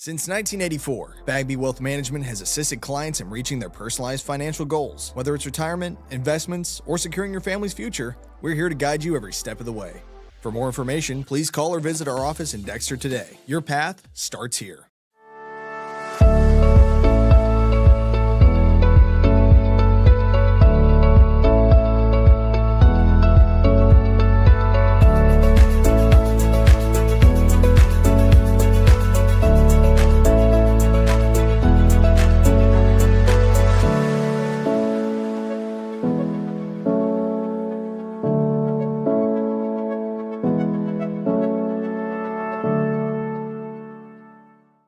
Since 1984, Bagby Wealth Management has assisted clients in reaching their personalized financial goals. Whether it's retirement, investments, or securing your family's future, we're here to guide you every step of the way. For more information, please call or visit our office in Dexter today. Your path starts here.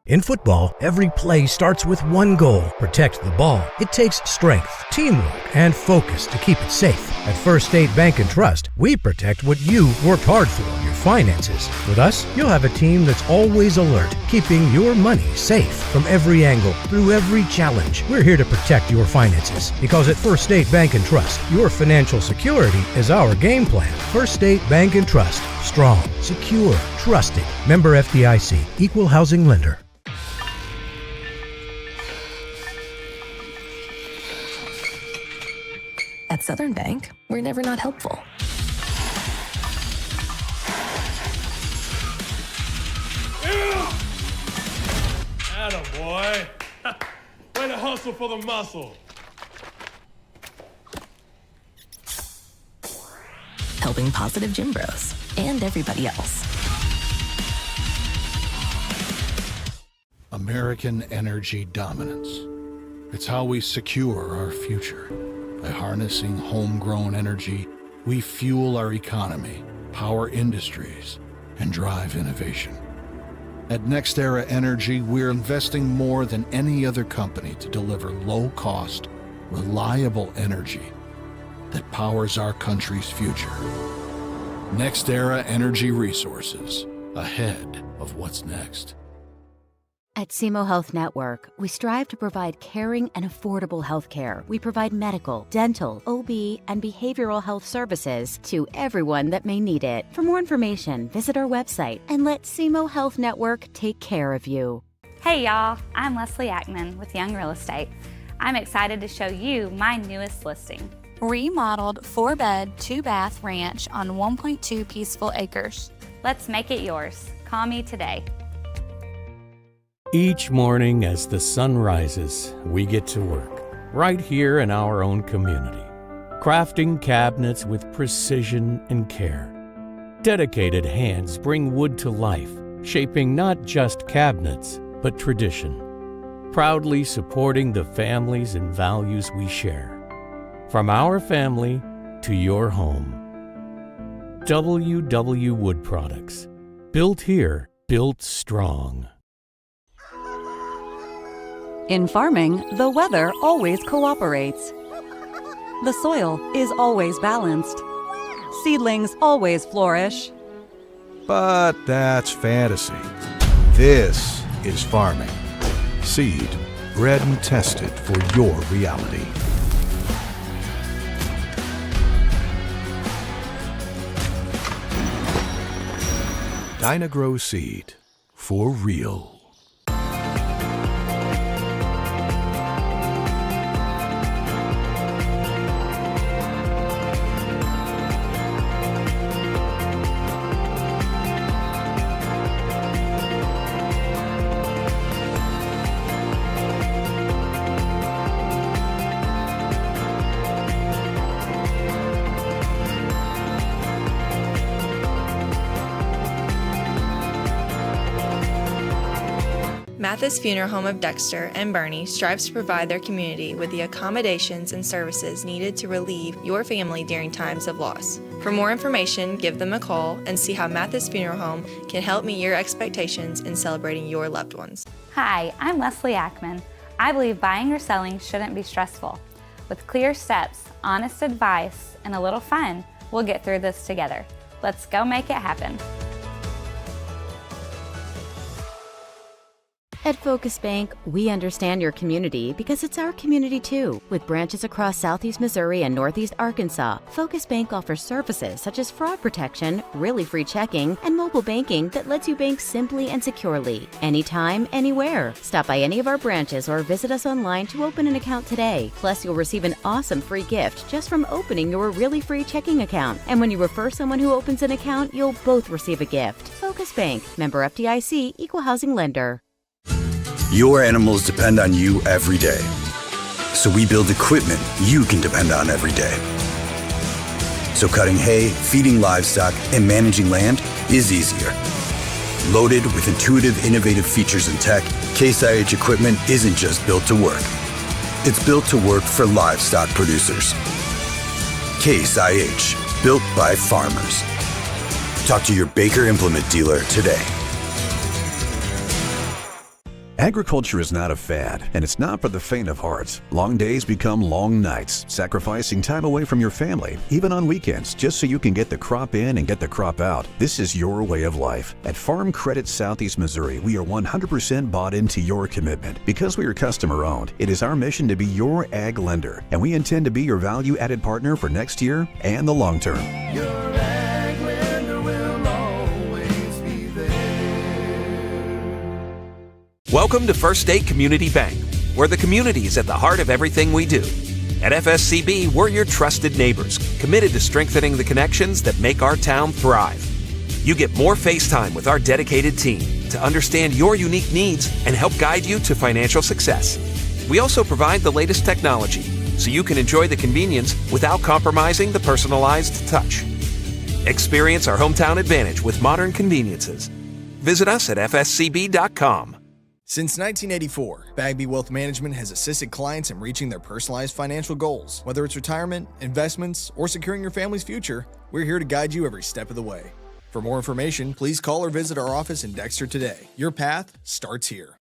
In football, every play starts with one goal: protect the ball. It takes strength, teamwork, and focus to keep it safe. At First State Bank and Trust, we protect what you worked hard for, your finances. With us, you'll have a team that's always alert, keeping your money safe from every angle, through every challenge. We're here to protect your finances, because at First State Bank and Trust, your financial security is our game plan. First State Bank and Trust. Strong, secure, trusted. Member FDIC. Equal housing lender. At Southern Bank, we're never not helpful. Attaboy. Way to hustle for the muscle. Helping positive gym bros and everybody else. American energy dominance. It's how we secure our future. By harnessing homegrown energy, we fuel our economy, power industries, and drive innovation. At NextEra Energy, we're investing more than any other company to deliver low-cost, reliable energy that powers our country's future. NextEra Energy Resources, ahead of what's next. At SEMO Health Network, we strive to provide caring and affordable health care. We provide medical, dental, OB, and behavioral health services to everyone that may need it. For more information, visit our website and let SEMO Health Network take care of you. Hey y'all, I'm Leslie Ackman with Young Real Estate. I'm excited to show you my newest listing. Remodeled 4-bed, 2-bath ranch on 1.2 peaceful acres. Let's make it yours. Call me today. Each morning as the sun rises, we get to work, right here in our own community, crafting cabinets with precision and care. Dedicated hands bring wood to life, shaping not just cabinets, but tradition, proudly supporting the families and values we share. From our family to your home. WW Wood Products. Built here, built strong. In farming, the weather always cooperates. The soil is always balanced. Seedlings always flourish. But that's fantasy. This is farming. Seed, bred and tested for your reality. Dynagrow Seed, for real. Mathis Funeral Home of Dexter and Bernie strives to provide their community with the accommodations and services needed to relieve your family during times of loss. For more information, give them a call and see how Mathis Funeral Home can help meet your expectations in celebrating your loved ones. Hi, I'm Leslie Ackman. I believe buying or selling shouldn't be stressful. With clear steps, honest advice, and a little fun, we'll get through this together. Let's go make it happen. At Focus Bank, we understand your community because it's our community too. With branches across Southeast Missouri and Northeast Arkansas, Focus Bank offers services such as fraud protection, really free checking, and mobile banking that lets you bank simply and securely, anytime, anywhere. Stop by any of our branches or visit us online to open an account today. Plus, you'll receive an awesome free gift just from opening your really free checking account. And when you refer someone who opens an account, you'll both receive a gift. Focus Bank, member FDIC, equal housing lender. Your animals depend on you every day. So we build equipment you can depend on every day. So cutting hay, feeding livestock, and managing land is easier. Loaded with intuitive, innovative features and tech, Case IH equipment isn't just built to work. It's built to work for livestock producers. Case IH, built by farmers. Talk to your Baker Implement dealer today. Agriculture is not a fad, and it's not for the faint of heart. Long days become long nights, sacrificing time away from your family, even on weekends, just so you can get the crop in and get the crop out. This is your way of life. At Farm Credit Southeast Missouri, we are 100% bought into your commitment. Because we are customer-owned, it is our mission to be your ag lender, and we intend to be your value-added partner for next year and the long term. Welcome to First State Community Bank, where the community is at the heart of everything we do. At FSCB, we're your trusted neighbors, committed to strengthening the connections that make our town thrive. You get more face time with our dedicated team to understand your unique needs and help guide you to financial success. We also provide the latest technology, so you can enjoy the convenience without compromising the personalized touch. Experience our hometown advantage with modern conveniences. Visit us at fscb.com. Since 1984, Bagby Wealth Management has assisted clients in reaching their personalized financial goals. Whether it's retirement, investments, or securing your family's future, we're here to guide you every step of the way. For more information, please call or visit our office in Dexter today. Your path starts here.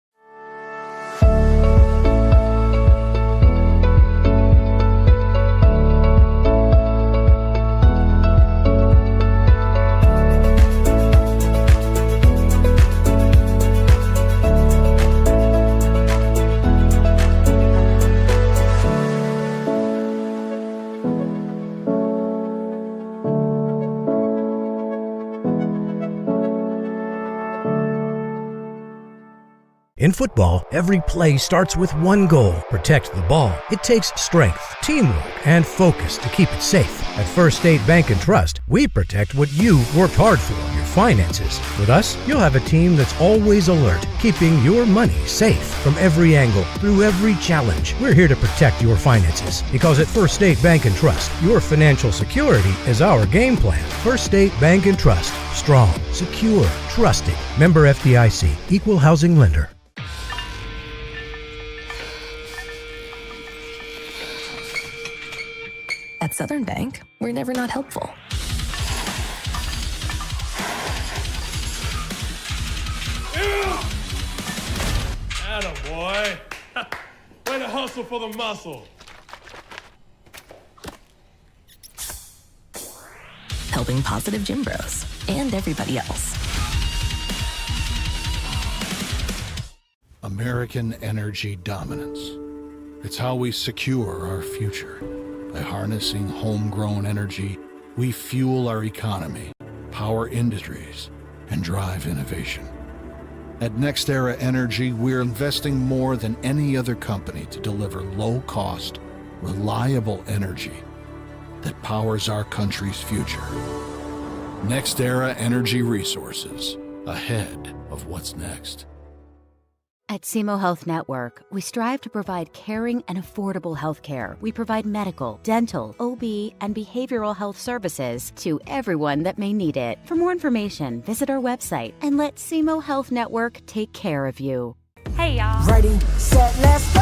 In football, every play starts with one goal: protect the ball. It takes strength, teamwork, and focus to keep it safe. At First State Bank and Trust, we protect what you've worked hard for, your finances. With us, you'll have a team that's always alert, keeping your money safe from every angle, through every challenge. We're here to protect your finances, because at First State Bank and Trust, your financial security is our game plan. First State Bank and Trust. Strong, secure, trusted. Member FDIC, equal housing lender. At Southern Bank, we're never not helpful. Attaboy. Way to hustle for the muscle. Helping positive gym bros and everybody else. American energy dominance. It's how we secure our future. By harnessing homegrown energy, we fuel our economy, power industries, and drive innovation. At NextEra Energy, we're investing more than any other company to deliver low-cost, reliable energy that powers our country's future. NextEra Energy Resources, ahead of what's next. At SEMO Health Network, we strive to provide caring and affordable health care. We provide medical, dental, OB, and behavioral health services to everyone that may need it. For more information, visit our website and let SEMO Health Network take care of you. Hey, y'all. Ready, set, let's go.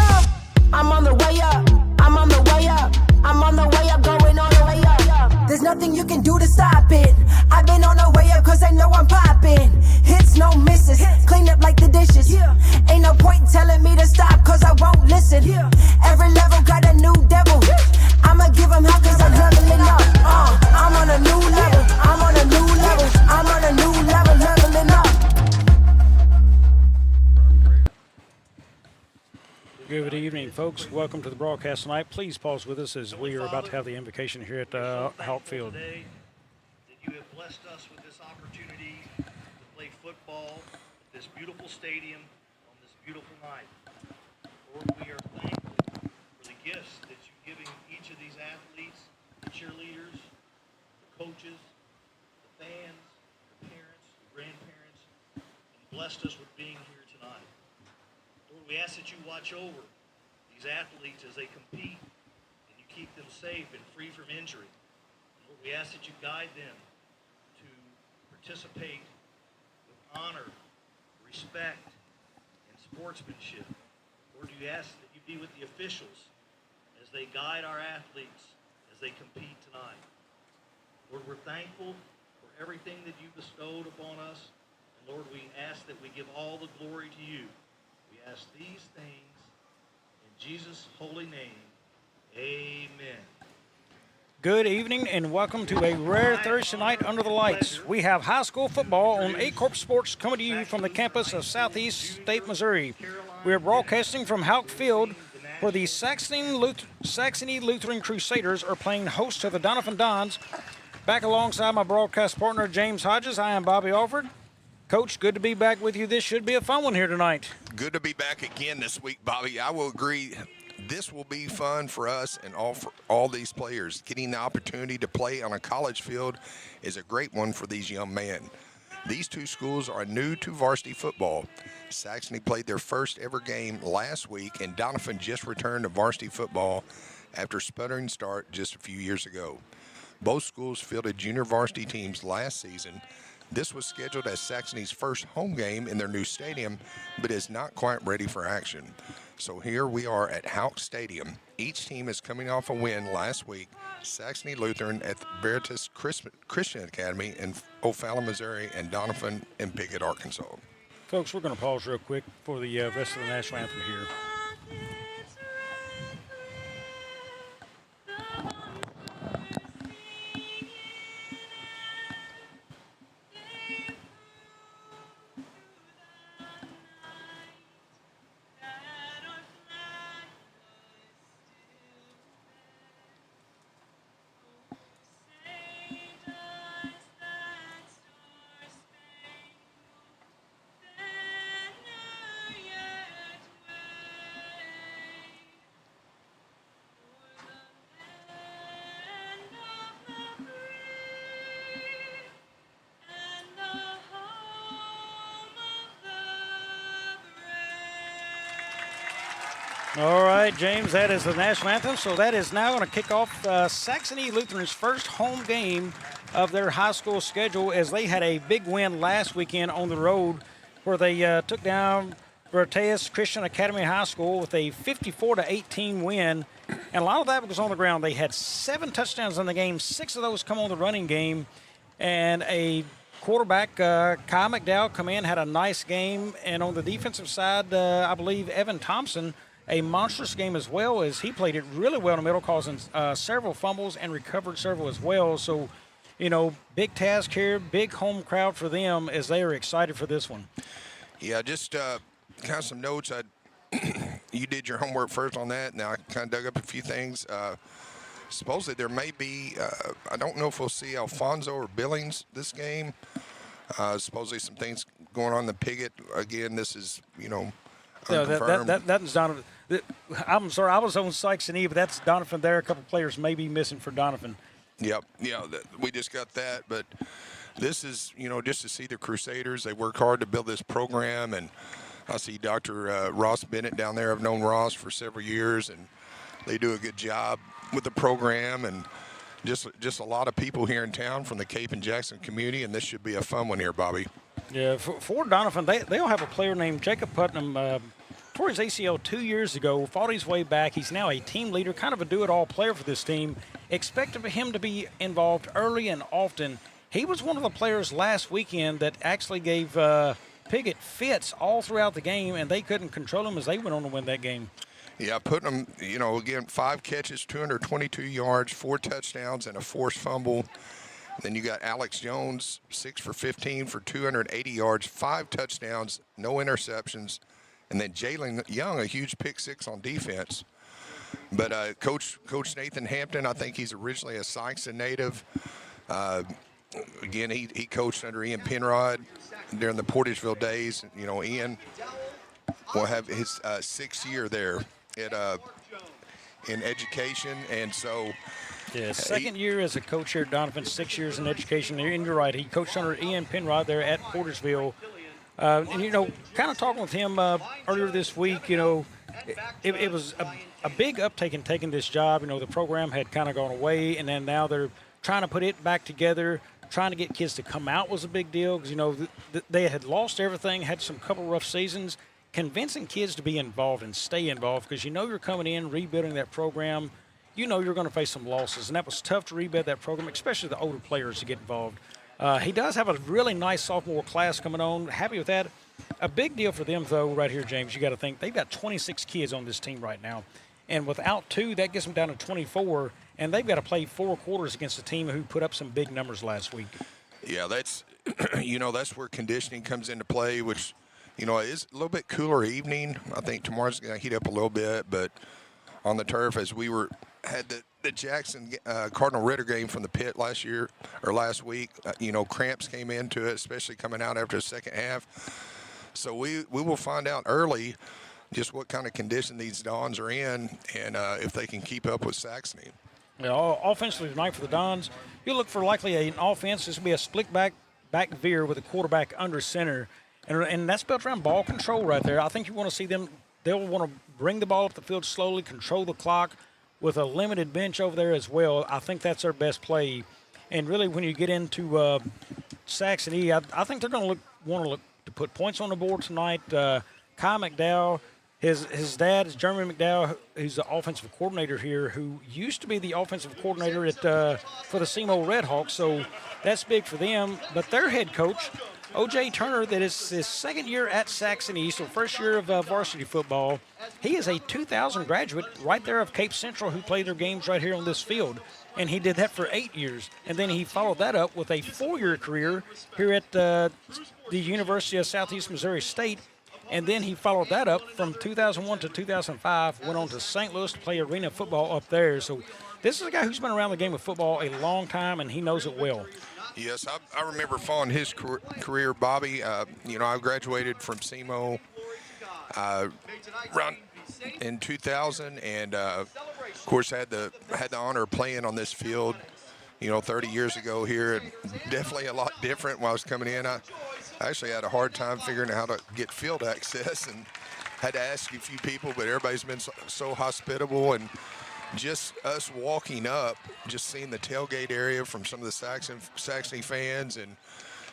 I'm on the way up. I'm on the way up. I'm on the way up, going all the way up. There's nothing you can do to stop it. I've been on the way up cause I know I'm popping. Hits, no misses, clean up like the dishes. Ain't no point telling me to stop cause I won't listen. Every level got a new devil. I'ma give them hell cause I'm leveling up. I'm on a new level, I'm on a new level. I'm on a new level, leveling up. folks. Welcome to the broadcast tonight. Please pause with us as we are about to have the invocation here at Houck Field. Today, that you have blessed us with this opportunity to play football at this beautiful stadium on this beautiful night. Lord, we are thankful for the gifts that you've given each of these athletes, the cheerleaders, the coaches, the fans, the parents, the grandparents, and blessed us with being here tonight. Lord, we ask that you watch over these athletes as they compete, and you keep them safe and free from injury. Lord, we ask that you guide them to participate with honor, respect, and sportsmanship. Lord, we ask that you be with the officials as they guide our athletes as they compete tonight. Lord, we're thankful for everything that you bestowed upon us. And Lord, we ask that we give all the glory to you. We ask these things in Jesus' holy name. Amen. Good evening and welcome to a rare Thursday night under the lights. We have high school football on Aycorp Sports coming to you from the campus of Southeast State, Missouri. We are broadcasting from Houck Field where the Saxony Lutheran Crusaders are playing host to the Doniphan Dons. Back alongside my broadcast partner, James Hodges, I am Bobby Alford. Coach, good to be back with you. This should be a fun one here tonight. Good to be back again this week, Bobby. I will agree. This will be fun for us and for all these players. Getting the opportunity to play on a college field is a great one for these young men. These two schools are new to varsity football. Saxony played their first ever game last week, and Doniphan just returned to varsity football after a sputtering start just a few years ago. Both schools fielded junior varsity teams last season. This was scheduled as Saxony's first home game in their new stadium, but is not quite ready for action. So here we are at Houck Stadium. Each team is coming off a win last week, Saxony Lutheran at the Veritas Christian Academy in O'Fallon, Missouri, and Doniphan in Pickett, Arkansas. Folks, we're going to pause real quick for the rest of the national anthem here. All right, James, that is the national anthem. So that is now going to kick off Saxony Lutheran's first home game of their high school schedule, as they had a big win last weekend on the road where they took down Veritas Christian Academy High School with a 54-18 win. And a lot of that was on the ground. They had 7 touchdowns in the game. 6 of those come on the running game. And a quarterback, Kyle McDowell, come in, had a nice game. And on the defensive side, I believe Evan Thompson, a monstrous game as well, as he played it really well in the middle, causing several fumbles and recovered several as well. So, you know, big task here, big home crowd for them as they are excited for this one. Yeah, just kind of some notes. You did your homework first on that. Now I kind of dug up a few things. Supposedly there may be, I don't know if we'll see Alfonso or Billings this game. Supposedly some things going on in the Piggott. Again, this is, you know, unconfirmed. That's Doniphan. I'm sorry, I was on Saxony, but that's Doniphan there. A couple players may be missing for Doniphan. Yep, yeah, we just got that. But this is, you know, just to see the Crusaders. They work hard to build this program, and I see Dr. Ross Bennett down there. I've known Ross for several years, and they do a good job with the program, and just a lot of people here in town from the Cape and Jackson community, and this should be a fun one here, Bobby. Yeah, for Doniphan, they'll have a player named Jacob Putnam. Tore his ACL 2 years ago, fought his way back. He's now a team leader, kind of a do-it-all player for this team. Expected him to be involved early and often. He was one of the players last weekend that actually gave Piggott fits all throughout the game, and they couldn't control him as they went on to win that game. Yeah, Putnam, you know, again, 5 catches, 222 yards, 4 touchdowns, and a forced fumble. Then you got Alex Jones, 6 for 15 for 280 yards, 5 touchdowns, no interceptions. And then Jalen Young, a huge pick six on defense. But Coach Nathan Hampton, I think he's originally a Saxon native. Again, he coached under Ian Penrod during the Portageville days. You know, Ian will have his sixth year there in education, and so yeah, second year as a coach here at Doniphan, 6 years in education. And you're right, he coached under Ian Penrod there at Portageville. And you know, kind of talking with him earlier this week, you know, it was a big uptake in taking this job. You know, the program had kind of gone away, and then now they're trying to put it back together. Trying to get kids to come out was a big deal because, you know, they had lost everything, had some couple rough seasons. Convincing kids to be involved and stay involved because you know you're coming in, rebuilding that program. You know you're going to face some losses, and that was tough to rebuild that program, especially the older players to get involved. He does have a really nice sophomore class coming on. Happy with that. A big deal for them, though, right here, James, you got to think they've got 26 kids on this team right now. And without 2, that gets them down to 24, and they've got to play 4 quarters against a team who put up some big numbers last week. Yeah, that's, you know, that's where conditioning comes into play, which, you know, it is a little bit cooler evening. I think tomorrow's going to heat up a little bit, but on the turf, as we had the Jackson Cardinal Ritter game from the pit last week, you know, cramps came into it, especially coming out after the second half. So we will find out early just what kind of condition these Dons are in and if they can keep up with Saxony. Yeah, offensively tonight for the Dons, you'll look for likely an offense. This will be a split back veer with a quarterback under center. And that's built around ball control right there. I think you want to see them. They'll want to bring the ball up the field slowly, control the clock with a limited bench over there as well. I think that's their best play. And really, when you get into Saxony, I think they're going to want to put points on the board tonight. Kai McDowell, his dad is Jeremy McDowell, who's the offensive coordinator here, who used to be the offensive coordinator for the SEMO Red Hawks. So that's big for them. But their head coach, O.J. Turner, that is his second year at Saxony, so first year of varsity football. He is a 2000 graduate right there of Cape Central who played their games right here on this field. And he did that for 8 years. And then he followed that up with a 4-year career here at the University of Southeast Missouri State. And then he followed that up from 2001 to 2005, went on to St. Louis to play arena football up there. So this is a guy who's been around the game of football a long time, and he knows it well. Yes, I remember following his career, Bobby. You know, I graduated from SEMO around in 2000, and of course had the honor of playing on this field, you know, 30 years ago here. And definitely a lot different when I was coming in. I actually had a hard time figuring out how to get field access and had to ask a few people, but everybody's been so hospitable. And just us walking up, just seeing the tailgate area from some of the Saxony fans, and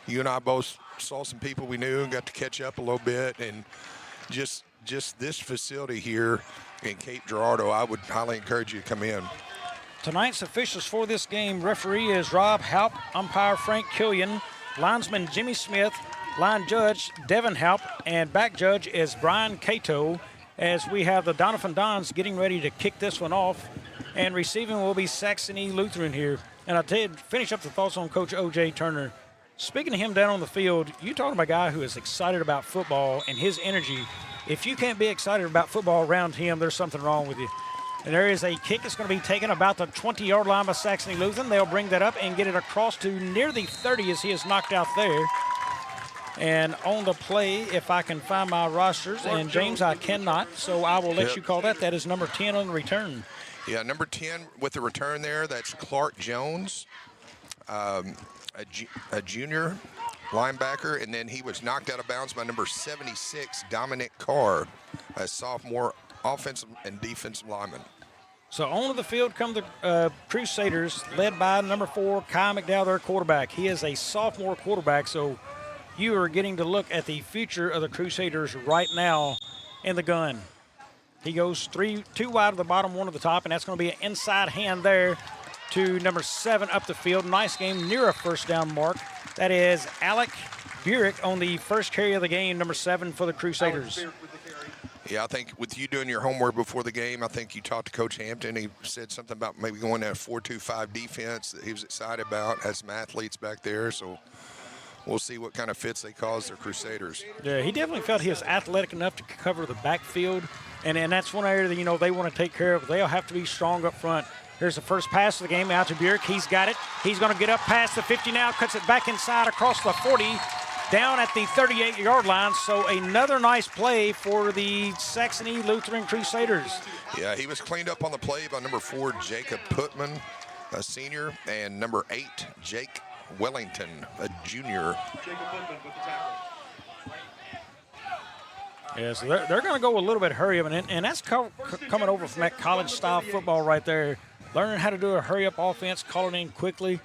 you and I both saw some people we knew and got to catch up a little bit. And just this facility here in Cape Girardeau, I would highly encourage you to come in. Tonight's officials for this game, referee is Rob Houck, umpire Frank Killian, linesman Jimmy Smith, line judge Devin Houck, and back judge is Brian Cato, as we have the Doniphan Dons getting ready to kick this one off, and receiving will be Saxony Lutheran here. And I did finish up the thoughts on Coach O.J. Turner. Speaking to him down on the field, you're talking about a guy who is excited about football and his energy. If you can't be excited about football around him, there's something wrong with you. And there is a kick that's going to be taken about the 20-yard line by Saxony Lutheran. They'll bring that up and get it across to near the 30 as he is knocked out there. And on the play, if I can find my rosters, and James, I cannot, so I will let you call that. That is number 10 on the return. Yeah, number 10 with the return there, that's Clark Jones, a junior linebacker, and then he was knocked out of bounds by number 76, Dominic Carr, a sophomore offensive and defensive lineman. So onto the field come the Crusaders, led by number 4, Kai McDowell, their quarterback. He is a sophomore quarterback, so you are getting to look at the future of the Crusaders right now in the gun. He goes 2 wide to the bottom, 1 to the top, and that's going to be an inside hand there to number 7 up the field. Nice game, near a first down mark. That is Alec Burek on the first carry of the game, number 7 for the Crusaders. Yeah, I think with you doing your homework before the game, I think you talked to Coach Hampton. He said something about maybe going to a 4-2-5 defense that he was excited about. Had some athletes back there, so we'll see what kind of fits they cause their Crusaders. Yeah, he definitely felt he was athletic enough to cover the backfield, and that's one area that, you know, they want to take care of. They'll have to be strong up front. Here's the first pass of the game out to Bjork. He's got it. He's going to get up past the 50 now, cuts it back inside across the 40, down at the 38-yard line. So another nice play for the Saxony Lutheran Crusaders. Yeah, he was cleaned up on the play by number 4, Jacob Putman, a senior, and number 8, Jake Wellington, a junior. Jacob Putman with the tackle. Yeah, so they're going to go a little bit hurry up, and that's coming over from that college-style football right there. Learning how to do a hurry-up offense, call it in quickly.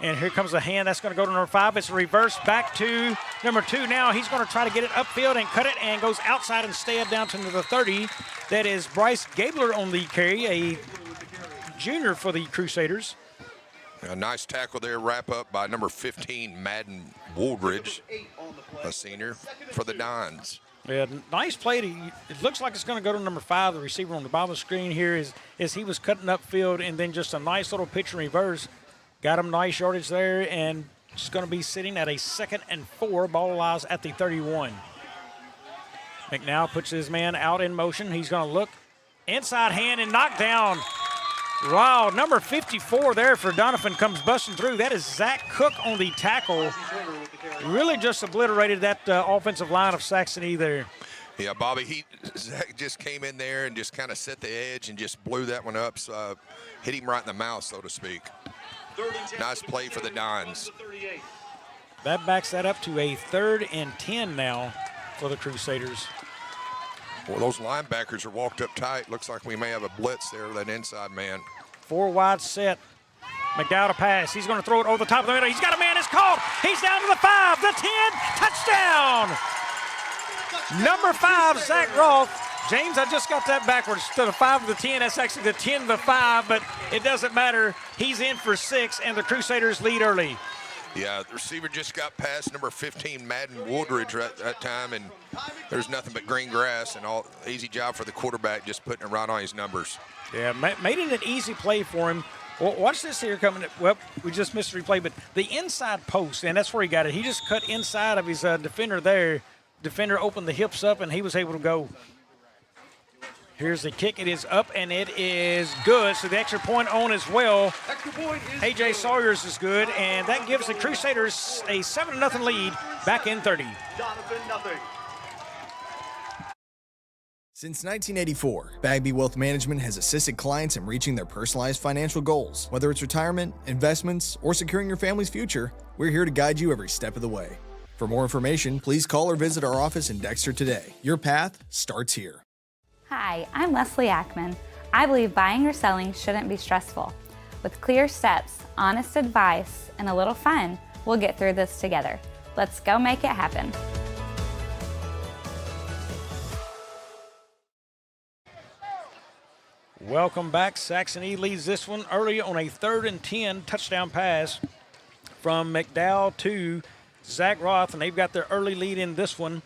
And here comes the hand. That's going to go to number 5. It's a reverse back to number 2 now. He's going to try to get it upfield and cut it, and goes outside instead down to the 30. That is Bryce Gabler on the carry, a junior for the Crusaders. A nice tackle there, wrap up by number 15, Madden Woolridge, a senior for the Dons. Yeah, nice play. It looks like it's going to go to number 5, the receiver on the bottom of the screen here, is he was cutting upfield, and then just a nice little pitch and reverse. Got him nice yardage there, and just going to be sitting at a 2nd and 4. Ball lies at the 31. McNow puts his man out in motion. He's going to look inside hand and knock down. Wow, number 54 there for Doniphan comes busting through. That is Zach Cook on the tackle. Really just obliterated that offensive line of Saxony there. Yeah, Bobby, Zach just came in there and just kind of set the edge and just blew that one up. So, hit him right in the mouth, so to speak. Nice play for the Dons. That backs that up to a 3rd and 10 now for the Crusaders. Well, those linebackers are walked up tight. Looks like we may have a blitz there with that inside man. 4 wide set. McDowell to pass. He's going to throw it over the top of the middle. He's got a man. It's caught. He's down to the 5, the 10. Touchdown. Number 5, Zach Roth. James, I just got that backwards. To the 5 to the 10. That's actually the 10 to the 5, but it doesn't matter. He's in for 6, and the Crusaders lead early. Yeah, the receiver just got past number 15, Madden Woolridge, at that time, and there's nothing but green grass, and all easy job for the quarterback just putting it right on his numbers. Yeah, made it an easy play for him. Well, watch this here coming. Well, we just missed the replay, but the inside post, and that's where he got it. He just cut inside of his defender there. Defender opened the hips up, and he was able to go. Here's the kick. It is up, and it is good. So the extra point on as well. A.J. Sawyers is good, and that gives the Crusaders a 7-0 lead back in 30. Since 1984, Bagby Wealth Management has assisted clients in reaching their personalized financial goals. Whether it's retirement, investments, or securing your family's future, we're here to guide you every step of the way. For more information, please call or visit our office in Dexter today. Your path starts here. Hi, I'm Leslie Ackman. I believe buying or selling shouldn't be stressful. With clear steps, honest advice, and a little fun, we'll get through this together. Let's go make it happen. Welcome back. Saxony leads this one early on a 3rd and 10 touchdown pass from McDowell to Zach Roth, and they've got their early lead in this one.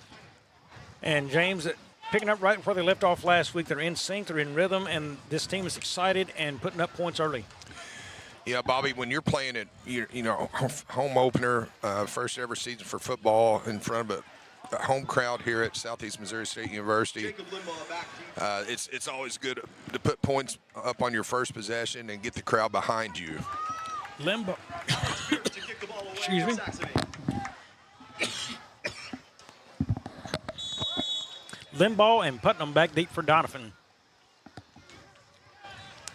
And James picking up right where they left off last week. They're in sync, they're in rhythm, and this team is excited and putting up points early. Yeah, Bobby, when you're playing it, home opener, first ever season for football in front of a home crowd here at Southeast Missouri State University, it's always good to put points up on your first possession and get the crowd behind you. Limbo. Excuse me. Limbaugh and Putnam back deep for Doniphan.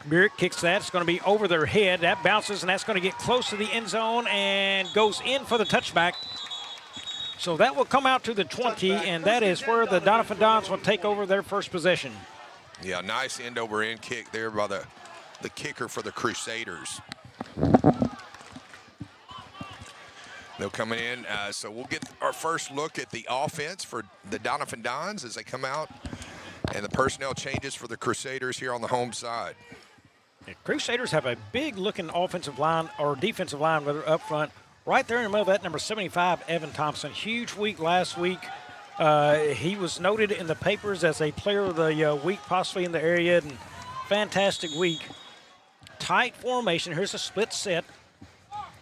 Burek kicks that. It's going to be over their head. That bounces, and that's going to get close to the end zone and goes in for the touchback. So that will come out to the 20, and that is where the Doniphan Dons will take over their first possession. Yeah, nice end-over-end kick there by the kicker for the Crusaders. They're coming in, so we'll get our first look at the offense for the Doniphan Dons as they come out, and the personnel changes for the Crusaders here on the home side. The Crusaders have a big-looking offensive line, or defensive line, rather, up front. Right there in the middle of that, number 75, Evan Thompson. Huge week last week. He was noted in the papers as a player of the week, possibly in the area, and fantastic week. Tight formation. Here's a split set.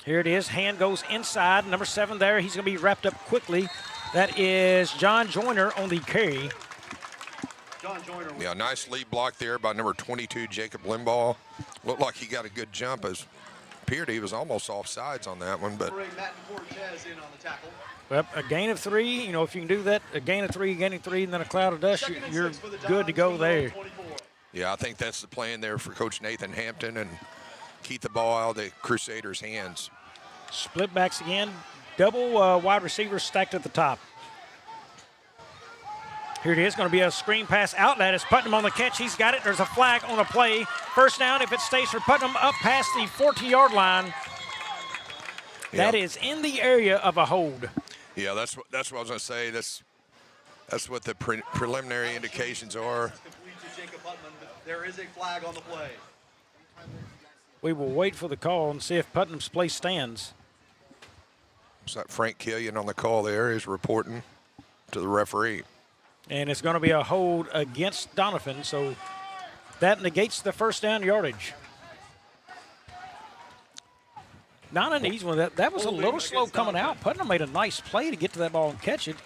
Here it is. Hand goes inside. Number 7 there. He's going to be wrapped up quickly. That is John Joyner on the carry. Yeah, nice lead block there by number 22, Jacob Limbaugh. Looked like he got a good jump. As appeared he was almost off sides on that one, but Well, a gain of 3, you know, if you can do that, a gain of 3, gaining 3, and then a cloud of dust, you're good to go there. yeah, I think that's the plan there for Coach Nathan Hampton, and keep the ball out of the Crusaders' hands. Split backs again. Double wide receivers stacked at the top. Here it is, going to be a screen pass outlet. It's Putnam on the catch. He's got it. There's a flag on the play. First down if it stays for Putnam up past the 40-yard line. That is in the area of a hold. Yeah, that's what I was going to say. That's what the preliminary indications are. There is a flag on the play. We will wait for the call and see if Putnam's play stands. Looks like Frank Killian on the call there is reporting to the referee. And it's going to be a hold against Doniphan, so that negates the first down yardage. Not an easy one. That was a little slow coming out. Putnam made a nice play to get to that ball and catch it.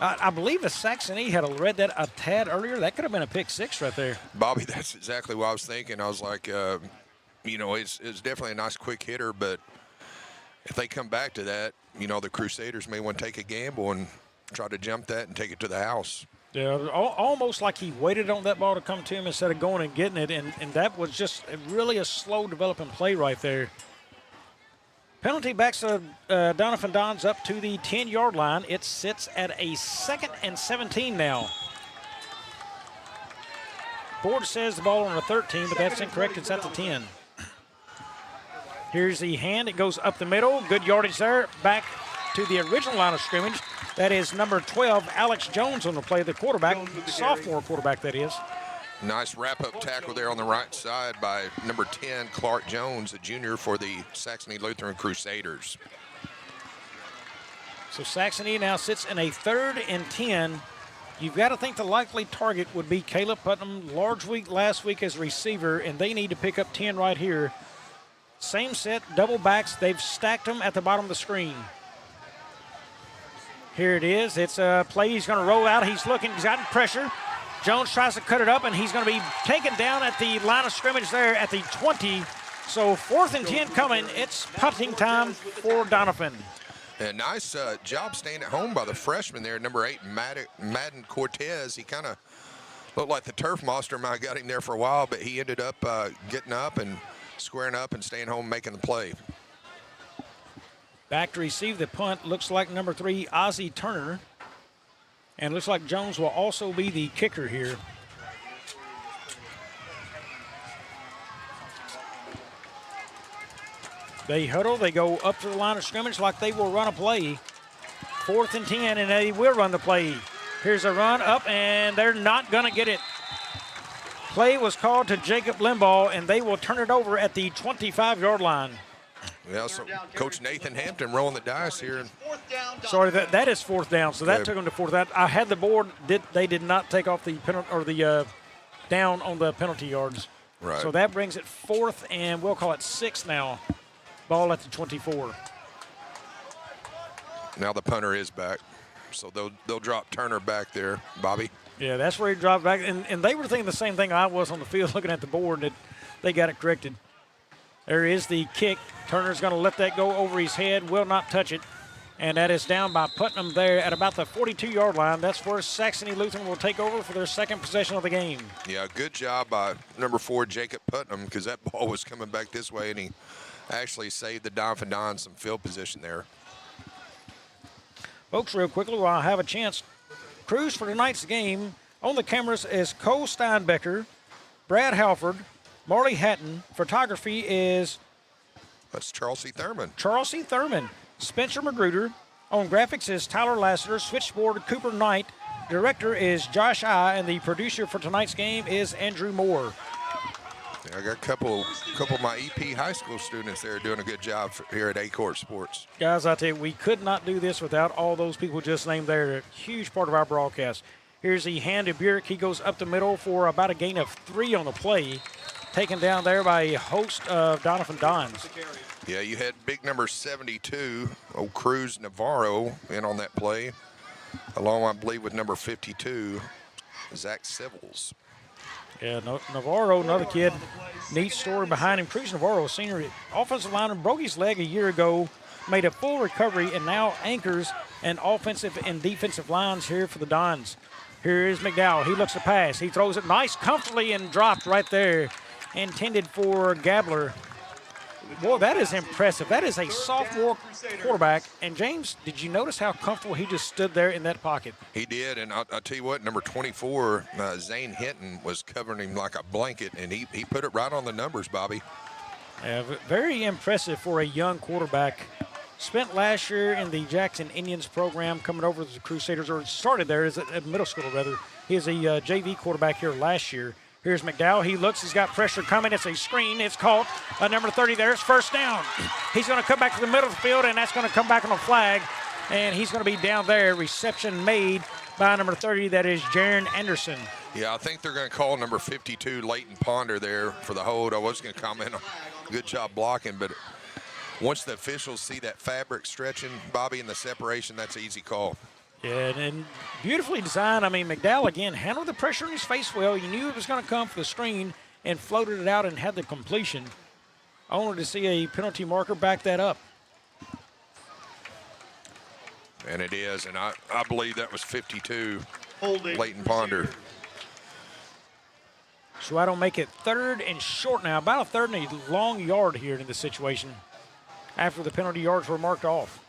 I believe the Saxony had read that a tad earlier. That could have been a pick 6 right there. Bobby, that's exactly what I was thinking. I was like, you know, it's definitely a nice quick hitter, but if they come back to that, you know, the Crusaders may want to take a gamble and try to jump that and take it to the house. Yeah, almost like he waited on that ball to come to him instead of going and getting it, and that was just really a slow developing play right there. Penalty backs Doniphan Dons up to the 10-yard line. It sits at a 2nd and 17 now. Board says the ball on the 13, but that's incorrect. It's at the 10. Here's the hand. It goes up the middle. Good yardage there. Back to the original line of scrimmage. That is number 12, Alex Jones on the play, the quarterback, sophomore quarterback that is. Nice wrap-up tackle there on the right side by number 10, Clark Jones, a junior for the Saxony Lutheran Crusaders. So Saxony now sits in a 3rd and 10. You've got to think the likely target would be Caleb Putnam. Large week last week as receiver, and they need to pick up 10 right here. Same set, double backs. They've stacked them at the bottom of the screen. Here it is. It's a play. He's going to roll out. He's looking. He's got pressure. Jones tries to cut it up, and he's going to be taken down at the line of scrimmage there at the 20. So 4th and 10 coming. It's punting time for Doniphan. And nice job staying at home by the freshman there, number 8, Madden Cortez. He kind of looked like the turf monster. Might have got him there for a while, but he ended up getting up and squaring up and staying home making the play. Back to receive the punt, looks like number 3, Ozzie Turner. And looks like Jones will also be the kicker here. They huddle, they go up to the line of scrimmage like they will run a play. 4th and 10, and they will run the play. Here's a run up, and they're not going to get it. Play was called to Jacob Limbaugh, and they will turn it over at the 25-yard line. Yeah, so Coach Nathan Hampton rolling the dice here. Sorry, that is 4th down, so that took them to 4th down. I had the board. They did not take off the penalty or the down on the penalty yards. Right. So that brings it 4th, and we'll call it 6th now. Ball at the 24. Now the punter is back, so they'll drop Turner back there, Bobby. Yeah, that's where he dropped back, and they were thinking the same thing I was on the field looking at the board, that they got it corrected. There is the kick. Turner's going to let that go over his head, will not touch it. And that is down by Putnam there at about the 42-yard line. That's where Saxony Lutheran will take over for their 2nd possession of the game. Yeah, good job by number 4, Jacob Putnam, because that ball was coming back this way, and he actually saved the Doniphan Dons some field position there. Folks, real quickly, while I have a chance, crews for tonight's game on the cameras is Cole Steinbecker, Brad Halford, Marley Hatton. Photography is... That's Charles C. Thurman. Charles C. Thurman. Spencer Magruder. On graphics is Tyler Lassiter. Switchboard, Cooper Knight. Director is Josh I. And the producer for tonight's game is Andrew Moore. Yeah, I got a couple of my EP high school students there doing a good job here at Aycorp Sports. Guys, I tell you, we could not do this without all those people just named there. A huge part of our broadcast. Here's the hand to Burek. He goes up the middle for about a gain of 3 on the play. taken down there by a host of Doniphan Dons. Yeah, you had big number 72, old Cruz Navarro, in on that play, along, I believe, with number 52, Zach Sivils. Yeah, Navarro, another kid. Neat story behind him. Cruz Navarro, a senior offensive lineman, broke his leg a year ago, made a full recovery, and now anchors an offensive and defensive lines here for the Dons. Here is McDowell. He looks to pass. He throws it nice, comfortably, and dropped right there. Intended for Gabler. Boy, that is impressive. That is a sophomore quarterback. And, James, did you notice how comfortable he just stood there in that pocket? He did, and I'll tell you what, number 24, Zane Hinton, was covering him like a blanket, and he put it right on the numbers, Bobby. Very impressive for a young quarterback. Spent last year in the Jackson Indians program, coming over to the Crusaders, or started there as a middle school, rather. He is a JV quarterback here last year. Here's McDowell. He looks. He's got pressure coming. It's a screen. It's caught. Number 30 there. It's first down. He's going to come back to the middle of the field, and that's going to come back on a flag. And he's going to be down there. Reception made by number 30. That is Jaron Anderson. Yeah, I think they're going to call number 52, Leighton Ponder, there for the hold. I was going to comment on good job blocking, but once the officials see that fabric stretching, Bobby, and the separation, that's an easy call. Yeah, and beautifully designed. I mean, McDowell, again, handled the pressure in his face well. You knew it was going to come for the screen and floated it out and had the completion. I wanted to see a penalty marker back that up. And it is, and I believe that was 52, Leighton Ponder. So I don't make it third and short now, about a third and a long yard here in this situation after the penalty yards were marked off.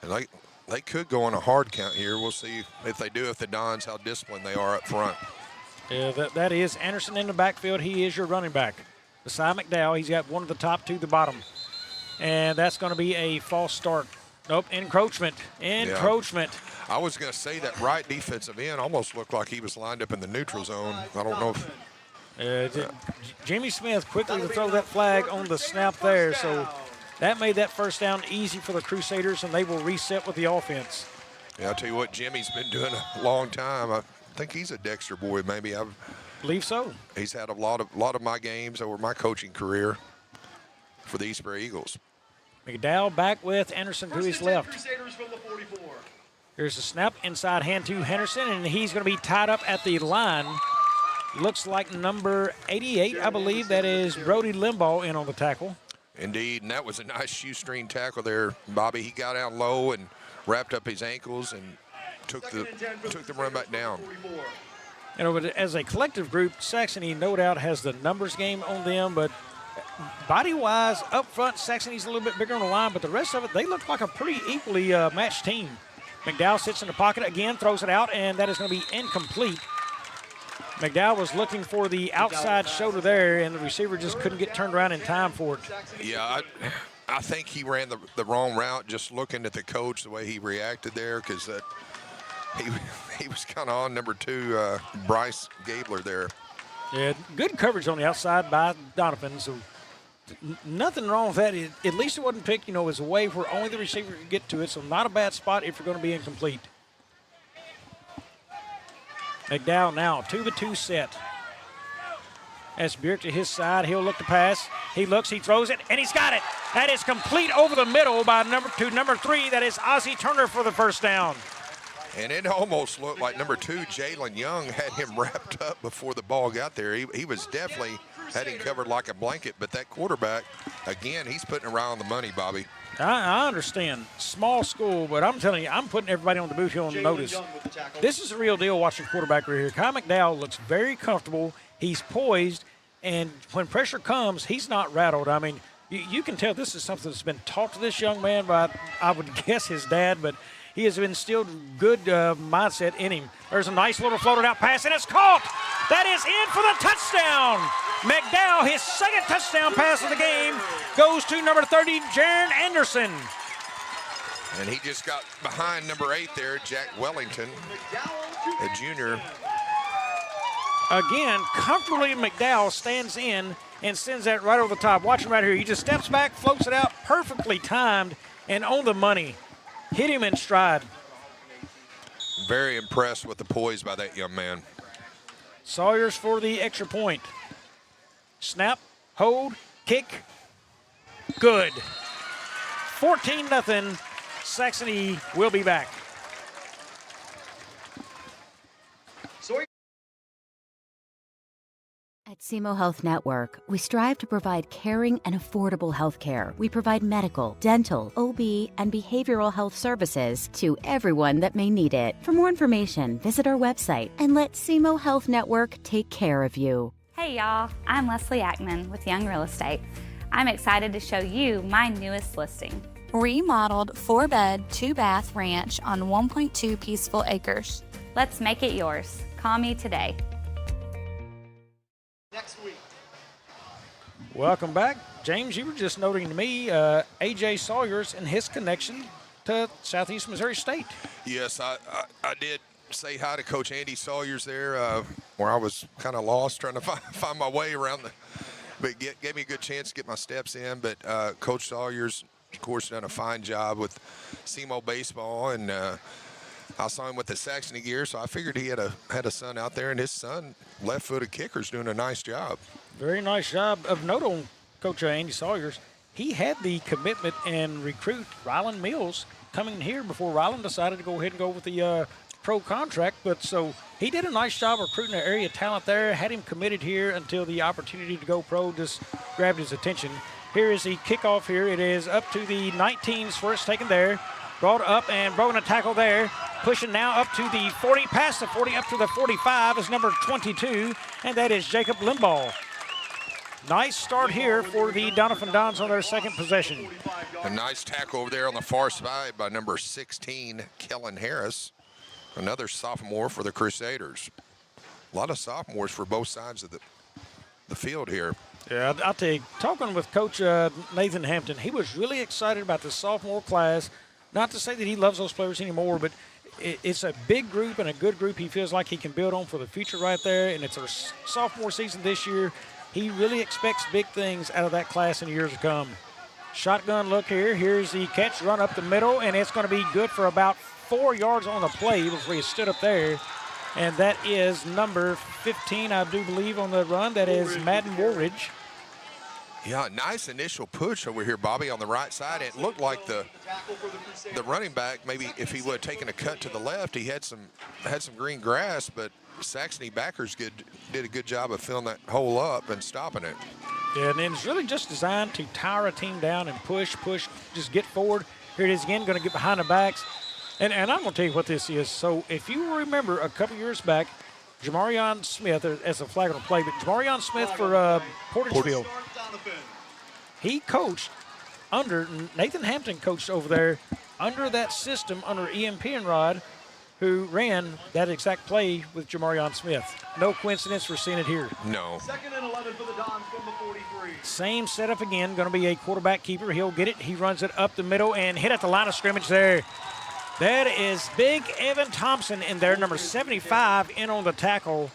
And they could go on a hard count here. We'll see if they do, if the Dons, how disciplined they are up front. Yeah, that is Anderson in the backfield. He is your running back. Beside McDowell, he's got one of the top, two the bottom. And that's going to be a false start. Nope, encroachment. Encroachment. Yeah. I was going to say that right defensive end almost looked like he was lined up in the neutral zone. I don't know if... Jimmy Smith quickly to throw that flag on the snap there. So that made that first down easy for the Crusaders, and they will reset with the offense. Yeah, I'll tell you what, Jimmy's been doing a long time. I think he's a Dexter boy, maybe. I believe so. He's had a lot of my games over my coaching career for the East Bay Eagles. McDowell back with Anderson to his left. Crusaders from the 44. Here's a snap, inside hand to Henderson, and he's going to be tied up at the line. Looks like number 88, I believe. That is Brody Limbaugh in on the tackle. Indeed, and that was a nice shoestring tackle there, Bobby. He got down low and wrapped up his ankles and took the run back down. You know, but as a collective group, Saxony no doubt has the numbers game on them, but body-wise, up front, Saxony's a little bit bigger on the line, but the rest of it, they look like a pretty equally matched team. McDowell sits in the pocket again, throws it out, and that is going to be incomplete. McDowell was looking for the outside shoulder there, and the receiver just couldn't get turned around in time for it. Yeah, I think he ran the wrong route, just looking at the coach, the way he reacted there, because he was kind of on number 2, Bryce Gabler there. Yeah, good coverage on the outside by Doniphan, so nothing wrong with that. At least it wasn't picked, as a way where only the receiver could get to it, so not a bad spot if you're going to be incomplete. McDowell now, 2-2 set. As Bierk to his side, he'll look to pass. He looks, he throws it, and he's got it. That is complete over the middle by number 3. That is Ozzie Turner for the first down. And it almost looked like number 2, Jalen Young, had him wrapped up before the ball got there. He was definitely had him covered like a blanket, but that quarterback, again, he's putting it right on the money, Bobby. I understand. Small school, but I'm telling you, I'm putting everybody on the booth here on notice. This is a real deal watching quarterback right here. Kyle McDowell looks very comfortable. He's poised, and when pressure comes, he's not rattled. I mean, you can tell this is something that's been taught to this young man by, I would guess, his dad, but he has instilled good mindset in him. There's a nice little floated out pass, and it's caught. That is in for the touchdown. McDowell, his second touchdown pass of the game, goes to number 30, Jaron Anderson. And he just got behind number 8 there, Jack Wellington, a junior. Again, comfortably McDowell stands in and sends that right over the top. Watch him right here. He just steps back, floats it out, perfectly timed, and on the money. Hit him in stride. Very impressed with the poise by that young man. Sawyers for the extra point. Snap, hold, kick. Good. 14-0. Saxony will be back. At SEMO Health Network, we strive to provide caring and affordable health care. We provide medical, dental, OB, and behavioral health services to everyone that may need it. For more information, visit our website and let SEMO Health Network take care of you. Hey y'all, I'm Leslie Ackman with Young Real Estate. I'm excited to show you my newest listing. Remodeled 4-bed, 2-bath ranch on 1.2 peaceful acres. Let's make it yours. Call me today. Next week. Welcome back. James, you were just noting to me A.J. Sawyers and his connection to Southeast Missouri State. Yes, I did say hi to Coach Andy Sawyers there, where I was kind of lost trying to find my way around but gave me a good chance to get my steps in. But Coach Sawyers, of course, done a fine job with SEMO baseball, and I saw him with the Saxony gear, so I figured he had a son out there, and his son, left-footed kicker's doing a nice job. Very nice job. Of note on Coach Andy Sawyers, he had the commitment and recruit Ryland Mills coming here before Ryland decided to go ahead and go with the pro contract. But so he did a nice job recruiting the area talent there, had him committed here until the opportunity to go pro just grabbed his attention. Here is the kickoff here. It is up to the 19s where it's taken there. Brought up and broken a tackle there. Pushing now up to the 40, past the 40, up to the 45 is number 22, and that is Jacob Limbaugh. Nice start here for the Doniphan Dons on their second possession. A nice tackle over there on the far side by number 16, Kellen Harris, another sophomore for the Crusaders. A lot of sophomores for both sides of the field here. Yeah, I'll tell you, talking with Coach Nathan Hampton, he was really excited about the sophomore class. Not to say that he loves those players anymore, but it's a big group and a good group he feels like he can build on for the future right there, and it's our sophomore season this year. He really expects big things out of that class in years to come. Shotgun look here. Here's the catch, run up the middle, and it's going to be good for about 4 yards on the play before he stood up there. And that is number 15, I do believe, on the run. That is Madden Woolridge. Yeah, nice initial push over here, Bobby, on the right side. It looked like the running back, maybe if he would have taken a cut to the left, he had some green grass, but Saxony backers did a good job of filling that hole up and stopping it. Yeah, and it's really just designed to tire a team down and push, just get forward. Here it is again, going to get behind the backs. And I'm going to tell you what this is. So if you remember a couple years back, Jamarion Smith, as a flag on the play, but Jamarion Smith for Portagefield. He coached under, Nathan Hampton coached over there under that system under Ian Penrod, who ran that exact play with Jamarion Smith. No coincidence, we're seeing it here. No. 2nd and 11 for the Dons from the 43. Same setup again, going to be a quarterback keeper. He'll get it. He runs it up the middle and hit at the line of scrimmage there. That is big Evan Thompson in there, number 75 in on the tackle,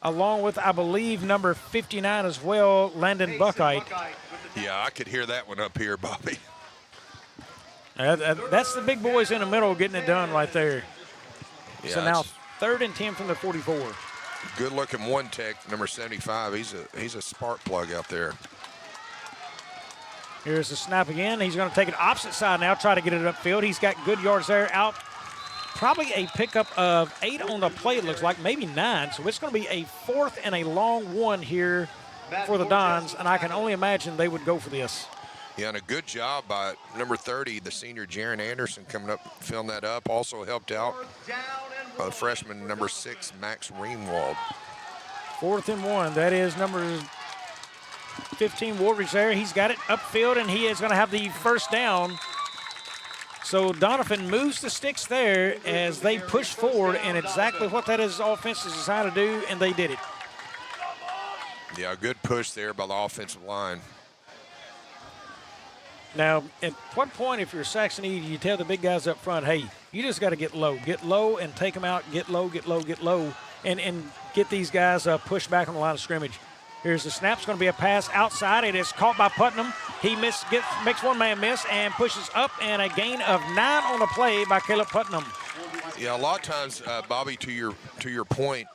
along with, I believe, number 59 as well, Landon Buckite. Yeah, I could hear that one up here, Bobby. That's the big boys in the middle getting it done right there. Yeah, so now 3rd and 10 from the 44. Good-looking one tech, number 75. He's a spark plug out there. Here's the snap again. He's going to take it opposite side now, try to get it upfield. He's got good yards there, out. Probably a pickup of 8 on the play, it looks like, maybe 9. So it's going to be a 4th and a long one here for the Dons, and I can only imagine they would go for this. Yeah, and a good job by number 30, the senior Jaron Anderson, coming up, filling that up. Also helped out by the freshman, number 6, Max Reemwald. 4th and 1. That is number 15, Woolridge there. He's got it upfield, and he is going to have the first down. So Doniphan moves the sticks there as they push forward, and exactly what that is offense is designed to do, and they did it. Yeah, a good push there by the offensive line. Now, at what point, if you're Saxony, you tell the big guys up front, hey, you just got to get low and take them out, get low, and get these guys pushed back on the line of scrimmage. Here's the snap. It's going to be a pass outside. It is caught by Putnam. He makes one man miss and pushes up, and a gain of 9 on the play by Caleb Putnam. Yeah, a lot of times, Bobby, to your point,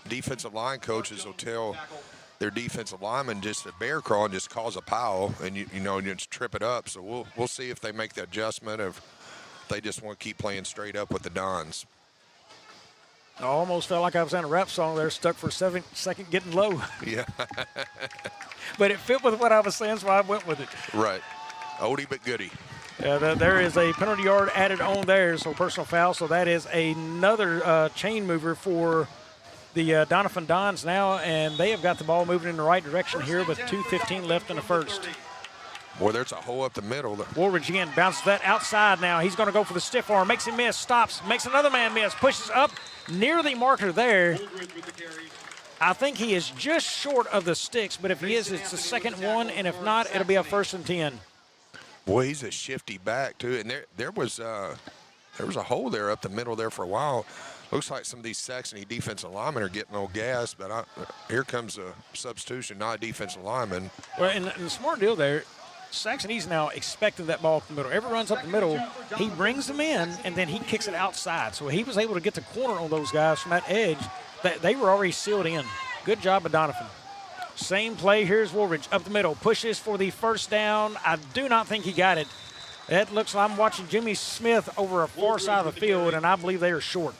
defensive line coaches will tell their defensive lineman just a bear crawl and just cause a pile, and you just trip it up. So we'll see if they make the adjustment, or if they just want to keep playing straight up with the Dons. I almost felt like I was in a rap song there, stuck for a second getting low. Yeah. But it fit with what I was saying, so I went with it. Right. Oldie but goodie. Yeah, there is a penalty yard added on there, so personal foul. So that is another chain mover for the Doniphan Dons now, and they have got the ball moving in the right direction here with 2:15 left in the first. Boy, there's a hole up the middle. Woolridge again bounces that outside now. He's going to go for the stiff arm, makes him miss, stops, makes another man miss, pushes up near the marker there. I think he is just short of the sticks, but if he is, it's the second one, and if not, it'll be a 1st and 10. Boy, he's a shifty back, too. And there was a hole there up the middle there for a while. Looks like some of these Saxony defensive linemen are getting no gas, but here comes a substitution, not a defensive lineman. Well, and the smart deal there, Saxony's now expecting that ball up the middle. Every runs up the middle, he brings them in, and then he kicks it outside. So he was able to get the corner on those guys from that edge. They were already sealed in. Good job of Doniphan. Same play. Here's Woolridge up the middle. Pushes for the 1st down. I do not think he got it. It looks like I'm watching Jimmy Smith over a far side of the field, and I believe they are short.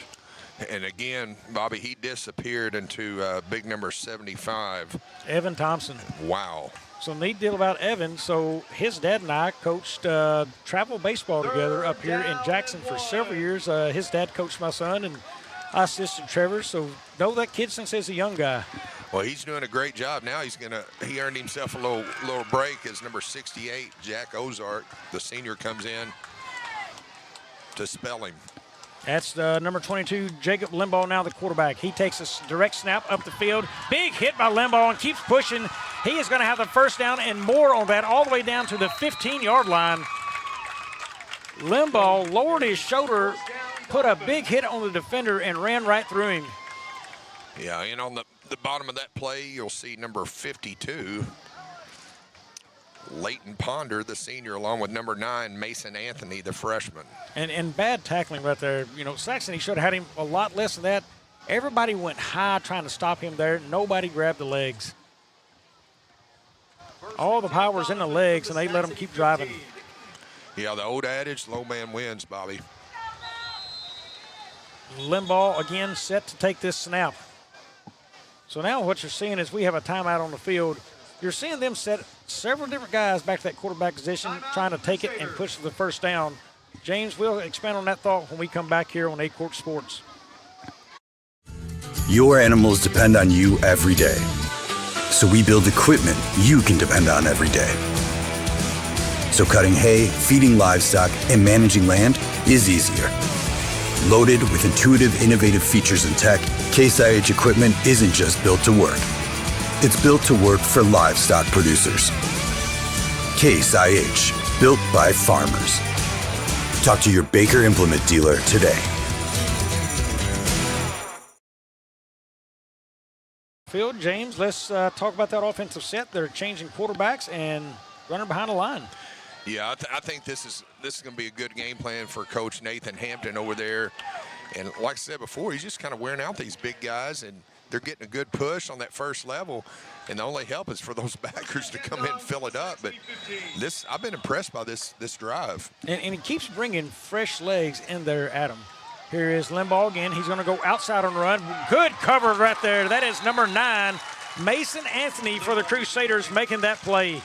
And again, Bobby, he disappeared into big number 75. Evan Thompson. Wow. So neat deal about Evan. So his dad and I coached travel baseball together up here in Jackson for several years. His dad coached my son, and I assisted Trevor. So know that kid since he's a young guy. Well, he's doing a great job now. He earned himself a little break as number 68, Jack Ozark, the senior, comes in to spell him. That's number 22, Jacob Limbaugh, now the quarterback. He takes a direct snap up the field. Big hit by Limbaugh and keeps pushing. He is going to have the 1st down and more on that, all the way down to the 15-yard line. Limbaugh lowered his shoulder, put a big hit on the defender, and ran right through him. Yeah, and on the bottom of that play, you'll see number 52, Leighton Ponder, the senior, along with number 9, Mason Anthony, the freshman. And bad tackling right there. Saxony should have had him a lot less than that. Everybody went high trying to stop him there. Nobody grabbed the legs. All the power's in the legs, and they let him keep driving. Yeah, the old adage, low man wins, Bobby. Limbaugh again set to take this snap. So now what you're seeing is we have a timeout on the field. You're seeing them set several different guys back to that quarterback position, trying to take it and push to the 1st down. James, we'll expand on that thought when we come back here on Aycorp Sports. Your animals depend on you every day. So we build equipment you can depend on every day. So cutting hay, feeding livestock, and managing land is easier. Loaded with intuitive, innovative features and tech, Case IH equipment isn't just built to work. It's built to work for livestock producers. Case IH, built by farmers. Talk to your Baker Implement dealer today. Field, James, let's talk about that offensive set. They're changing quarterbacks and running behind the line. Yeah, I think this is going to be a good game plan for Coach Nathan Hampton over there. And like I said before, he's just kind of wearing out these big guys, and they're getting a good push on that 1st level. And the only help is for those backers to come in and fill it up. But I've been impressed by this drive. And he keeps bringing fresh legs in there, Adam. Here is Limbaugh again. He's going to go outside on the run. Good cover right there. That is number 9, Mason Anthony for the Crusaders, making that play.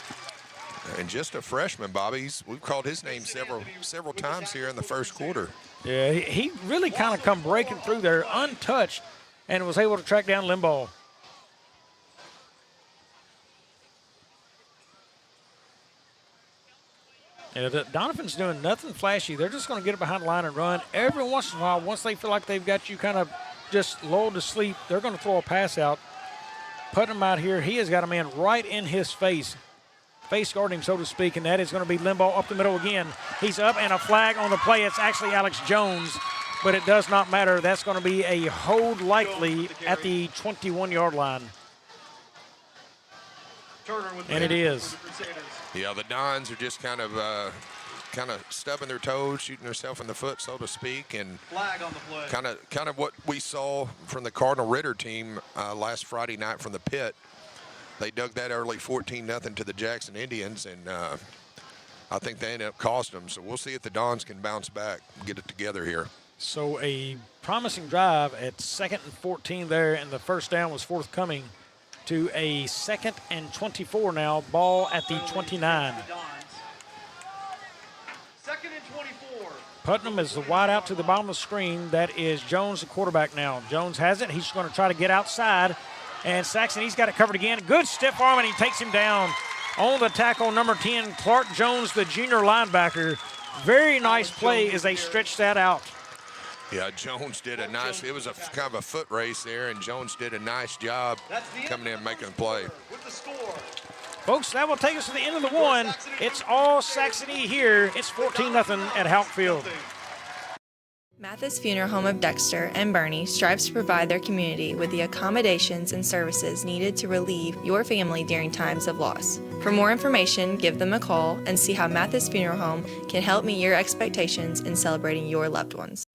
And just a freshman, Bobby. We've called his name several times here in the 1st quarter. Yeah, he really kind of come breaking through there untouched and was able to track down Limbaugh. Yeah, Doniphan's doing nothing flashy. They're just going to get it behind the line and run. Every once in a while, once they feel like they've got you kind of just lulled to sleep, they're going to throw a pass out. Putting him out here, he has got a man right in his face guarding him, so to speak, and that is going to be Limbaugh up the middle again. He's up, and a flag on the play. It's actually Alex Jones, but it does not matter. That's going to be a hold likely at the 21-yard line. And it is. Yeah, the Dons are just kind of stubbing their toes, shooting themselves in the foot, so to speak, and flag on the play. Kind of what we saw from the Cardinal Ritter team last Friday night from the pit. they dug that early 14-0 to the Jackson Indians, and I think they ended up costing them. So we'll see if the Dons can bounce back and get it together here. So a promising drive at 2nd and 14 there, and the first down was forthcoming to a 2nd and 24 now. Ball at the 29. 2nd and 24. Putnam is the wide out to the bottom of the screen. That is Jones, the quarterback now. Jones has it. He's going to try to get outside. And Saxon, he's got it covered again. Good stiff arm, and he takes him down on the tackle, number 10, Clark Jones, the junior linebacker. Very nice play as they stretch that out. Yeah, Jones did a nice, it was a kind of a foot race there, and Jones did a nice job coming in and making the play. With the score. Folks, that will take us to the end of the one. It's all Saxony here. It's 14-0 at Houck Field. Mathis Funeral Home of Dexter and Bernie strives to provide their community with the accommodations and services needed to relieve your family during times of loss. For more information, give them a call and see how Mathis Funeral Home can help meet your expectations in celebrating your loved ones.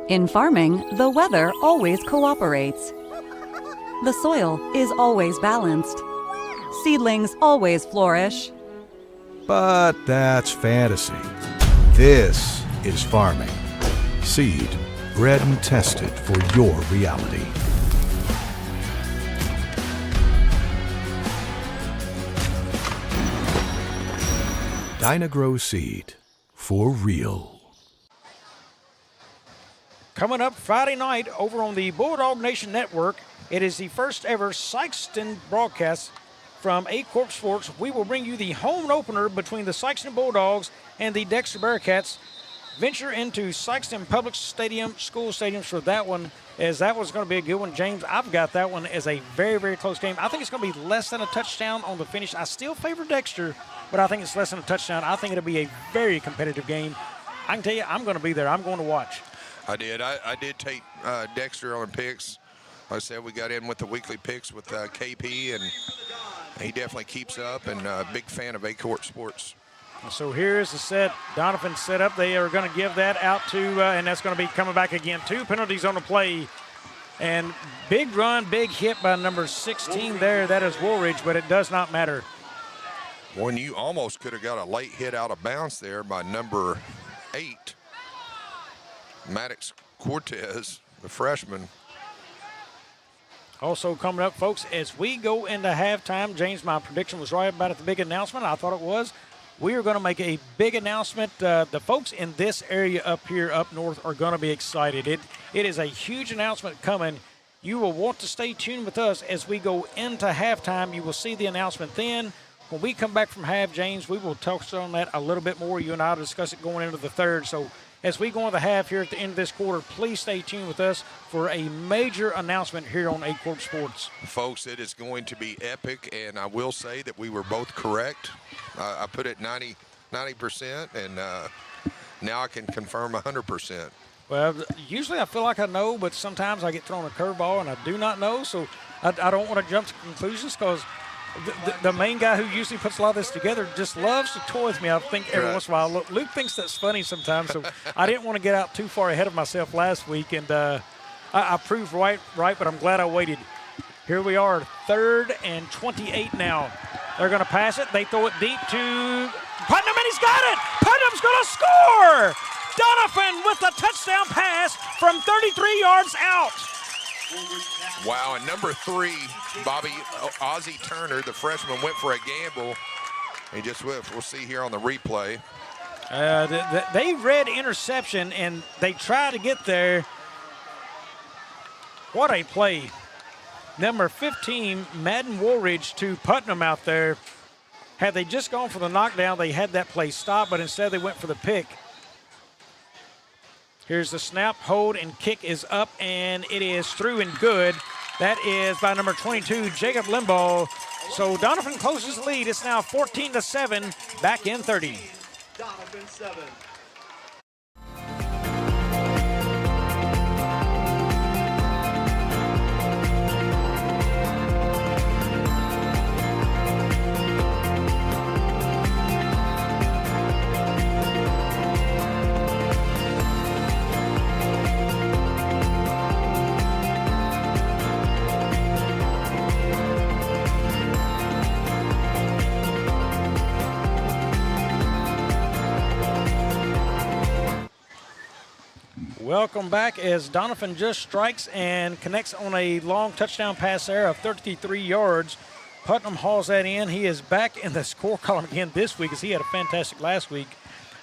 In farming, the weather always cooperates. The soil is always balanced. Seedlings always flourish. But that's fantasy. This is farming. Seed, bred and tested for your reality. Dynagrow Seed, for real. Coming up Friday night over on the Bulldog Nation Network, it is the first ever Sykeston broadcast from Aycorp Sports. We will bring you the home opener between the Sykeston Bulldogs and the Dexter Bearcats. Venture into Sykeston Public Stadium, school stadiums for that one, as that was going to be a good one. James, I've got that one as a very, very close game. I think it's going to be less than a touchdown on the finish. I still favor Dexter, but I think it's less than a touchdown. I think it'll be a very competitive game. I can tell you, I'm going to be there. I'm going to watch. I did take Dexter on picks. Like I said, we got in with the weekly picks with KP, and he definitely keeps up, and a big fan of Aycorp Sports. So here's the set. Doniphan set up. They are going to give that out to, and that's going to be coming back again. 2 penalties on the play. And big run, big hit by number 16 there. That is Woolridge, but it does not matter. When you almost could have got a late hit out of bounds there by number 8, Maddox Cortez, the freshman. Also coming up, folks, as we go into halftime, James, my prediction was right about it, the big announcement. I thought it was. We are going to make a big announcement. The folks in this area up here, up north, are going to be excited. It is a huge announcement coming. You will want to stay tuned with us as we go into halftime. You will see the announcement then. When we come back from half, James, we will touch on that a little bit more. You and I will discuss it going into the third. So as we go into half here at the end of this quarter, please stay tuned with us for a major announcement here on Aycorp Sports. Folks, it is going to be epic, and I will say that we were both correct. I put it 90%, and now I can confirm 100%. Well, usually I feel like I know, but sometimes I get thrown a curveball and I do not know, so I don't want to jump to conclusions because the main guy who usually puts a lot of this together just loves to toy with me, I think, every once in a while. Luke thinks that's funny sometimes, so I didn't want to get out too far ahead of myself last week, and I proved right, but I'm glad I waited. Here we are, 3rd and 28 now. They're going to pass it. They throw it deep to Putnam, and he's got it. Putnam's going to score. Doniphan with a touchdown pass from 33 yards out. Wow, and number 3, Bobby Ozzie Turner, the freshman, went for a gamble. He just whiffed. We'll see here on the replay. They read interception, and they tried to get there. What a play. Number 15, Madden Woolridge to Putnam out there. Had they just gone for the knockdown, they had that play stopped, but instead they went for the pick. Here's the snap, hold, and kick is up, and it is through and good. That is by number 22, Jacob Limbaugh. So Doniphan closes the lead. It's now 14-7, back in 30. Doniphan 7. Welcome back as Doniphan just strikes and connects on a long touchdown pass there of 33 yards. Putnam hauls that in. He is back in the score column again this week as he had a fantastic last week.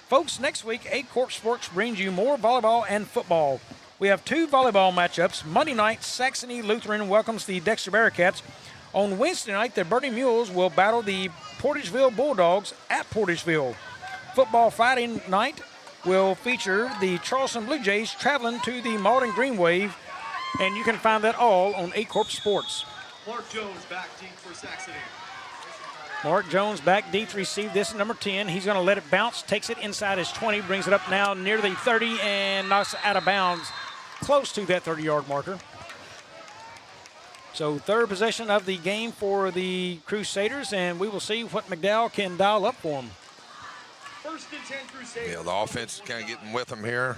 Folks, next week, Aycorp Sports brings you more volleyball and football. We have 2 volleyball matchups. Monday night, Saxony Lutheran welcomes the Dexter Bearcats. On Wednesday night, the Bernie Mules will battle the Portageville Bulldogs at Portageville. Football Friday night will feature the Charleston Blue Jays traveling to the Malden Green Wave, and you can find that all on Aycorp Sports. Mark Jones back deep for Saxony. Mark Jones back deep to receive. This is number 10. He's going to let it bounce, takes it inside his 20, brings it up now near the 30, and knocks it out of bounds close to that 30-yard marker. So third possession of the game for the Crusaders, and we will see what McDowell can dial up for them. First and 10 Crusaders. Yeah, the offense is kind of getting with them here.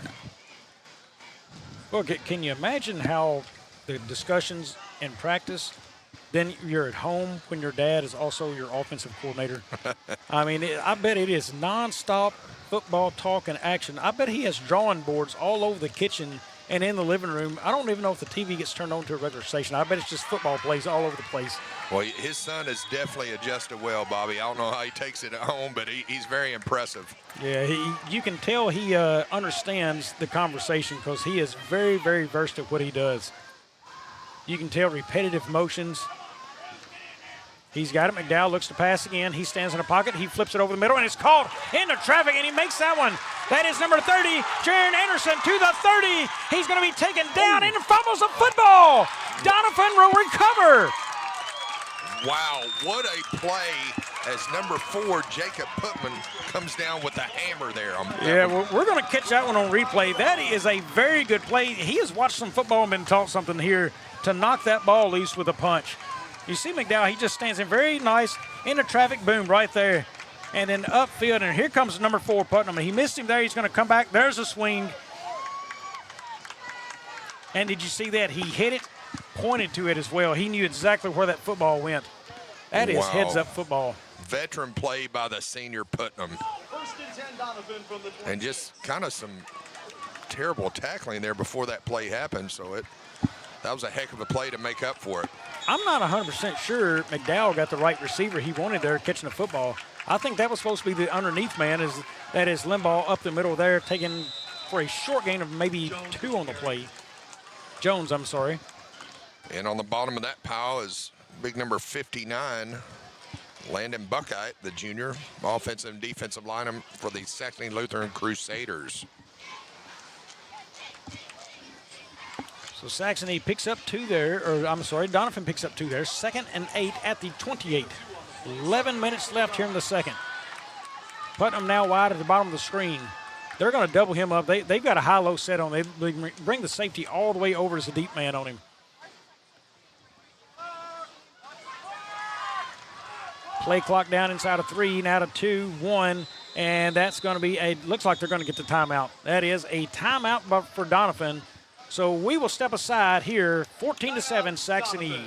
Well, can you imagine how the discussions in practice, then you're at home when your dad is also your offensive coordinator? I mean, I bet it is nonstop football talk and action. I bet he has drawing boards all over the kitchen and in the living room. I don't even know if the TV gets turned on to a regular station. I bet it's just football plays all over the place. Well, his son has definitely adjusted well, Bobby. I don't know how he takes it at home, but he's very impressive. Yeah, you can tell he understands the conversation because he is very, very versed at what he does. You can tell repetitive motions. He's got it. McDowell looks to pass again. He stands in the pocket. He flips it over the middle, and it's called into traffic, and he makes that one. That is number 30, Jaron Anderson to the 30. He's going to be taken down and fumbles the football. Doniphan will recover. Wow, what a play as number 4, Jacob Putman, comes down with the hammer there. Yeah, we're going to catch that one on replay. That is a very good play. He has watched some football and been taught something here to knock that ball loose with a punch. You see McDowell, he just stands in very nice into traffic, boom, right there. And then upfield, and here comes number 4, Putnam. He missed him there. He's going to come back. There's a swing. And did you see that? He hit it, pointed to it as well. He knew exactly where that football went. That is heads-up football. Veteran play by the senior Putnam. First and 10, Doniphan from the 20. And just kind of some terrible tackling there before that play happened, so that was a heck of a play to make up for it. I'm not 100% sure McDowell got the right receiver he wanted there catching the football. I think that was supposed to be the underneath man. That is Limbaugh up the middle there, taking for a short gain of maybe 2 on the play. Jones, I'm sorry. And on the bottom of that pile is big number 59, Landon Buckite, the junior, offensive and defensive lineman for the Saxony Lutheran Crusaders. So Saxony picks up 2 there, Doniphan picks up 2 there. 2nd and 8 at the 28. 11 minutes left here in the second. Putnam now wide at the bottom of the screen. They're going to double him up. They've got a high-low set on. They bring the safety all the way over as a deep man on him. Play clock down inside of 3, now to 2, 1, and that's going to be looks like they're going to get the timeout. That is a timeout for Doniphan. So we will step aside here, 14-7, Saxony.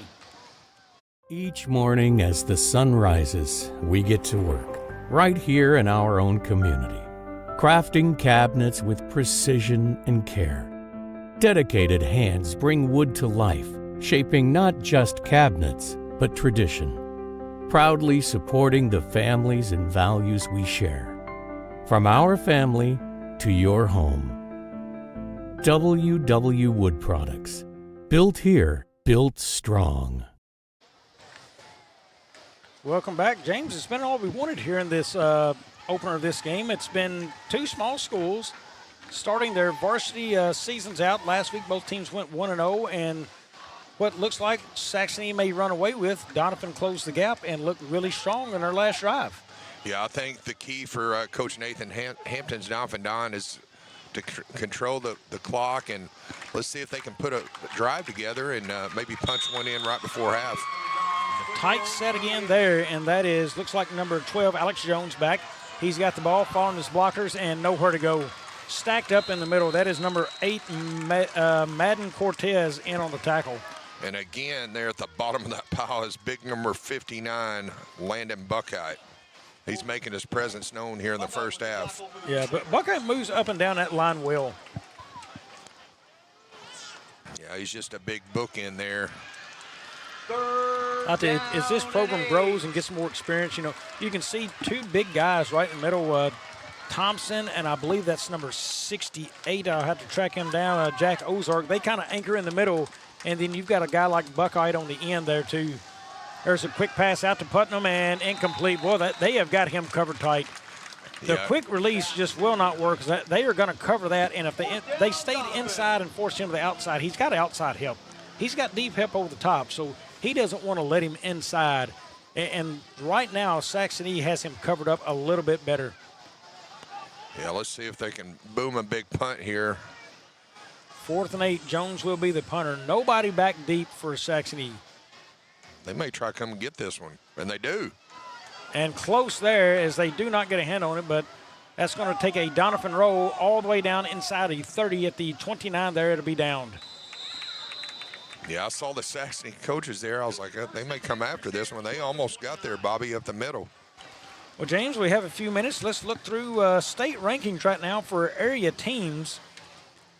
Each morning as the sun rises, we get to work, right here in our own community, crafting cabinets with precision and care. Dedicated hands bring wood to life, shaping not just cabinets, but tradition. Proudly supporting the families and values we share. From our family to your home. WW Wood Products. Built here, built strong. Welcome back, James. It's been all we wanted here in this opener of this game. It's been 2 small schools starting their varsity seasons out. Last week, both teams went 1-0, and what looks like Saxony may run away with. Doniphan closed the gap and looked really strong in their last drive. Yeah, I think the key for Coach Nathan Hampton's Doniphan Dons is to control the clock, and let's see if they can put a drive together and maybe punch one in right before half. Tight set again there, and that looks like number 12, Alex Jones, back. He's got the ball, following his blockers, and nowhere to go. Stacked up in the middle. That is number 8, Madden Cortez, in on the tackle. And again, there at the bottom of that pile is big number 59, Landon Buckite. He's making his presence known here in the first half. Yeah, but Buckeye moves up and down that line well. Yeah, he's just a big book in there. I tell you, as this program grows and gets more experience, you can see two big guys right in the middle, Thompson, and I believe that's number 68. I'll have to track him down, Jack Ozark. They kind of anchor in the middle, and then you've got a guy like Buckeye on the end there, too. There's a quick pass out to Putnam and incomplete. Boy, they have got him covered tight. The quick release just will not work. They are going to cover that, and if they stayed inside and forced him to the outside, he's got outside help. He's got deep help over the top, so he doesn't want to let him inside. And right now, Saxony has him covered up a little bit better. Yeah, let's see if they can boom a big punt here. 4th and 8, Jones will be the punter. Nobody back deep for Saxony. They may try to come and get this one, and they do. And close there as they do not get a hand on it, but that's going to take a Doniphan roll all the way down inside the 30 at the 29 there. It'll be downed. Yeah, I saw the Saxony coaches there. I was like, they may come after this one. They almost got there, Bobby, up the middle. Well, James, we have a few minutes. Let's look through state rankings right now for area teams.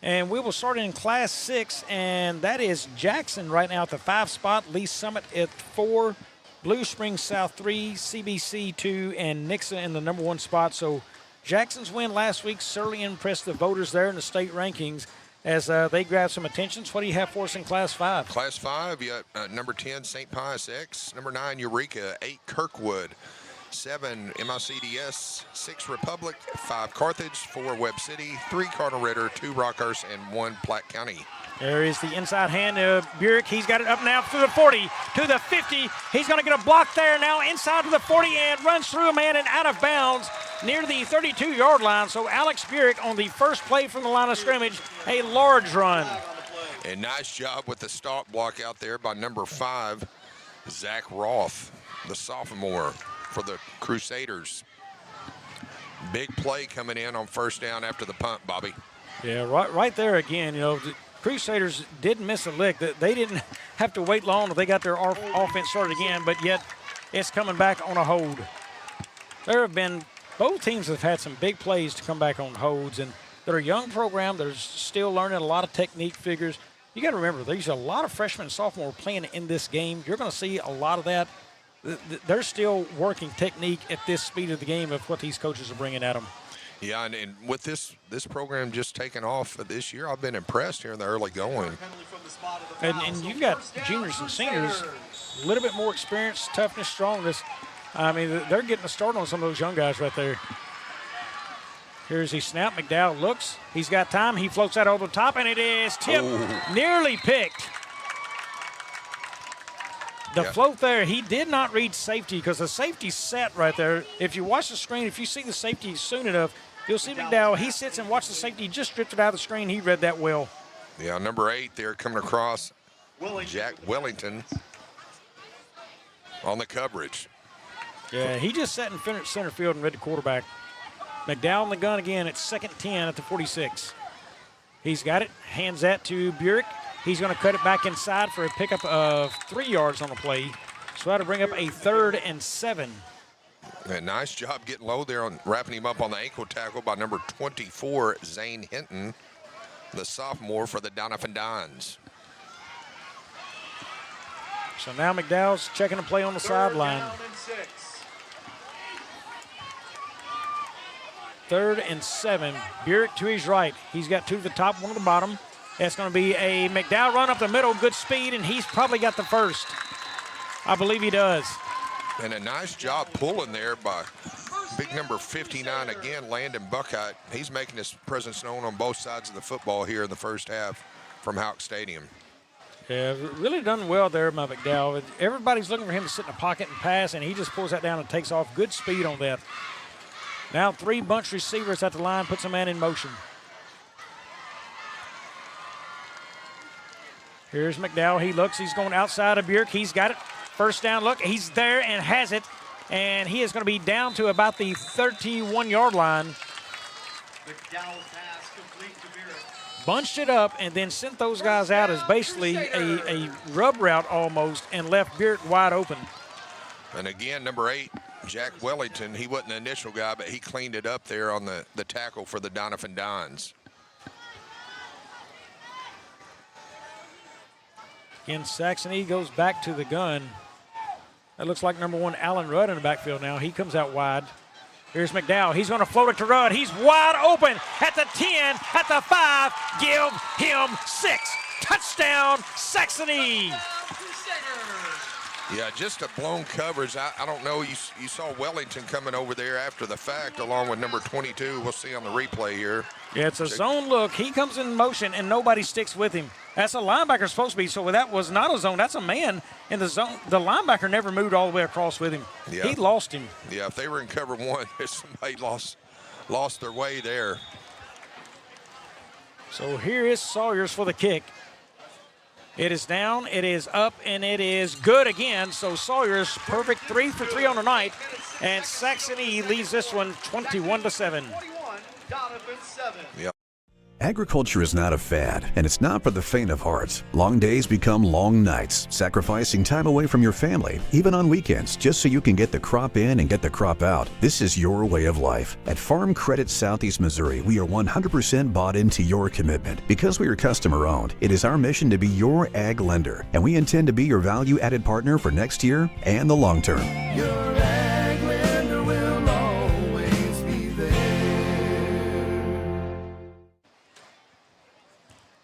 And we will start in Class 6, and that is Jackson right now at the 5 spot, Lee Summit at 4, Blue Springs South 3, CBC 2, and Nixa in the number 1 spot. So Jackson's win last week certainly impressed the voters there in the state rankings as they grab some attention. What do you have for us in Class 5? Class 5, you got number 10, St. Pius X, number 9, Eureka, 8, Kirkwood, 7, MICDS, 6, Republic, 5, Carthage, 4, Webb City, 3, Cardinal Ritter, 2, Rockhurst, and 1, Platte County. There is the inside hand of Burek. He's got it up now to the 40, to the 50. He's going to get a block there now inside to the 40 and runs through a man and out of bounds near the 32-yard line. So Alex Burek on the first play from the line of scrimmage, a large run. And nice job with the stop block out there by number 5, Zach Roth, the sophomore for the Crusaders. Big play coming in on first down after the punt, Bobby. Yeah, right there again, the Crusaders didn't miss a lick. They didn't have to wait long if they got their offense started again, but yet it's coming back on a hold. Both teams have had some big plays to come back on holds, and they're a young program. They're still learning a lot of technique figures. You got to remember, there's a lot of freshmen and sophomore playing in this game. You're going to see a lot of that. They're still working technique at this speed of the game of what these coaches are bringing at them. Yeah, and with this program just taking off this year, I've been impressed here in the early going. And you've got juniors and seniors, a little bit more experience, toughness, strongness. I mean, they're getting a start on some of those young guys right there. Here's the snap. McDowell looks. He's got time. He floats that over the top, and it is tipped. Nearly picked. The float there, he did not read safety because the safety sat right there. If you watch the screen, if you see the safety soon enough, you'll see McDowell. He sits and watches the safety. He just drifted out of the screen. He read that well. Yeah, number 8 there coming across, Jack Wellington on the coverage. Yeah, he just sat in center field and read the quarterback. McDowell in the gun again at 2nd 10 at the 46. He's got it, hands that to Burek. He's going to cut it back inside for a pickup of 3 yards on the play. So that'll bring up a 3rd and 7. And nice job getting low there on wrapping him up on the ankle tackle by number 24, Zane Hinton, the sophomore for the Doniphan Dons. So now McDowell's checking a play on the sideline. 3rd and 7. Burek to his right. He's got 2 to the top, 1 to the bottom. That's going to be a McDowell run up the middle, good speed, and he's probably got the first. I believe he does. And a nice job pulling there by big number 59 again, Landon Buckeye. He's making his presence known on both sides of the football here in the first half from Houck Stadium. Yeah, really done well there by McDowell. Everybody's looking for him to sit in the pocket and pass, and he just pulls that down and takes off. Good speed on that. Now 3 bunch receivers at the line, puts a man in motion. Here's McDowell. He looks. He's going outside of Burek. He's got it. First down look. He's there and has it. And he is going to be down to about the 31-yard line. McDowell's pass complete to Burek. Bunched it up and then sent those guys out as basically a rub route almost and left Burek wide open. And again, number 8, Jack Wellington. He wasn't the initial guy, but he cleaned it up there on the tackle for the Doniphan Dons. Again, Saxony goes back to the gun. That looks like number 1, Allen Rudd in the backfield now. He comes out wide. Here's McDowell. He's going to float it to Rudd. He's wide open at the 10, at the 5. Give him 6. Touchdown, Saxony. Yeah, just a blown coverage. I don't know. You saw Wellington coming over there after the fact, along with number 22. We'll see on the replay here. Yeah, it's a zone look. He comes in motion, and nobody sticks with him. That's a linebacker supposed to be, so that was not a zone. That's a man in the zone. The linebacker never moved all the way across with him. Yeah. He lost him. Yeah, if they were in cover 1, somebody lost their way there. So here is Sawyers for the kick. It is down, it is up, and it is good again. So Sawyer's perfect 3 for 3 on the night, and Saxony leads this one 21-7. Doniphan 7. Yep. Agriculture is not a fad, and it's not for the faint of heart. Long days become long nights, sacrificing time away from your family, even on weekends, just so you can get the crop in and get the crop out. This is your way of life. At Farm Credit Southeast Missouri, we are 100% bought into your commitment. Because we are customer-owned, it is our mission to be your ag lender, and we intend to be your value-added partner for next year and the long term. Your ag lender will always be there.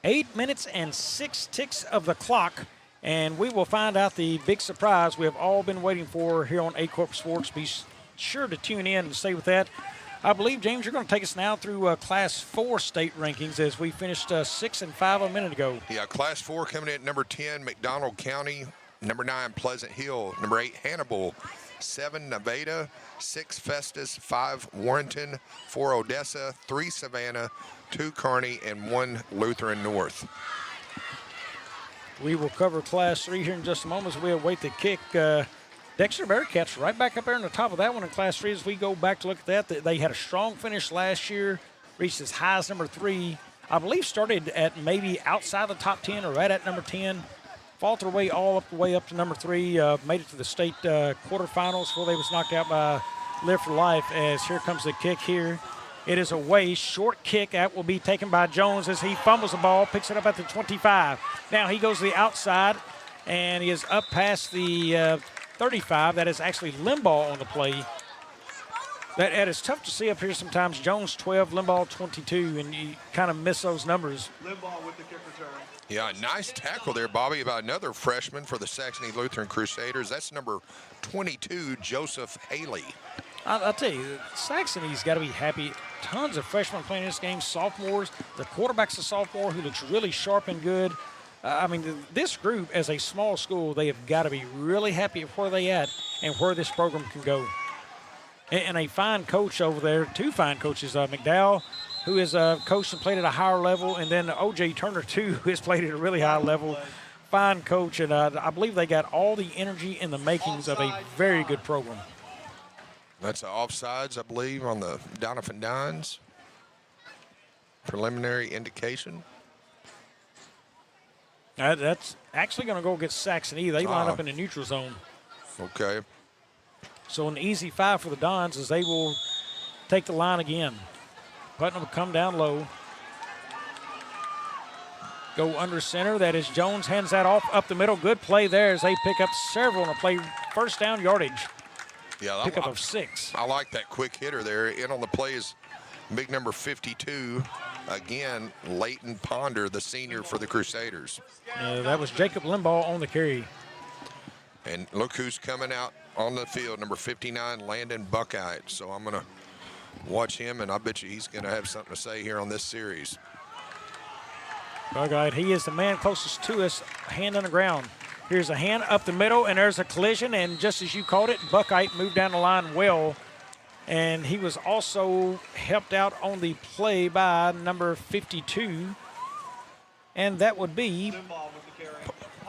8 minutes and 6 ticks of the clock, and we will find out the big surprise we have all been waiting for here on Aycorp Sports. Be sure to tune in and stay with that. I believe, James, you're going to take us now through Class 4 state rankings as we finished 6 and 5 a minute ago. Yeah, Class 4 coming in at number 10, McDonald County. Number 9, Pleasant Hill. Number 8, Hannibal. 7, Nevada. 6, Festus. 5, Warrenton. 4, Odessa. 3, Savannah. 2, Kearney, and 1, Lutheran North. We will cover Class 3 here in just a moment as we await the kick. Dexter Bearcats right back up there on the top of that one in Class 3 as we go back to look at that. They had a strong finish last year, reached as high as number 3. I believe started at maybe outside the top 10 or right at number 10. Fought their way all up the way up to number 3. Made it to the state quarterfinals before they was knocked out by Live for Life. As here comes the kick here. It is away, short kick. That will be taken by Jones as he fumbles the ball, picks it up at the 25. Now he goes to the outside, and he is up past the 35. That is actually Limbaugh on the play. That is tough to see up here sometimes. Jones 12, Limbaugh 22, and you kind of miss those numbers. Limbaugh with the kick return. Yeah, nice tackle there, Bobby, by another freshman for the Saxony Lutheran Crusaders. That's number 22, Joseph Haley. I'll tell you, Saxony's got to be happy. Tons of freshmen playing this game, sophomores. The quarterback's a sophomore who looks really sharp and good. This group, as a small school, they have got to be really happy with where they at and where this program can go. And a fine coach over there, 2 fine coaches, McDowell, who is coached and played at a higher level, and then O.J. Turner, too, who has played at a really high level. Fine coach, and I believe they got all the energy and the makings of a very good program. That's an offsides, I believe, on the Doniphan Dons. Preliminary indication. That's actually going to go against Saxony. They line up in the neutral zone. Okay. So an easy 5 for the Dons as they will take the line again. Putnam will come down low. Go under center. That is Jones. Hands that off up the middle. Good play there as they pick up several on a play. First down yardage. Yeah, Pickup of 6. I like that quick hitter there. In on the play is big number 52. Again, Leighton Ponder, the senior for the Crusaders. That was Jacob Limbaugh on the carry. And look who's coming out on the field, number 59, Landon Buckeye. So I'm going to watch him, and I bet you he's going to have something to say here on this series. Buckeye, he is the man closest to us, hand on the ground. Here's a hand up the middle, and there's a collision, and just as you called it, Buckeye moved down the line well. And he was also helped out on the play by number 52, and that would be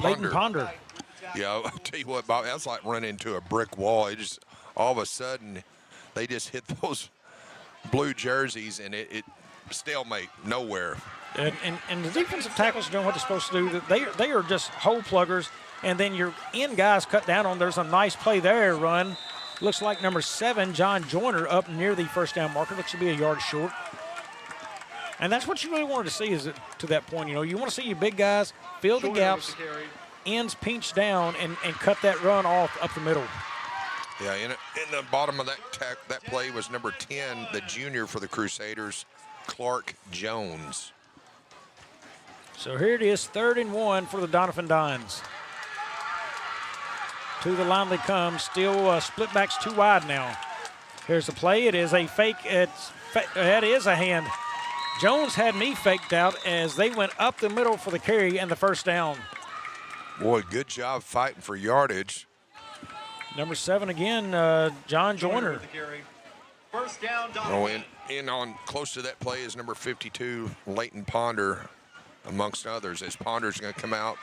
Leighton Ponder. Yeah, I'll tell you what, Bob, that's like running into a brick wall. It just, all of a sudden, they just hit those blue jerseys, and it stalemate nowhere. And the defensive tackles are doing what they're supposed to do. They are just hole pluggers, and then your end guys cut down on. There's a nice play there, run. Looks like number 7, John Joyner, up near the first down marker. Looks to be a yard short. And that's what you really wanted to see is to that point. You know, you want to see your big guys fill the gaps ends pinch down and cut that run off up the middle. Yeah, in the bottom of that play was number 10, the junior for the Crusaders, Clark Jones. So here it is, 3rd and 1 for the Doniphan Dons. To the line they come, still split backs too wide now. Here's the play. It is a fake. That is a hand. Jones had me faked out as they went up the middle for the carry and the first down. Boy, good job fighting for yardage. Number 7 again, John Joyner. First down, Oh, in on close to that play is number 52, Leighton Ponder, amongst others, as Ponder's going to come out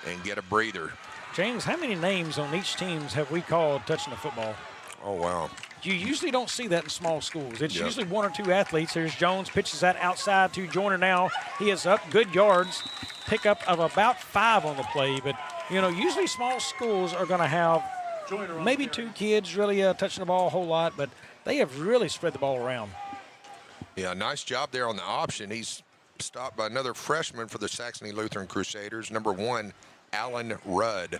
and get a breather. James, how many names on each team have we called touching the football? Oh, wow. You usually don't see that in small schools. It's usually 1 or 2 athletes. Here's Jones, pitches that outside to Joyner now. He is up, good yards, pickup of about 5 on the play. But, you know, usually small schools are going to have maybe 2 kids really touching the ball a whole lot, but they have really spread the ball around. Yeah, nice job there on the option. He's stopped by another freshman for the Saxony Lutheran Crusaders, number 1, Alan Rudd,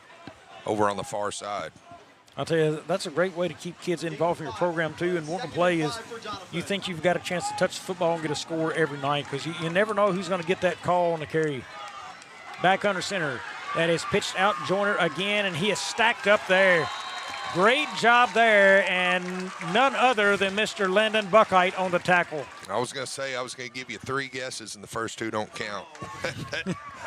over on the far side. I'll tell you, that's a great way to keep kids involved in your program, too. And wanting to play is you think you've got a chance to touch the football and get a score every night because you never know who's going to get that call on the carry. Back under center. That is pitched out Joyner again, and he is stacked up there. Great job there, and none other than Mr. Landon Buckheit on the tackle. I was going to say, I was going to give you 3 guesses, and the first 2 don't count.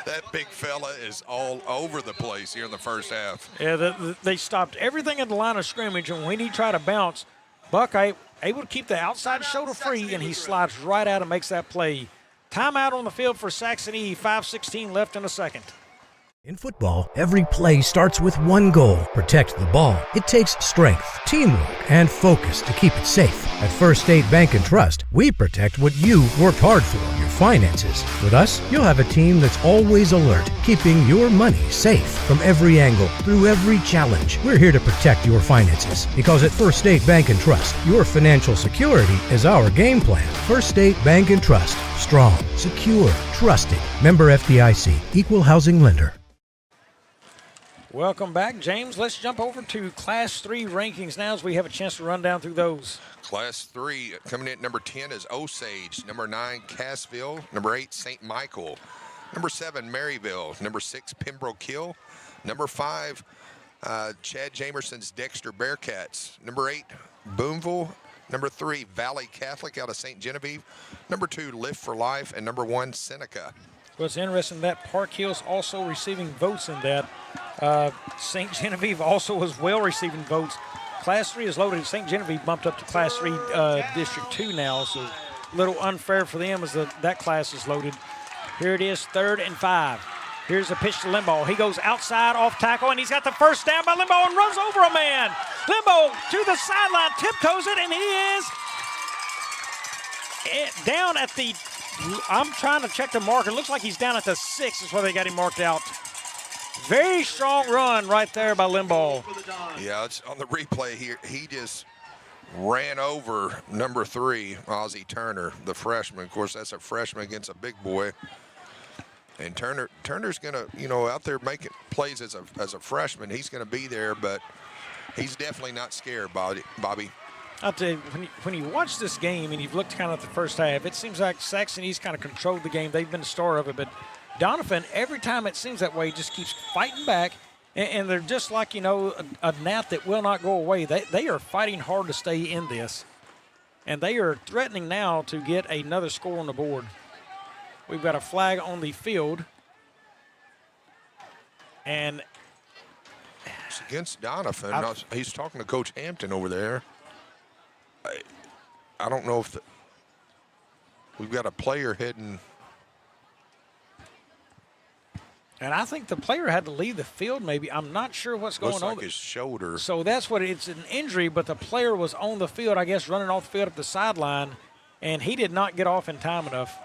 that big fella is all over the place here in the first half. Yeah, they stopped everything at the line of scrimmage, and when he tried to bounce, Buckheit able to keep the outside shoulder free, and he slides right out and makes that play. Timeout on the field for Saxony, 5:16 left in the second. In football, every play starts with one goal: protect the ball. It takes strength, teamwork, and focus to keep it safe. At First State Bank and Trust, we protect what you worked hard for, your finances. With us, you'll have a team that's always alert, keeping your money safe from every angle, through every challenge. We're here to protect your finances because at First State Bank and Trust, your financial security is our game plan. First State Bank and Trust. Strong, secure, trusted. Member FDIC. Equal housing lender. Welcome back, James. Let's jump over to Class 3 rankings now as we have a chance to run down through those. Class 3, coming in at number 10 is Osage. Number 9, Cassville. Number 8, St. Michael. Number 7, Maryville. Number 6, Pembroke Hill. Number 5, Chad Jamerson's Dexter Bearcats. Number 8, Boonville. Number 3, Valley Catholic out of St. Genevieve. Number 2, Lift for Life. And number 1, Seneca. Well, it's interesting that Park Hill's also receiving votes in that. St. Genevieve also as well receiving votes. Class 3 is loaded. St. Genevieve bumped up to Class 3 District 2 now, so a little unfair for them as that class is loaded. Here it is, 3rd and 5. Here's a pitch to Limbaugh. He goes outside off tackle, and he's got the first down by Limbaugh and runs over a man. Limbaugh to the sideline, tiptoes it, and he is down at the – I'm trying to check the marker. It looks like he's down at the 6 is where they got him marked out. Very strong run right there by Limbaugh. Yeah, it's on the replay here. He just ran over number 3, Ozzie Turner, the freshman. Of course, that's a freshman against a big boy. And Turner's going to, out there making plays as a freshman. He's going to be there, but he's definitely not scared, Bobby. I'll tell you, when you watch this game and you've looked kind of at the first half, it seems like Saxony's kind of controlled the game. They've been the star of it, but Doniphan, every time it seems that way, just keeps fighting back, and they're just like, a gnat that will not go away. They are fighting hard to stay in this, and they are threatening now to get another score on the board. We've got a flag on the field, and it's against Doniphan. He's talking to Coach Hampton over there. I don't know if we've got a player heading. And I think the player had to leave the field maybe. I'm not sure what's going on. Looks like his shoulder. So that's what it's an injury, but the player was on the field, I guess, running off the field up the sideline, and he did not get off in time enough.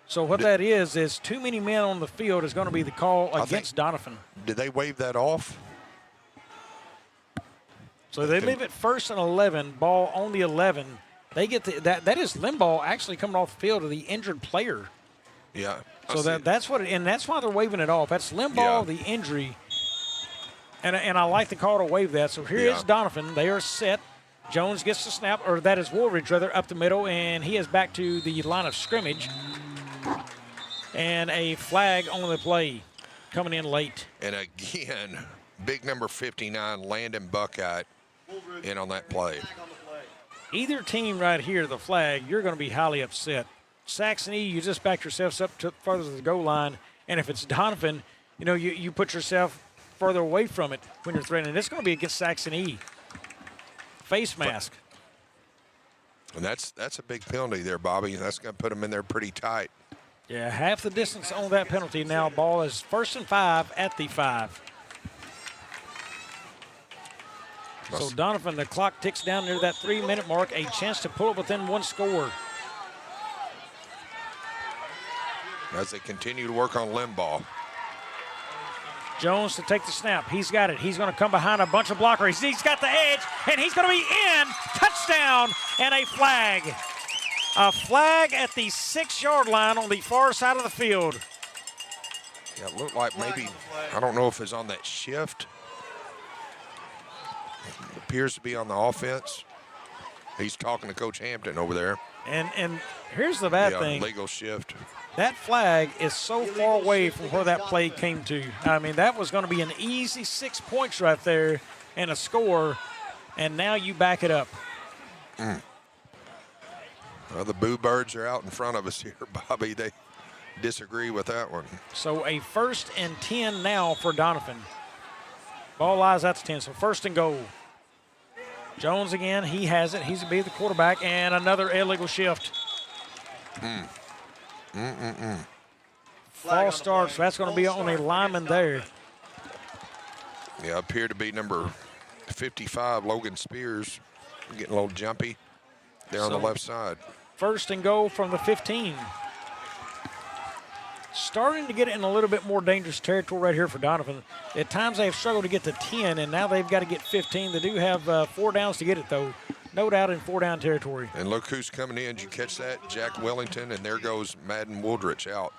So what that is too many men on the field is going to be the call against Doniphan. Did they wave that off? So they leave it 1st and 11, ball on the 11. They get that is Limbaugh actually coming off the field to the injured player. Yeah. So that's what, and that's why they're waving it off. That's Limbaugh, the injury, and I like the call to wave that. So here is Doniphan. They are set. Jones gets the snap, or that is Woolridge rather, up the middle, and he is back to the line of scrimmage. And a flag on the play, coming in late. And again, big number 59, Landon Buckeye, in on that play. Either team right here, the flag, you're going to be highly upset. Saxony, you just back yourselves up to further to the goal line, and if it's Doniphan, you put yourself further away from it when you're threatening. It's going to be against Saxony. Face mask. And that's a big penalty there, Bobby. That's going to put them in there pretty tight. Yeah, half the distance on that penalty. Now ball is 1st and 5 at the 5. So Doniphan, the clock ticks down near that 3-minute mark. A chance to pull it within one score. As they continue to work on Limbaugh. Jones to take the snap. He's got it. He's going to come behind a bunch of blockers. He's got the edge, and he's going to be in. Touchdown and a flag. A flag at the 6-yard line on the far side of the field. Yeah, it looked like maybe, I don't know if it's on that shift. It appears to be on the offense. He's talking to Coach Hampton over there. And here's the bad thing. Legal shift. That flag is so far away from where that play came to. I mean, that was going to be an easy 6 points right there and a score, and now you back it up. Well, the Boo Birds are out in front of us here, Bobby. They disagree with that one. So a 1st and 10 now for Doniphan. Ball lies out to 10, so 1st and goal. Jones again, he has it. He's going to be the quarterback, and another illegal shift. False start, so that's going to be on a lineman there. Yeah, appeared to be number 55, Logan Spears, getting a little jumpy there on the left side. 1st and goal from the 15. Starting to get in a little bit more dangerous territory right here for Doniphan. At times they've struggled to get to 10, and now they've got to get 15. They do have 4 downs to get it, though. No doubt in 4-down territory. And look who's coming in. Did you catch that? Jack Wellington, and there goes Madden Woolridge out.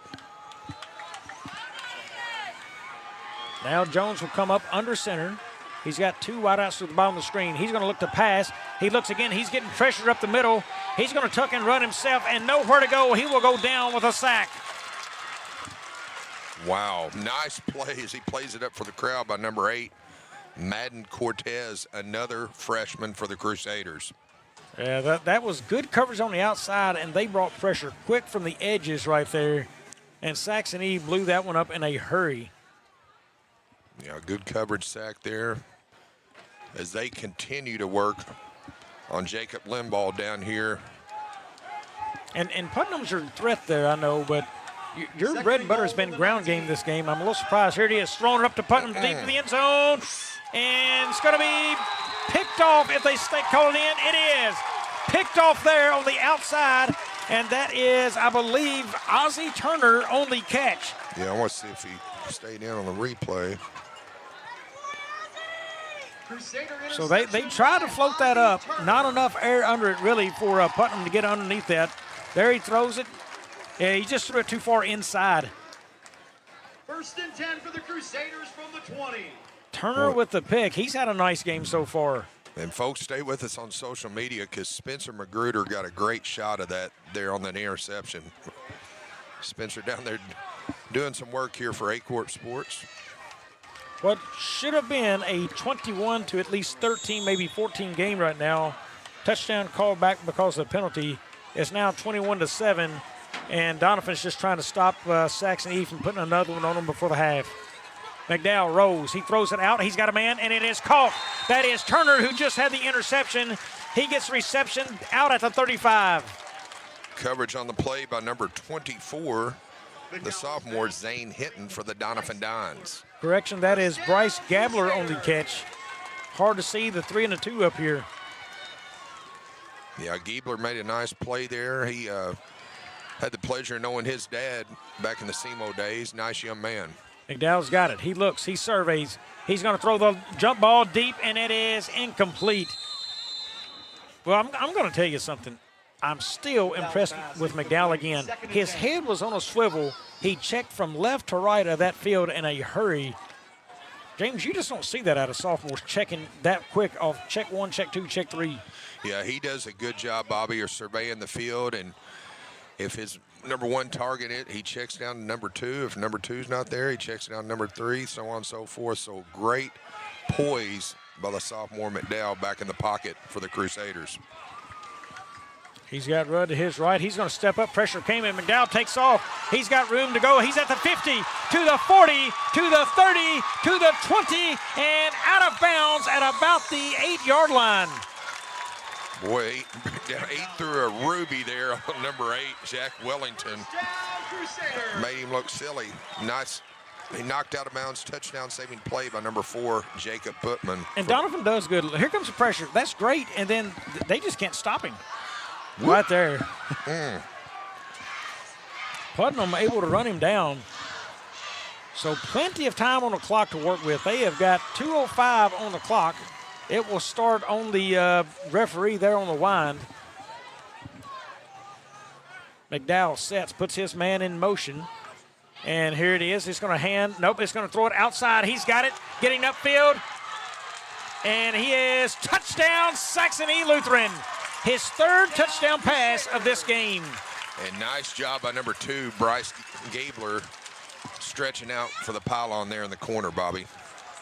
Now Jones will come up under center. He's got 2 wideouts to the bottom of the screen. He's going to look to pass. He looks again. He's getting pressure up the middle. He's going to tuck and run himself and nowhere to go. He will go down with a sack. Wow, nice play as he plays it up for the crowd by number 8, Madden Cortez, another freshman for the Crusaders. Yeah, that was good coverage on the outside, and they brought pressure quick from the edges right there. And Saxony blew that one up in a hurry. Yeah, good coverage sack there as they continue to work on Jacob Limbaugh down here. And Putnam's your threat there, I know, but your bread and butter has been ground game this game. I'm a little surprised. Here it is, thrown it up to Putnam deep in the end zone. And it's going to be picked off if they call it in. It is picked off there on the outside. And that is, I believe, Ozzie Turner on the catch. Yeah, I want to see if he stayed in on the replay. So they tried to float that up. Not enough air under it, really, for Putnam to get underneath that. There he throws it. Yeah, he just threw it too far inside. 1st and 10 for the Crusaders from the 20. Turner with the pick. He's had a nice game so far. And folks, stay with us on social media because Spencer Magruder got a great shot of that there on that interception. Spencer down there doing some work here for Aycorp Sports. What should have been a 21 to at least 13, maybe 14 game right now. Touchdown called back because of the penalty. It's now 21-7. And Doniphan's just trying to stop Saxony from putting another one on them before the half. McDowell rolls. He throws it out. He's got a man, and it is caught. That is Turner, who just had the interception. He gets reception out at the 35. Coverage on the play by number 24, the sophomore Zane Hinton for the Doniphan Dons. Correction, that is Bryce Gabler on the catch. Hard to see the 3 and the 2 up here. Yeah, Giebler made a nice play there. He had the pleasure of knowing his dad back in the SEMO days. Nice young man. McDowell's got it. He looks. He surveys. He's going to throw the jump ball deep, and it is incomplete. Well, I'm going to tell you something. I'm still impressed with McDowell again. His head was on a swivel. He checked from left to right of that field in a hurry. James, you just don't see that out of sophomores, checking that quick off check 1, check 2, check 3. Yeah, he does a good job, Bobby, of surveying the field, and if his number 1 target he checks down to number 2. If number 2's not there, he checks down to number 3, so on and so forth. So great poise by the sophomore McDowell back in the pocket for the Crusaders. He's got Rudd to his right. He's going to step up. Pressure came in. McDowell takes off. He's got room to go. He's at the 50, to the 40, to the 30, to the 20, and out of bounds at about the 8-yard line. Boy, he threw a ruby there on number 8, Jack Wellington. Made him look silly. Nice. He knocked out of bounds, touchdown-saving play by number 4, Jacob Putman. And Doniphan does good. Here comes the pressure. That's great, and then they just can't stop him. Right there. Putnam able to run him down. So plenty of time on the clock to work with. They have got 2:05 on the clock. It will start on the referee there on the wind. McDowell sets, puts his man in motion. And here it is. It's going to hand. Nope, it's going to throw it outside. He's got it. Getting upfield. And he is touchdown, Saxony Lutheran. His 3rd touchdown pass of this game. And nice job by number 2, Bryce Gabler, stretching out for the pylon there in the corner, Bobby.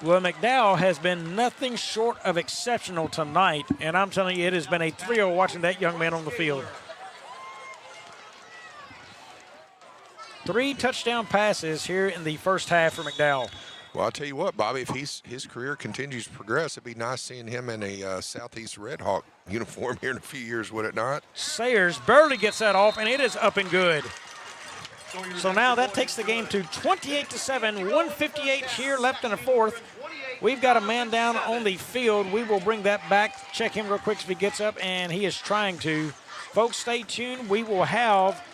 Well, McDowell has been nothing short of exceptional tonight, and I'm telling you, it has been a thrill watching that young man on the field. 3 touchdown passes here in the first half for McDowell. Well, I'll tell you what, Bobby, if his career continues to progress, it'd be nice seeing him in a Southeast Red Hawk uniform here in a few years, would it not? Sayers barely gets that off, and it is up and good. So now that takes the game to 28-7, 1:58 here left in the 4th. We've got a man down on the field. We will bring that back, check him real quick if he gets up, and he is trying to. Folks, stay tuned. We will have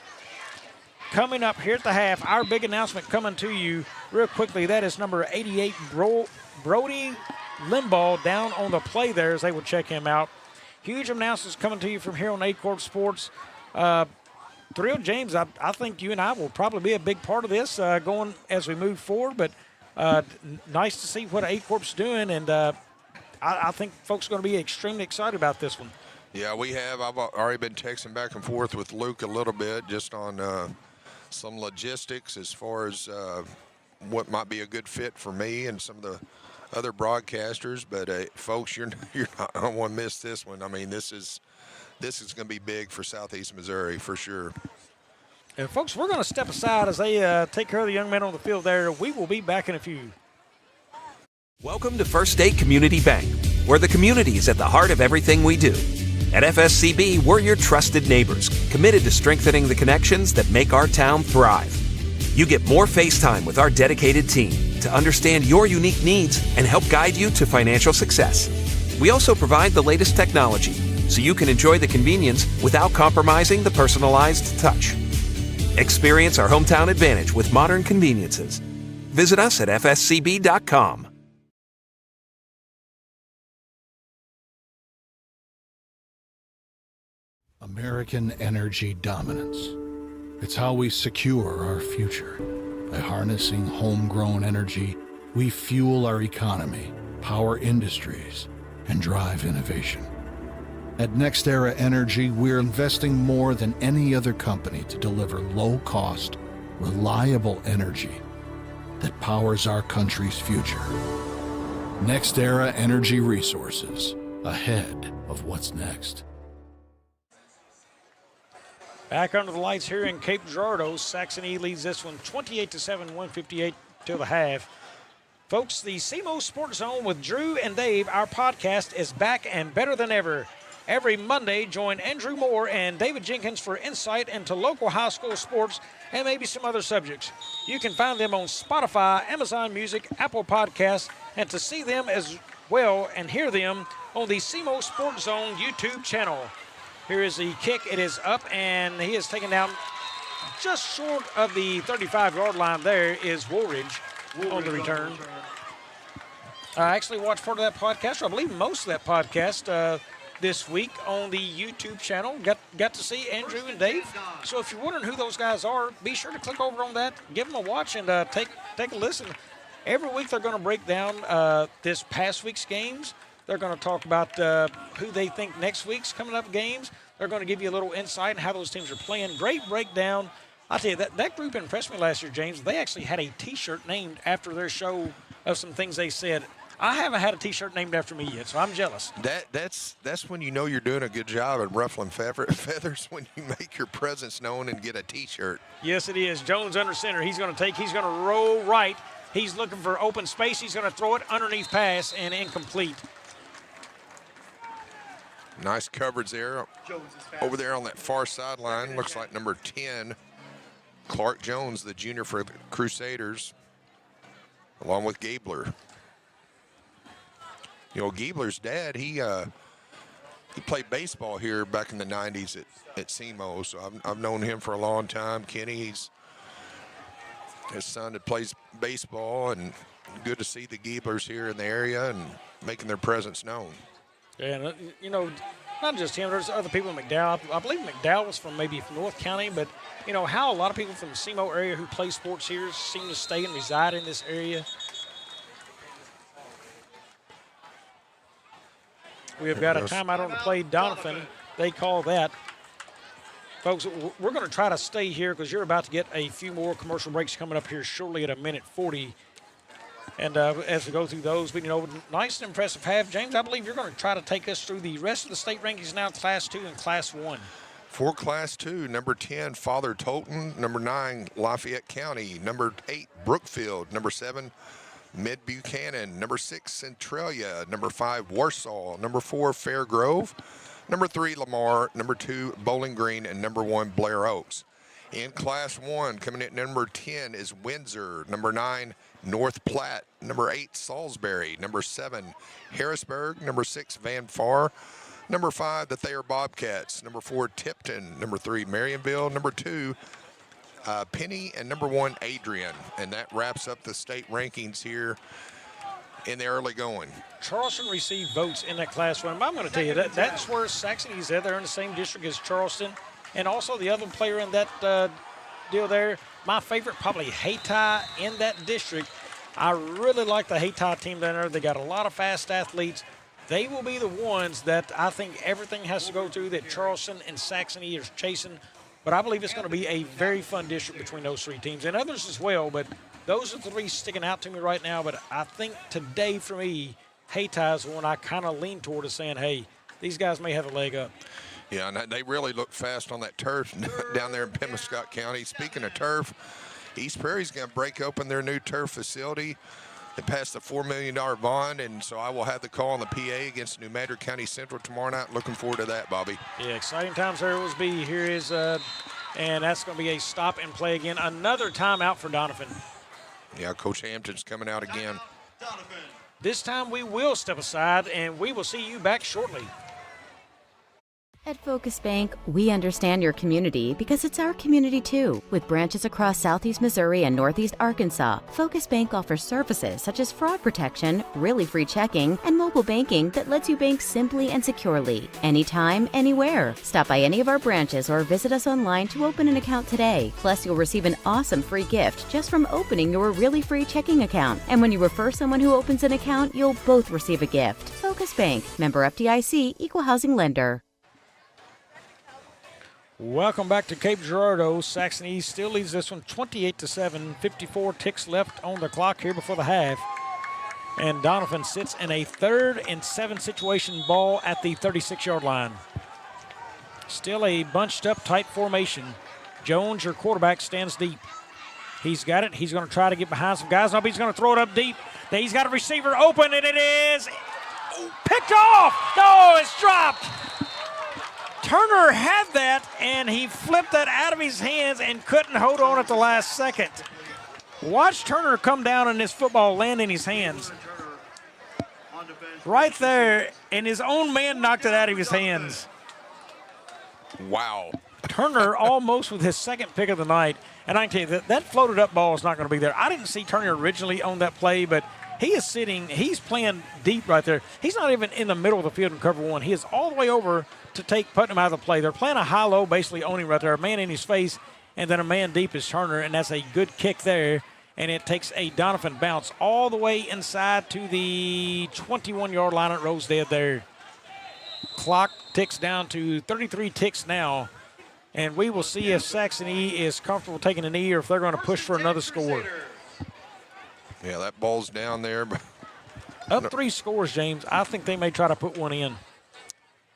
coming up here at the half, our big announcement coming to you real quickly. That is number 88, Brody Limbaugh, down on the play there as they will check him out. Huge announcements coming to you from here on Aycorp Sports. Thrilled, James, I think you and I will probably be a big part of this going as we move forward, but nice to see what Aycorp's doing, and I think folks are going to be extremely excited about this one. Yeah, we have. I've already been texting back and forth with Luke a little bit just on some logistics as far as what might be a good fit for me and some of the other broadcasters. But folks, you're not, I don't want to miss this one. I mean, this is going to be big for Southeast Missouri for sure. And folks, we're going to step aside as they take care of the young men on the field there. We will be back in a few. Welcome to First State Community Bank, where the community is at the heart of everything we do. At FSCB, we're your trusted neighbors, committed to strengthening the connections that make our town thrive. You get more face time with our dedicated team to understand your unique needs and help guide you to financial success. We also provide the latest technology, so you can enjoy the convenience without compromising the personalized touch. Experience our hometown advantage with modern conveniences. Visit us at fscb.com. American energy dominance. It's how we secure our future. By harnessing homegrown energy, we fuel our economy, power industries, and drive innovation. At NextEra Energy, we're investing more than any other company to deliver low-cost, reliable energy that powers our country's future. NextEra Energy Resources, ahead of what's next. Back under the lights here in Cape Girardeau. Saxony leads this one 28-7, 1:58 till the half. Folks, the SEMO Sports Zone with Drew and Dave, our podcast, is back and better than ever. Every Monday, join Andrew Moore and David Jenkins for insight into local high school sports and maybe some other subjects. You can find them on Spotify, Amazon Music, Apple Podcasts, and to see them as well and hear them on the SEMO Sports Zone YouTube channel. Here is the kick. It is up, and he is taken down just short of the 35-yard line. There is Woolridge on the return. I actually watched part of that podcast, or I believe most of that podcast. this week on the YouTube channel. Got to see Andrew and Dave. So if you're wondering who those guys are, be sure to click over on that, give them a watch, and take a listen. Every week they're going to break down this past week's games. They're going to talk about who they think next week's coming up games. They're going to give you a little insight on how those teams are playing. Great breakdown. I'll tell you, that group impressed me last year, James. They actually had a T-shirt named after their show of some things they said. I haven't had a T-shirt named after me yet, so I'm jealous. That's when you know you're doing a good job at ruffling feathers, when you make your presence known and get a T-shirt. Yes, it is. Jones under center. He's going to roll right. He's looking for open space. He's going to throw it underneath pass and incomplete. Nice coverage there. Over there on that far sideline, looks like number 10, Clark Jones, the junior for the Crusaders, along with Gabler. You know, Gabler's dad, he played baseball here back in the 90s at SEMO, so I've known him for a long time. Kenny, his son that plays baseball, and good to see the Gablers here in the area and making their presence known. Yeah, and, you know, not just him. There's other people in McDowell. I believe McDowell was from North County, but, you know, how a lot of people from the SEMO area who play sports here seem to stay and reside in this area. We have got a timeout on the play. Doniphan, they call that. Folks, we're going to try to stay here because you're about to get a few more commercial breaks coming up here shortly at 1:40. And as we go through those, but, you know, nice and impressive half. James, I believe you're going to try to take us through the rest of the state rankings now, Class 2 and Class 1. For Class 2, number 10, Father Tolton. Number 9, Lafayette County. Number 8, Brookfield. Number 7, Mid-Buchanan. Number 6, Centralia. Number 5, Warsaw. Number 4, Fair Grove. Number 3, Lamar. Number 2, Bowling Green. And number 1, Blair Oaks. In Class 1, coming in at number 10 is Windsor. Number 9, North Platte. Number 8, Salisbury. Number 7, Harrisburg. Number 6, Van Far. Number 5, the Thayer Bobcats. Number 4, Tipton. Number 3, Marionville. Number 2, Penny. And number 1, Adrian. And that wraps up the state rankings here in the early going. Charleston received votes in that Class 1. But I'm going to tell you, that's where Saxony's at. They're in the same district as Charleston. And also the other player in that deal there, my favorite, probably Hayti in that district. I really like the Hayti team down there. They got a lot of fast athletes. They will be the ones that I think everything has to go through that Charleston and Saxony are chasing. But I believe it's going to be a very fun district between those three teams and others as well. But those are the three sticking out to me right now. But I think today for me, Hayti is the one I kind of lean toward as saying, hey, these guys may have a leg up. Yeah, and they really look fast on that turf down there in Pemiscot County. Speaking of turf, East Prairie's going to break open their new turf facility. They passed the $4 million bond, and so I will have the call on the PA against New Madrid County Central tomorrow night. Looking forward to that, Bobby. Yeah, exciting times there will be. Here is, and that's going to be a stop and play again. Another timeout for Doniphan. Yeah, Coach Hampton's coming out again. This time we will step aside, and we will see you back shortly. At Focus Bank, we understand your community because it's our community too. With branches across Southeast Missouri and Northeast Arkansas, Focus Bank offers services such as fraud protection, really free checking, and mobile banking that lets you bank simply and securely, anytime, anywhere. Stop by any of our branches or visit us online to open an account today. Plus, you'll receive an awesome free gift just from opening your really free checking account. And when you refer someone who opens an account, you'll both receive a gift. Focus Bank, member FDIC, equal housing lender. Welcome back to Cape Girardeau. Saxony still leads this one 28-7. 54 ticks left on the clock here before the half. And Doniphan sits in a 3rd and 7 situation, ball at the 36-yard line. Still a bunched up tight formation. Jones, your quarterback, stands deep. He's got it. He's going to try to get behind some guys. Nope, he's going to throw it up deep. He's got a receiver open, and it is picked off. No, it's dropped. Turner had that, and he flipped that out of his hands and couldn't hold on at the last second. Watch Turner come down and this football land in his hands. Right there, and his own man knocked it out of his hands. Wow. Turner almost with his second pick of the night. And I can tell you, that floated up ball is not going to be there. I didn't see Turner originally on that play, but He is sitting, he's playing deep right there. He's not even in the middle of the field in cover one. He is all the way over to take Putnam out of the play. They're playing a high-low basically on him right there, a man in his face, and then a man deep is Turner, and that's a good kick there. And it takes a Doniphan bounce all the way inside to the 21-yard line at Rosedale there. Clock ticks down to 33 ticks now. And we will see if Saxony is comfortable taking a knee or if they're going to push for another score. Yeah, that ball's down there. But up 3 scores, James. I think they may try to put one in.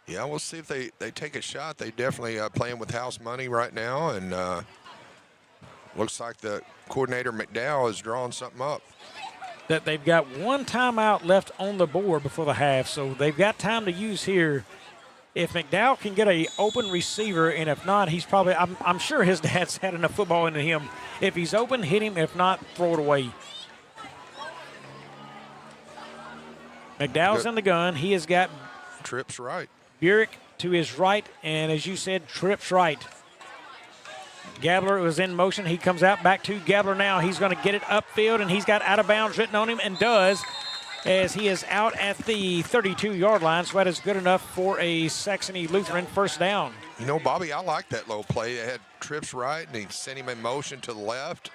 Yeah, we'll see if they take a shot. They definitely playing with house money right now. And looks like the coordinator, McDowell, is drawing something up. That they've got one timeout left on the board before the half, so they've got time to use here. If McDowell can get an open receiver, and if not, he's probably, I'm sure his dad's had enough football into him. If he's open, hit him. If not, throw it away. McDowell's in the gun. He has got Trips right. Burek to his right, and as you said, Trips right. Gabler was in motion. He comes out back to Gabler now. He's going to get it upfield, and he's got out of bounds written on him, and does, as he is out at the 32-yard line. So that is good enough for a Saxony Lutheran first down. You know, Bobby, I like that little play. They had Trips right, and he sent him in motion to the left.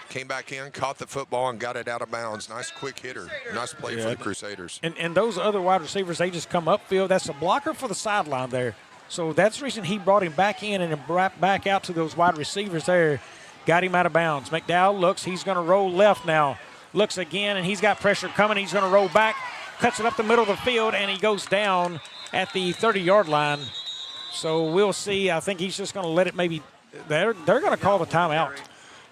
Came back in, caught the football, and got it out of bounds. Nice quick hitter. Nice play for the Crusaders. And those other wide receivers, they just come upfield. That's a blocker for the sideline there. So that's the reason he brought him back in and brought back out to those wide receivers there. Got him out of bounds. McDowell looks. He's going to roll left now. Looks again, and he's got pressure coming. He's going to roll back, cuts it up the middle of the field, and he goes down at the 30-yard line. So we'll see. I think he's just going to let it maybe – they're going to call the timeout.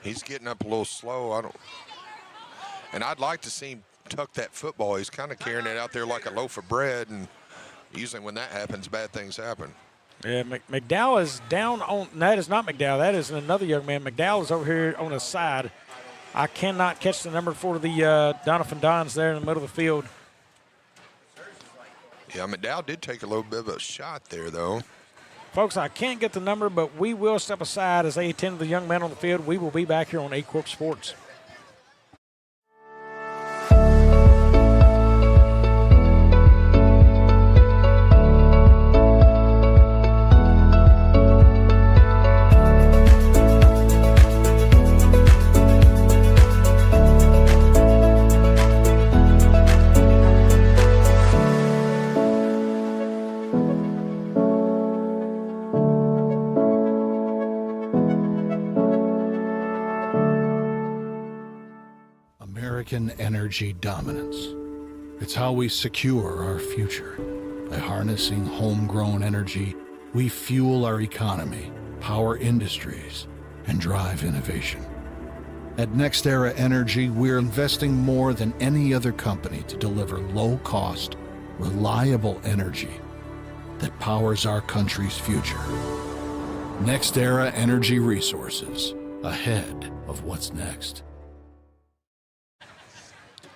He's getting up a little slow. And I'd like to see him tuck that football. He's kind of carrying it out there like a loaf of bread, and usually when that happens, bad things happen. Yeah, McDowell is down on – that is not McDowell. That is another young man. McDowell is over here on the side. I cannot catch the number for the Doniphan Dons there in the middle of the field. Yeah, McDowell did take a little bit of a shot there, though. Folks, I can't get the number, but we will step aside as they attend to the young man on the field. We will be back here on Aycorp Sports. Energy dominance. It's how we secure our future. By harnessing homegrown energy, we fuel our economy, power industries, and drive innovation. At NextEra Energy, we're investing more than any other company to deliver low-cost, reliable energy that powers our country's future. NextEra Energy Resources, ahead of what's next.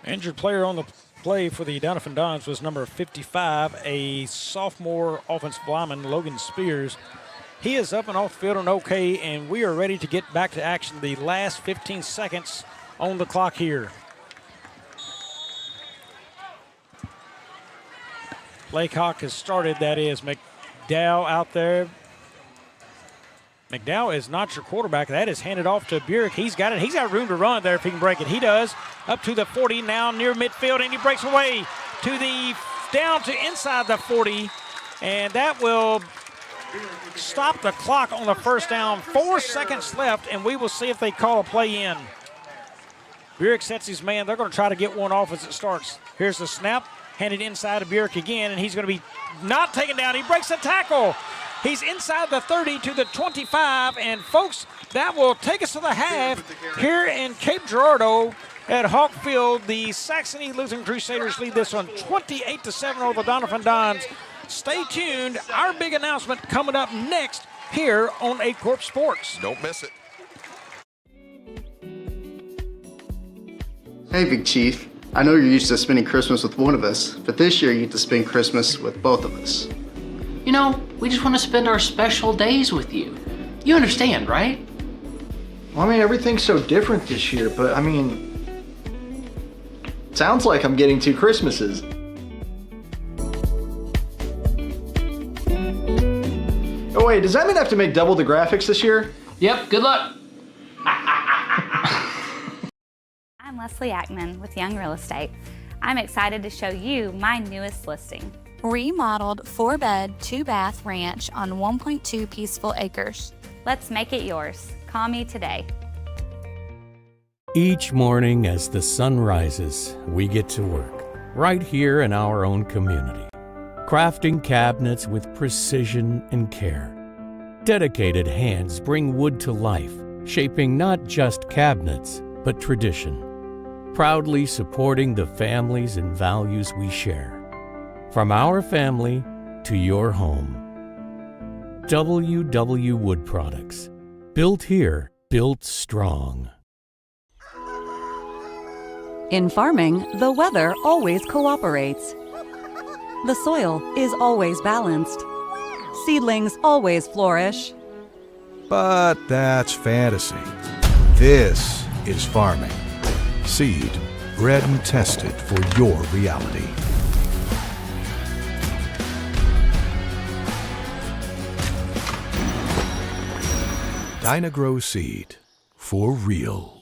Injured player on the play for the Doniphan Dons was number 55, a sophomore offensive lineman, Logan Spears. He is up and off the field and okay, and we are ready to get back to action. The last 15 seconds on the clock here. Blake Houck has started. That is McDowell out there. McDowell is not your quarterback. That is handed off to Burek. He's got it. He's got room to run there if he can break it. He does. Up to the 40 now, near midfield, and he breaks away to the down to inside the 40, and that will stop the clock on the first down. 4 seconds left, and we will see if they call a play in. Burek sets his man. They're going to try to get one off as it starts. Here's the snap, handed inside to Burek again, and he's going to be not taken down. He breaks the tackle. He's inside the 30 to the 25, and folks, that will take us to the half here in Cape Girardeau at Houck Field. The Saxony Lutheran Crusaders lead this one 28-7 over the Doniphan Dons. Stay tuned. Our big announcement coming up next here on Aycorp Sports. Don't miss it. Hey, Big Chief. I know you're used to spending Christmas with one of us, but this year you get to spend Christmas with both of us. You know, we just want to spend our special days with you. You understand, right? Well, I mean, everything's so different this year, but I mean, Sounds like I'm getting 2 Christmases. Oh wait, does that mean I have to make double the graphics this year? Yep, good luck. I'm Leslie Ackman with Young Real Estate. I'm excited to show you my newest listing. Remodeled 4-bed, 2-bath ranch on 1.2 peaceful acres. Let's make it yours. Call me today. Each morning as the sun rises, we get to work, right here in our own community, crafting cabinets with precision and care. Dedicated hands bring wood to life, shaping not just cabinets, but tradition. Proudly supporting the families and values we share. From our family to your home. WW Wood Products. Built here, built strong. In farming, the weather always cooperates. The soil is always balanced. Seedlings always flourish. But that's fantasy. This is farming. Seed, bred and tested for your reality. Dynagrow Seed, for real.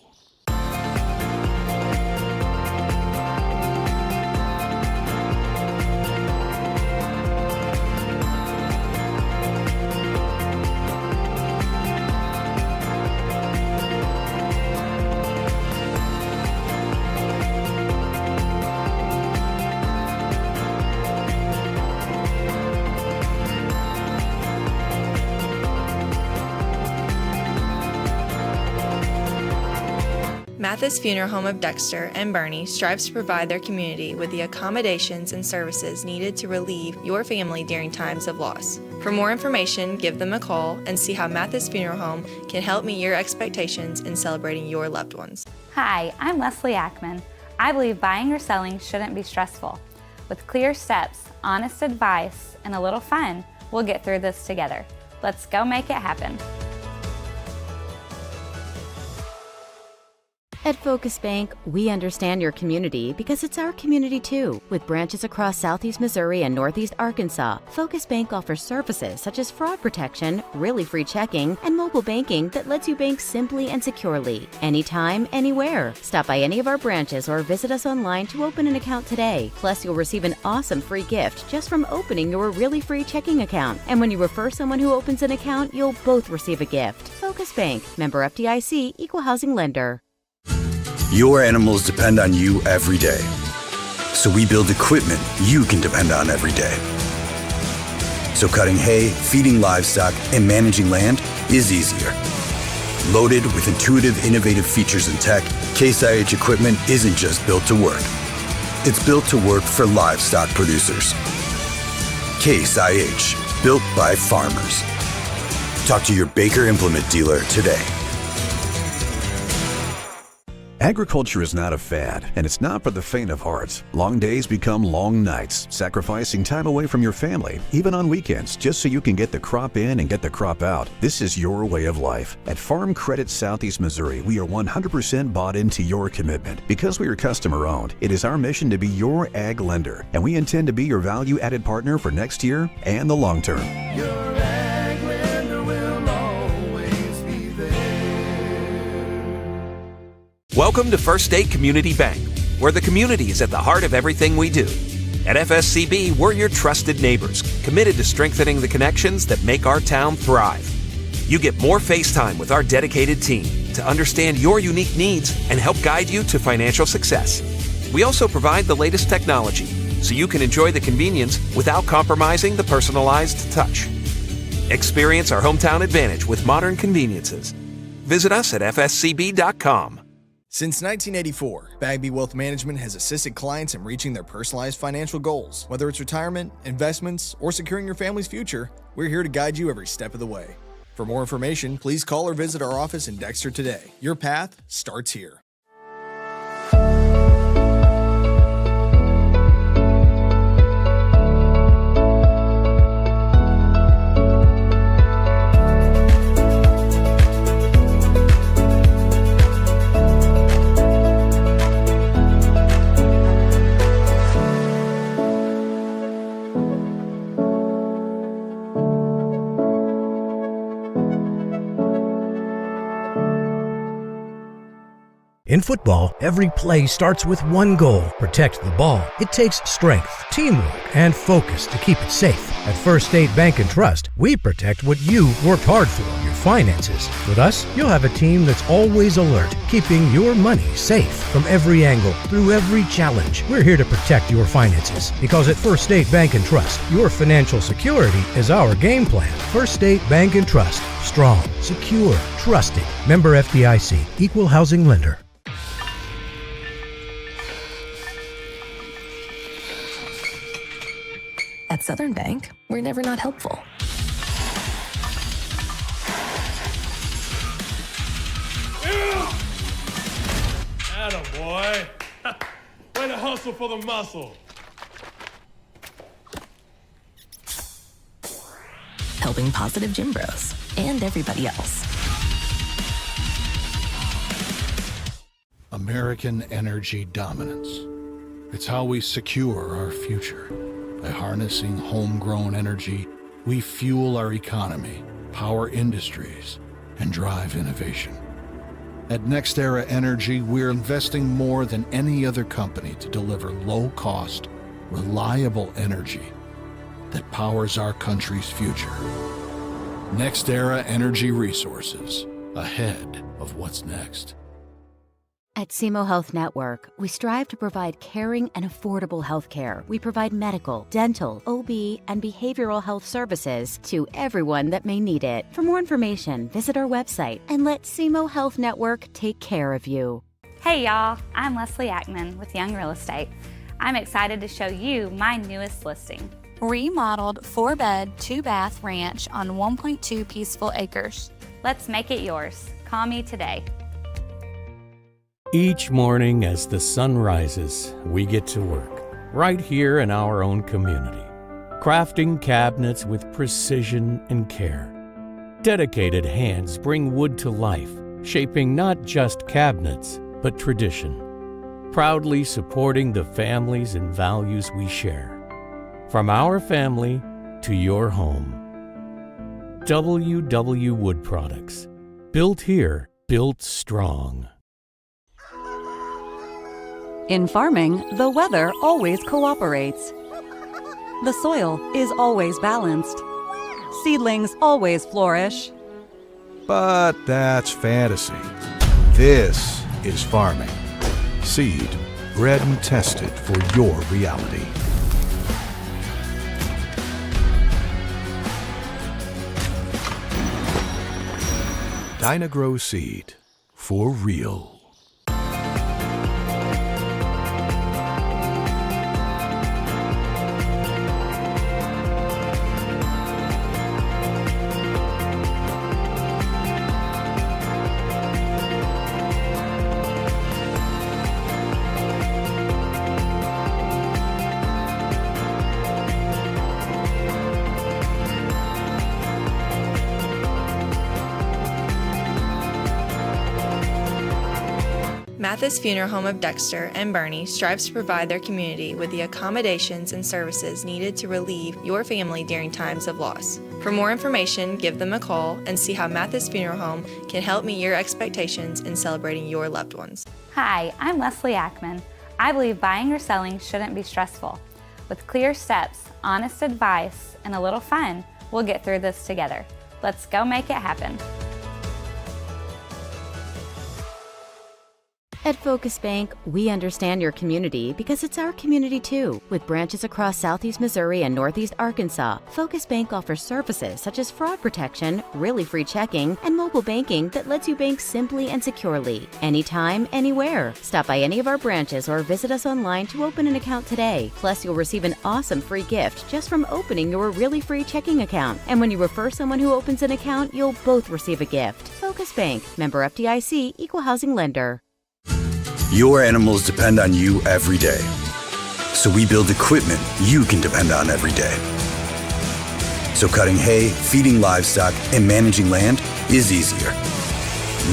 Mathis Funeral Home of Dexter and Bernie strives to provide their community with the accommodations and services needed to relieve your family during times of loss. For more information, give them a call and see how Mathis Funeral Home can help meet your expectations in celebrating your loved ones. Hi, I'm Leslie Ackman. I believe buying or selling shouldn't be stressful. With clear steps, honest advice, and a little fun, we'll get through this together. Let's go make it happen. At Focus Bank, we understand your community because it's our community too. With branches across Southeast Missouri and Northeast Arkansas, Focus Bank offers services such as fraud protection, really free checking, and mobile banking that lets you bank simply and securely, anytime, anywhere. Stop by any of our branches or visit us online to open an account today. Plus, you'll receive an awesome free gift just from opening your really free checking account. And when you refer someone who opens an account, you'll both receive a gift. Focus Bank, member FDIC, equal housing lender. Your animals depend on you every day. So we build equipment you can depend on every day. So cutting hay, feeding livestock, and managing land is easier. Loaded with intuitive, innovative features and tech, Case IH equipment isn't just built to work. It's built to work for livestock producers. Case IH, built by farmers. Talk to your Baker Implement dealer today. Agriculture is not a fad, and it's not for the faint of heart. Long days become long nights, sacrificing time away from your family, even on weekends, just so you can get the crop in and get the crop out. This is your way of life. At Farm Credit Southeast Missouri, we are 100% bought into your commitment. Because we are customer-owned, it is our mission to be your ag lender, and we intend to be your value-added partner for next year and the long term. Welcome to First State Community Bank, where the community is at the heart of everything we do. At FSCB, we're your trusted neighbors, committed to strengthening the connections that make our town thrive. You get more face time with our dedicated team to understand your unique needs and help guide you to financial success. We also provide the latest technology, so you can enjoy the convenience without compromising the personalized touch. Experience our hometown advantage with modern conveniences. Visit us at fscb.com. Since 1984, Bagby Wealth Management has assisted clients in reaching their personalized financial goals. Whether it's retirement, investments, or securing your family's future, we're here to guide you every step of the way. For more information, please call or visit our office in Dexter today. Your path starts here. In football, every play starts with one goal: protect the ball. It takes strength, teamwork, and focus to keep it safe. At First State Bank and Trust, we protect what you worked hard for, your finances. With us, you'll have a team that's always alert, keeping your money safe from every angle, through every challenge. We're here to protect your finances because at First State Bank and Trust, your financial security is our game plan. First State Bank and Trust. Strong, secure, trusted. Member FDIC. Equal housing lender. At Southern Bank, we're never not helpful. Attaboy. Way to hustle for the muscle. Helping positive gym bros and everybody else. American energy dominance. It's how we secure our future. By harnessing homegrown energy, we fuel our economy, power industries, and drive innovation. At NextEra Energy, we're investing more than any other company to deliver low-cost, reliable energy that powers our country's future. NextEra Energy Resources, ahead of what's next. At SEMO Health Network, we strive to provide caring and affordable health care. We provide medical, dental, OB, and behavioral health services to everyone that may need it. For more information, visit our website and let SEMO Health Network take care of you. Hey y'all, I'm Leslie Ackman with Young Real Estate. I'm excited to show you my newest listing. Remodeled 4-bed, 2-bath ranch on 1.2 peaceful acres. Let's make it yours. Call me today. Each morning as the sun rises, we get to work, right here in our own community, crafting cabinets with precision and care. Dedicated hands bring wood to life, shaping not just cabinets, but tradition, proudly supporting the families and values we share. From our family to your home. WW Wood Products. Built here, built strong. In farming, the weather always cooperates. The soil is always balanced. Seedlings always flourish. But that's fantasy. This is farming. Seed, bred and tested for your reality. Dynagrow Seed, for real. Mathis Funeral Home of Dexter and Bernie strives to provide their community with the accommodations and services needed to relieve your family during times of loss. For more information, give them a call and see how Mathis Funeral Home can help meet your expectations in celebrating your loved ones. Hi, I'm Leslie Ackman. I believe buying or selling shouldn't be stressful. With clear steps, honest advice, and a little fun, we'll get through this together. Let's go make it happen. At Focus Bank, we understand your community because it's our community too. With branches across Southeast Missouri and Northeast Arkansas, Focus Bank offers services such as fraud protection, really free checking, and mobile banking that lets you bank simply and securely, anytime, anywhere. Stop by any of our branches or visit us online to open an account today. Plus, you'll receive an awesome free gift just from opening your really free checking account. And when you refer someone who opens an account, you'll both receive a gift. Focus Bank, member FDIC, equal housing lender. Your animals depend on you every day. So we build equipment you can depend on every day. So cutting hay, feeding livestock, and managing land is easier.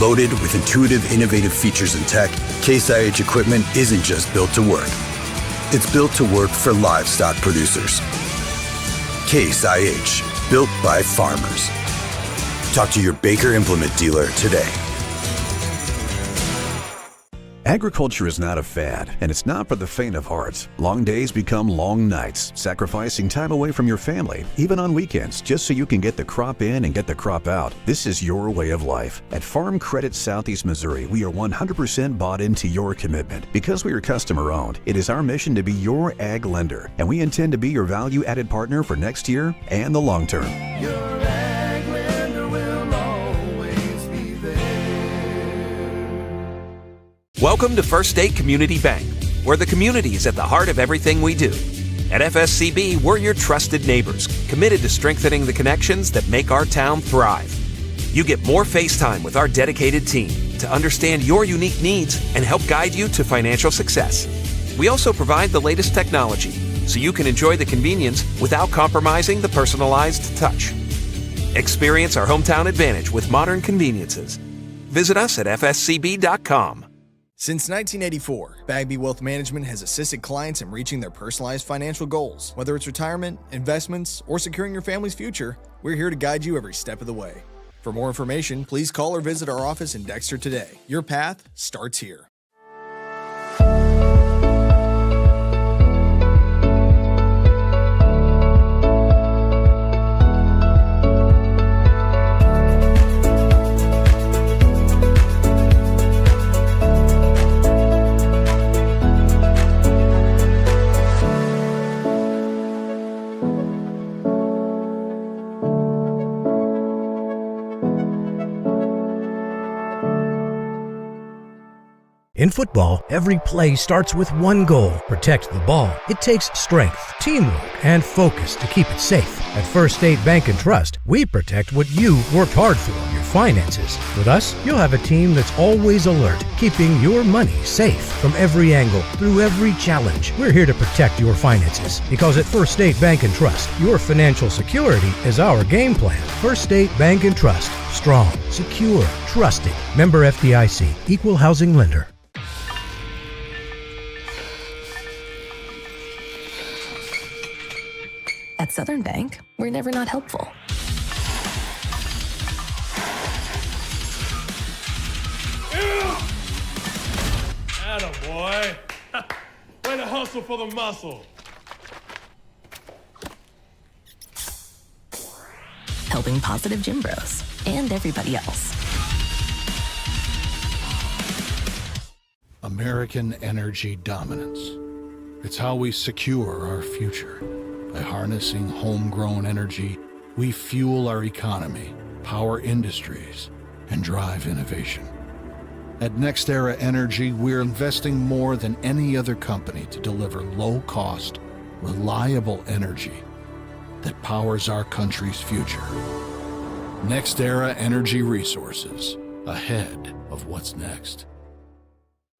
Loaded with intuitive, innovative features and tech, Case IH equipment isn't just built to work. It's built to work for livestock producers. Case IH, built by farmers. Talk to your Baker Implement dealer today. Agriculture is not a fad, and it's not for the faint of heart. Long days become long nights, sacrificing time away from your family, even on weekends, just so you can get the crop in and get the crop out. This is your way of life. At Farm Credit Southeast Missouri, we are 100% bought into your commitment. Because we are customer-owned, it is our mission to be your ag lender, and we intend to be your value-added partner for next year and the long term. Welcome to First State Community Bank, where the community is at the heart of everything we do. At FSCB, we're your trusted neighbors, committed to strengthening the connections that make our town thrive. You get more face time with our dedicated team to understand your unique needs and help guide you to financial success. We also provide the latest technology, so you can enjoy the convenience without compromising the personalized touch. Experience our hometown advantage with modern conveniences. Visit us at fscb.com. Since 1984, Bagby Wealth Management has assisted clients in reaching their personalized financial goals. Whether it's retirement, investments, or securing your family's future, we're here to guide you every step of the way. For more information, please call or visit our office in Dexter today. Your path starts here. In football, every play starts with one goal: protect the ball. It takes strength, teamwork, and focus to keep it safe. At First State Bank and Trust, we protect what you worked hard for, your finances. With us, you'll have a team that's always alert, keeping your money safe from every angle, through every challenge. We're here to protect your finances, because at First State Bank and Trust, your financial security is our game plan. First State Bank and Trust. Strong, secure, trusted. Member FDIC. Equal housing lender. At Southern Bank, we're never not helpful. Attaboy. Way to hustle for the muscle. Helping positive gym bros and everybody else. American energy dominance. It's how we secure our future. By harnessing homegrown energy, we fuel our economy, power industries, and drive innovation. At NextEra Energy, we're investing more than any other company to deliver low-cost, reliable energy that powers our country's future. NextEra Energy Resources, ahead of what's next.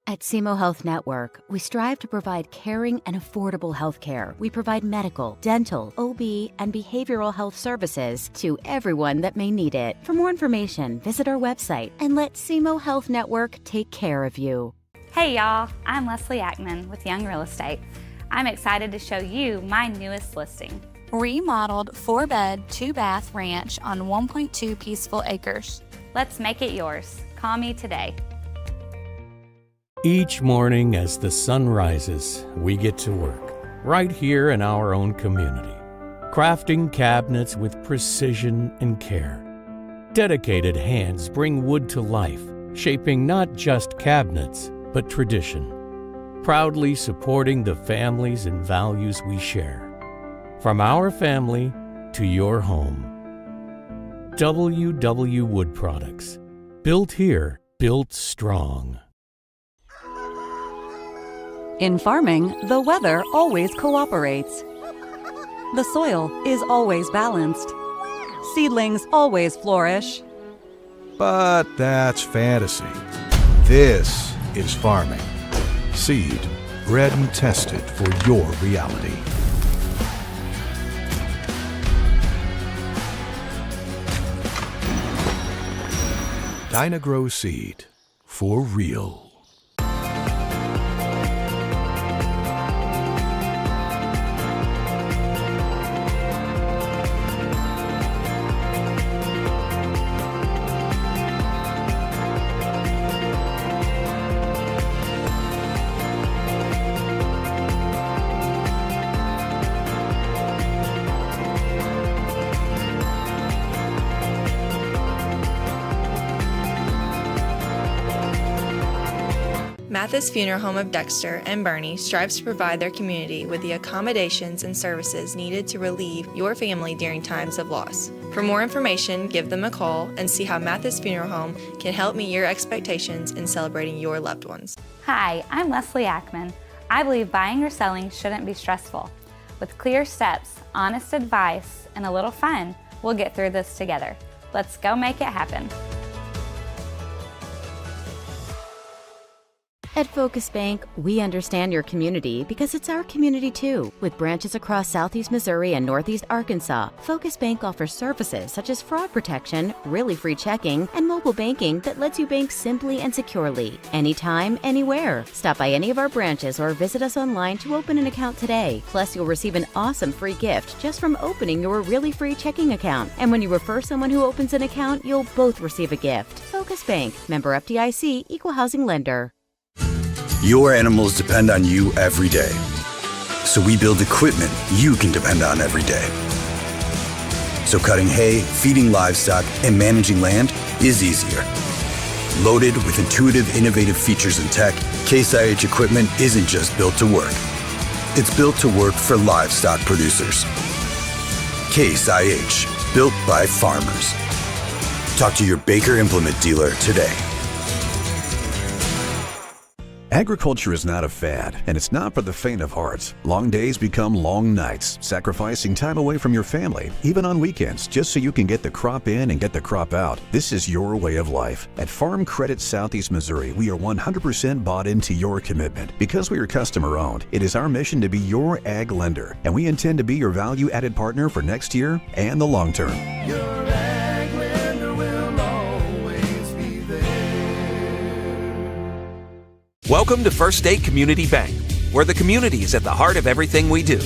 At SEMO Health Network, we strive to provide caring and affordable health care. We provide medical, dental, OB, and behavioral health services to everyone that may need it. For more information, visit our website and let SEMO Health Network take care of you. Hey y'all, I'm Leslie Ackman with Young Real Estate. I'm excited to show you my newest listing. Remodeled 4-bed, 2-bath ranch on 1.2 peaceful acres. Let's make it yours. Call me today. Each morning as the sun rises, we get to work, right here in our own community, crafting cabinets with precision and care. Dedicated hands bring wood to life, shaping not just cabinets, but tradition, proudly supporting the families and values we share. From our family to your home. WW Wood Products. Built here, built strong. In farming, the weather always cooperates. The soil is always balanced. Seedlings always flourish. But that's fantasy. This is farming. Seed, bred and tested for your reality. Dynagrow Seed, for real. Mathis Funeral Home of Dexter and Bernie strives to provide their community with the accommodations and services needed to relieve your family during times of loss. For more information, give them a call and see how Mathis Funeral Home can help meet your expectations in celebrating your loved ones. Hi, I'm Leslie Ackman. I believe buying or selling shouldn't be stressful. With clear steps, honest advice, and a little fun, we'll get through this together. Let's go make it happen. At Focus Bank, we understand your community because it's our community too. With branches across Southeast Missouri and Northeast Arkansas, Focus Bank offers services such as fraud protection, really free checking, and mobile banking that lets you bank simply and securely, anytime, anywhere. Stop by any of our branches or visit us online to open an account today. Plus, you'll receive an awesome free gift just from opening your really free checking account. And when you refer someone who opens an account, you'll both receive a gift. Focus Bank, member FDIC, equal housing lender. Your animals depend on you every day. So we build equipment you can depend on every day. So cutting hay, feeding livestock, and managing land is easier. Loaded with intuitive, innovative features and tech, Case IH equipment isn't just built to work. It's built to work for livestock producers. Case IH, built by farmers. Talk to your Baker Implement dealer today. Agriculture is not a fad, and it's not for the faint of heart. Long days become long nights, sacrificing time away from your family, even on weekends, just so you can get the crop in and get the crop out. This is your way of life. At Farm Credit Southeast Missouri, we are 100% bought into your commitment. Because we are customer-owned, it is our mission to be your ag lender, and we intend to be your value-added partner for next year and the long term. Welcome to First State Community Bank, where the community is at the heart of everything we do.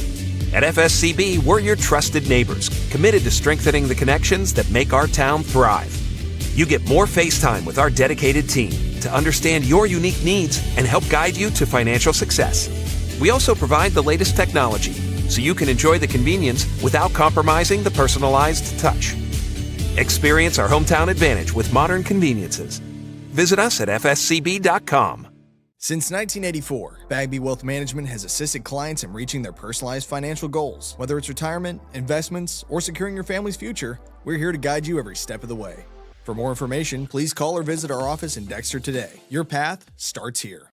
At FSCB, we're your trusted neighbors, committed to strengthening the connections that make our town thrive. You get more face time with our dedicated team to understand your unique needs and help guide you to financial success. We also provide the latest technology, so you can enjoy the convenience without compromising the personalized touch. Experience our hometown advantage with modern conveniences. Visit us at fscb.com. Since 1984, Bagby Wealth Management has assisted clients in reaching their personalized financial goals. Whether it's retirement, investments, or securing your family's future, we're here to guide you every step of the way. For more information, please call or visit our office in Dexter today. Your path starts here.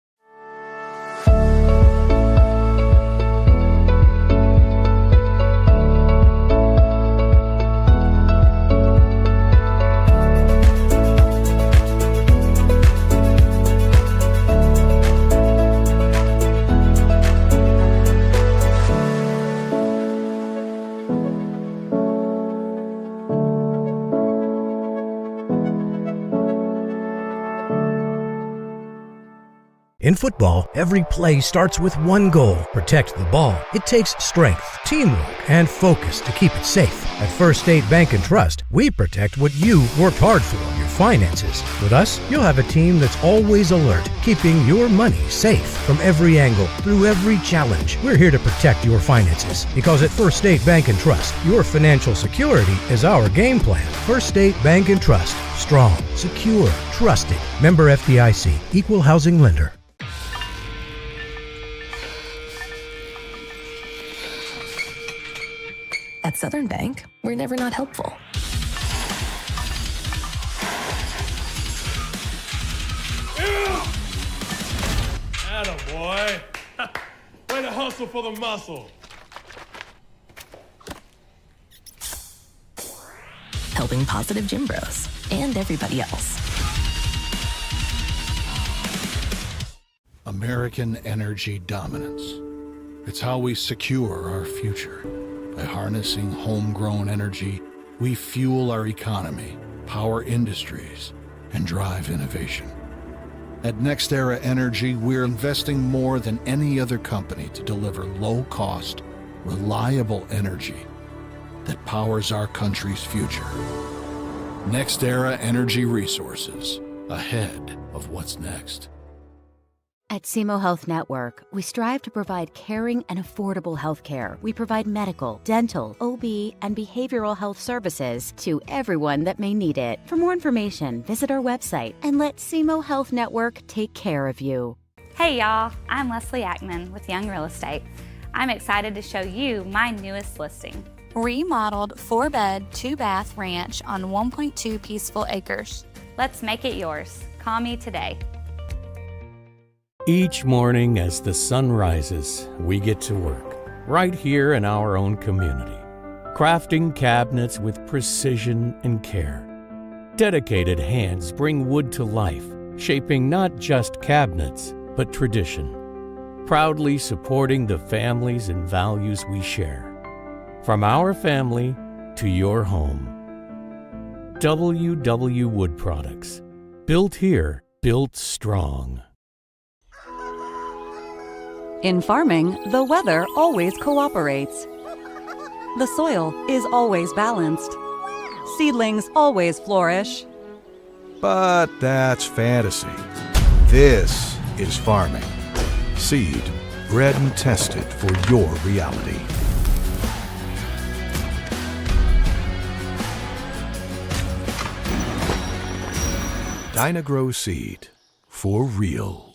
In football, every play starts with one goal: protect the ball. It takes strength, teamwork, and focus to keep it safe. At First State Bank and Trust, we protect what you worked hard for, your finances. With us, you'll have a team that's always alert, keeping your money safe from every angle, through every challenge. We're here to protect your finances, because at First State Bank and Trust, your financial security is our game plan. First State Bank and Trust. Strong, secure, trusted. Member FDIC, equal housing lender. At Southern Bank, we're never not helpful. Attaboy. Way to hustle for the muscle. Helping positive gym bros and everybody else. American energy dominance. It's how we secure our future. By harnessing homegrown energy, we fuel our economy, power industries, and drive innovation. At NextEra Energy, we're investing more than any other company to deliver low-cost, reliable energy that powers our country's future. NextEra Energy Resources, ahead of what's next. At SEMO Health Network, we strive to provide caring and affordable health care. We provide medical, dental, OB, and behavioral health services to everyone that may need it. For more information, visit our website and let SEMO Health Network take care of you. Hey y'all, I'm Leslie Ackman with Young Real Estate. I'm excited to show you my newest listing. Remodeled 4-bed, 2-bath ranch on 1.2 peaceful acres. Let's make it yours. Call me today. Each morning as the sun rises, we get to work, right here in our own community, crafting cabinets with precision and care. Dedicated hands bring wood to life, shaping not just cabinets, but tradition. Proudly supporting the families and values we share. From our family to your home. WW Wood Products. Built here, built strong. In farming, the weather always cooperates. The soil is always balanced. Seedlings always flourish. But that's fantasy. This is farming. Seed, bred and tested for your reality. Dynagrow Seed, for real.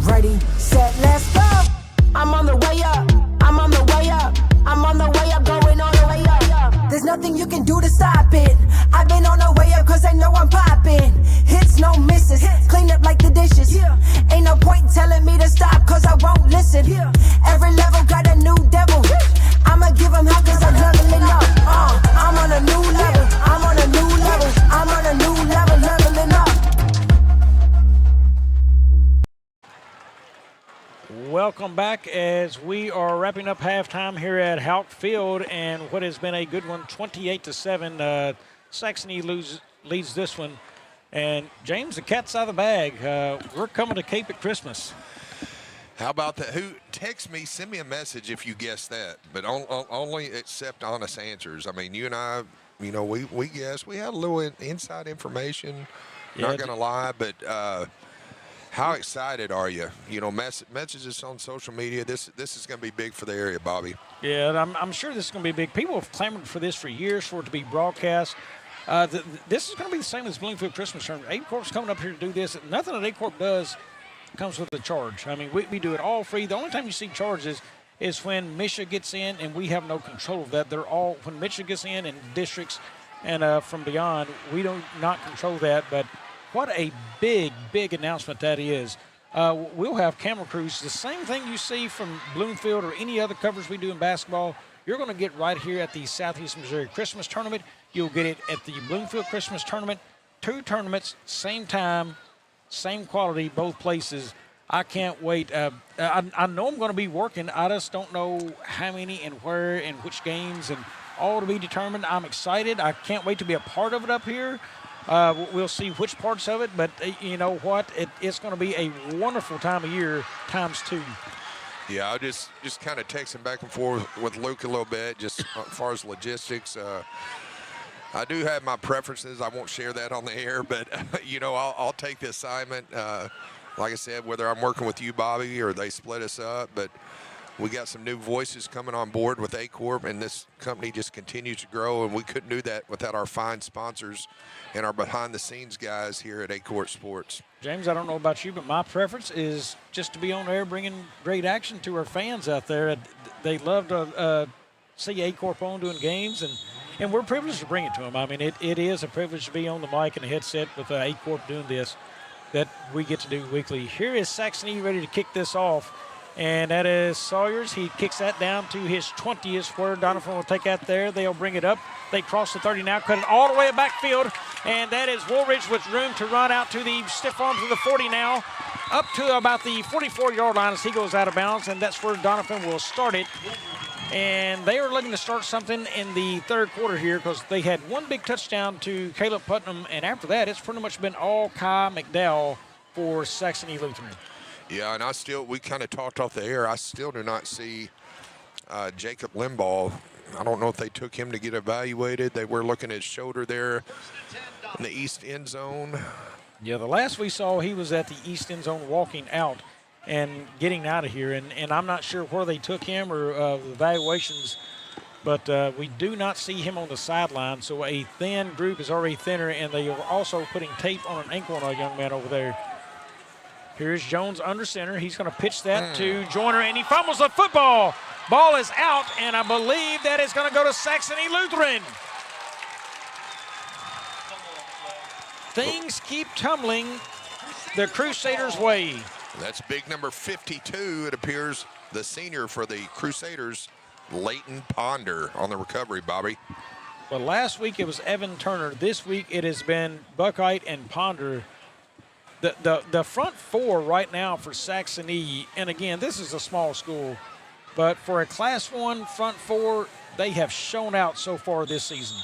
Ready, set, let's go. I'm on the way up. I'm on the way up. I'm on the way up, going all the way up. There's nothing you can do to stop it. I've been on the way up cause I know I'm popping. Hits, no misses. Clean up like the dishes. Ain't no point telling me to stop cause I won't listen. Every level got a new devil. I'ma give him hell cause I'm leveling up. I'm on a new level. I'm on a new level. I'm on a new level, leveling up. Welcome back as we are wrapping up halftime here at Houck Field, and what has been a good one, 28-7. Saxony leads this one. And James, the cat's out of the bag. We're coming to Cape at Christmas. How about that? Who text me, send me a message if you guess that, but only accept honest answers. I mean, you and I, you know, we guessed. We had a little inside information, not going to lie, but how excited are you? You know, messages on social media. This is going to be big for the area, Bobby. Yeah, I'm sure this is going to be big. People have clamored for this for years, for it to be broadcast. This is going to be the same as Bloomfield Christmas Tournament. Aycorp's coming up here to do this. Nothing that Aycorp does comes with a charge. I mean, we do it all free. The only time you see charges is when Misha gets in, and we have no control of that. They're all, when Misha gets in and districts and from beyond, we don't not control that. But what a big, big announcement that is. We'll have camera crews. The same thing you see from Bloomfield or any other coverage we do in basketball, you're going to get right here at the Southeast Missouri Christmas Tournament. You'll get it at the Bloomfield Christmas Tournament. 2 tournaments, same time, same quality, both places. I can't wait. I know I'm going to be working. I just don't know how many and where and which games, and all to be determined. I'm excited. I can't wait to be a part of it up here. We'll see which parts of it, but you know what? It's going to be a wonderful time of year ×2. Yeah, I just kind of texting back and forth with Luke a little bit, just as far as logistics. I do have my preferences. I won't share that on the air, but you know, I'll take the assignment. Like I said, whether I'm working with you, Bobby, or they split us up, but we got some new voices coming on board with Aycorp, and this company just continues to grow, and we couldn't do that without our fine sponsors and our behind-the-scenes guys here at Aycorp Sports. James, I don't know about you, but my preference is just to be on air bringing great action to our fans out there. They love to see Aycorp on doing games, and we're privileged to bring it to them. I mean, it is a privilege to be on the mic and the headset with Aycorp doing this that we get to do weekly. Here is Saxony ready to kick this off. And that is Sawyers. He kicks that down to his 20th, where Doniphan will take that there. They'll bring it up. They cross the 30 now, cut it all the way backfield. And that is Woolridge with room to run out to the stiff arms of the 40 now, up to about the 44-yard line as he goes out of bounds. And that's where Doniphan will start it. And they are looking to start something in the third quarter here, because they had one big touchdown to Caleb Putnam. And after that, it's pretty much been all Kai McDowell for Saxony Lutheran. Yeah, and we kind of talked off the air. I still do not see Jacob Limbaugh. I don't know if they took him to get evaluated. They were looking at his shoulder there in the east end zone. Yeah, the last we saw, he was at the east end zone walking out and getting out of here. And I'm not sure where they took him or the evaluations, but we do not see him on the sideline. So a thin group is already thinner, and they are also putting tape on an ankle on a young man over there. Here's Jones under center. He's going to pitch that to Joyner, and he fumbles the football. Ball is out, and I believe that is going to go to Saxony Lutheran. Things keep tumbling the Crusaders' way. That's big number 52, it appears, the senior for the Crusaders, Leighton Ponder on the recovery, Bobby. Well, last week it was Evan Turner. This week it has been Buckheit and Ponder. The front four right now for Saxony, and again, this is a small school, but for a Class 1 front four, they have shown out so far this season.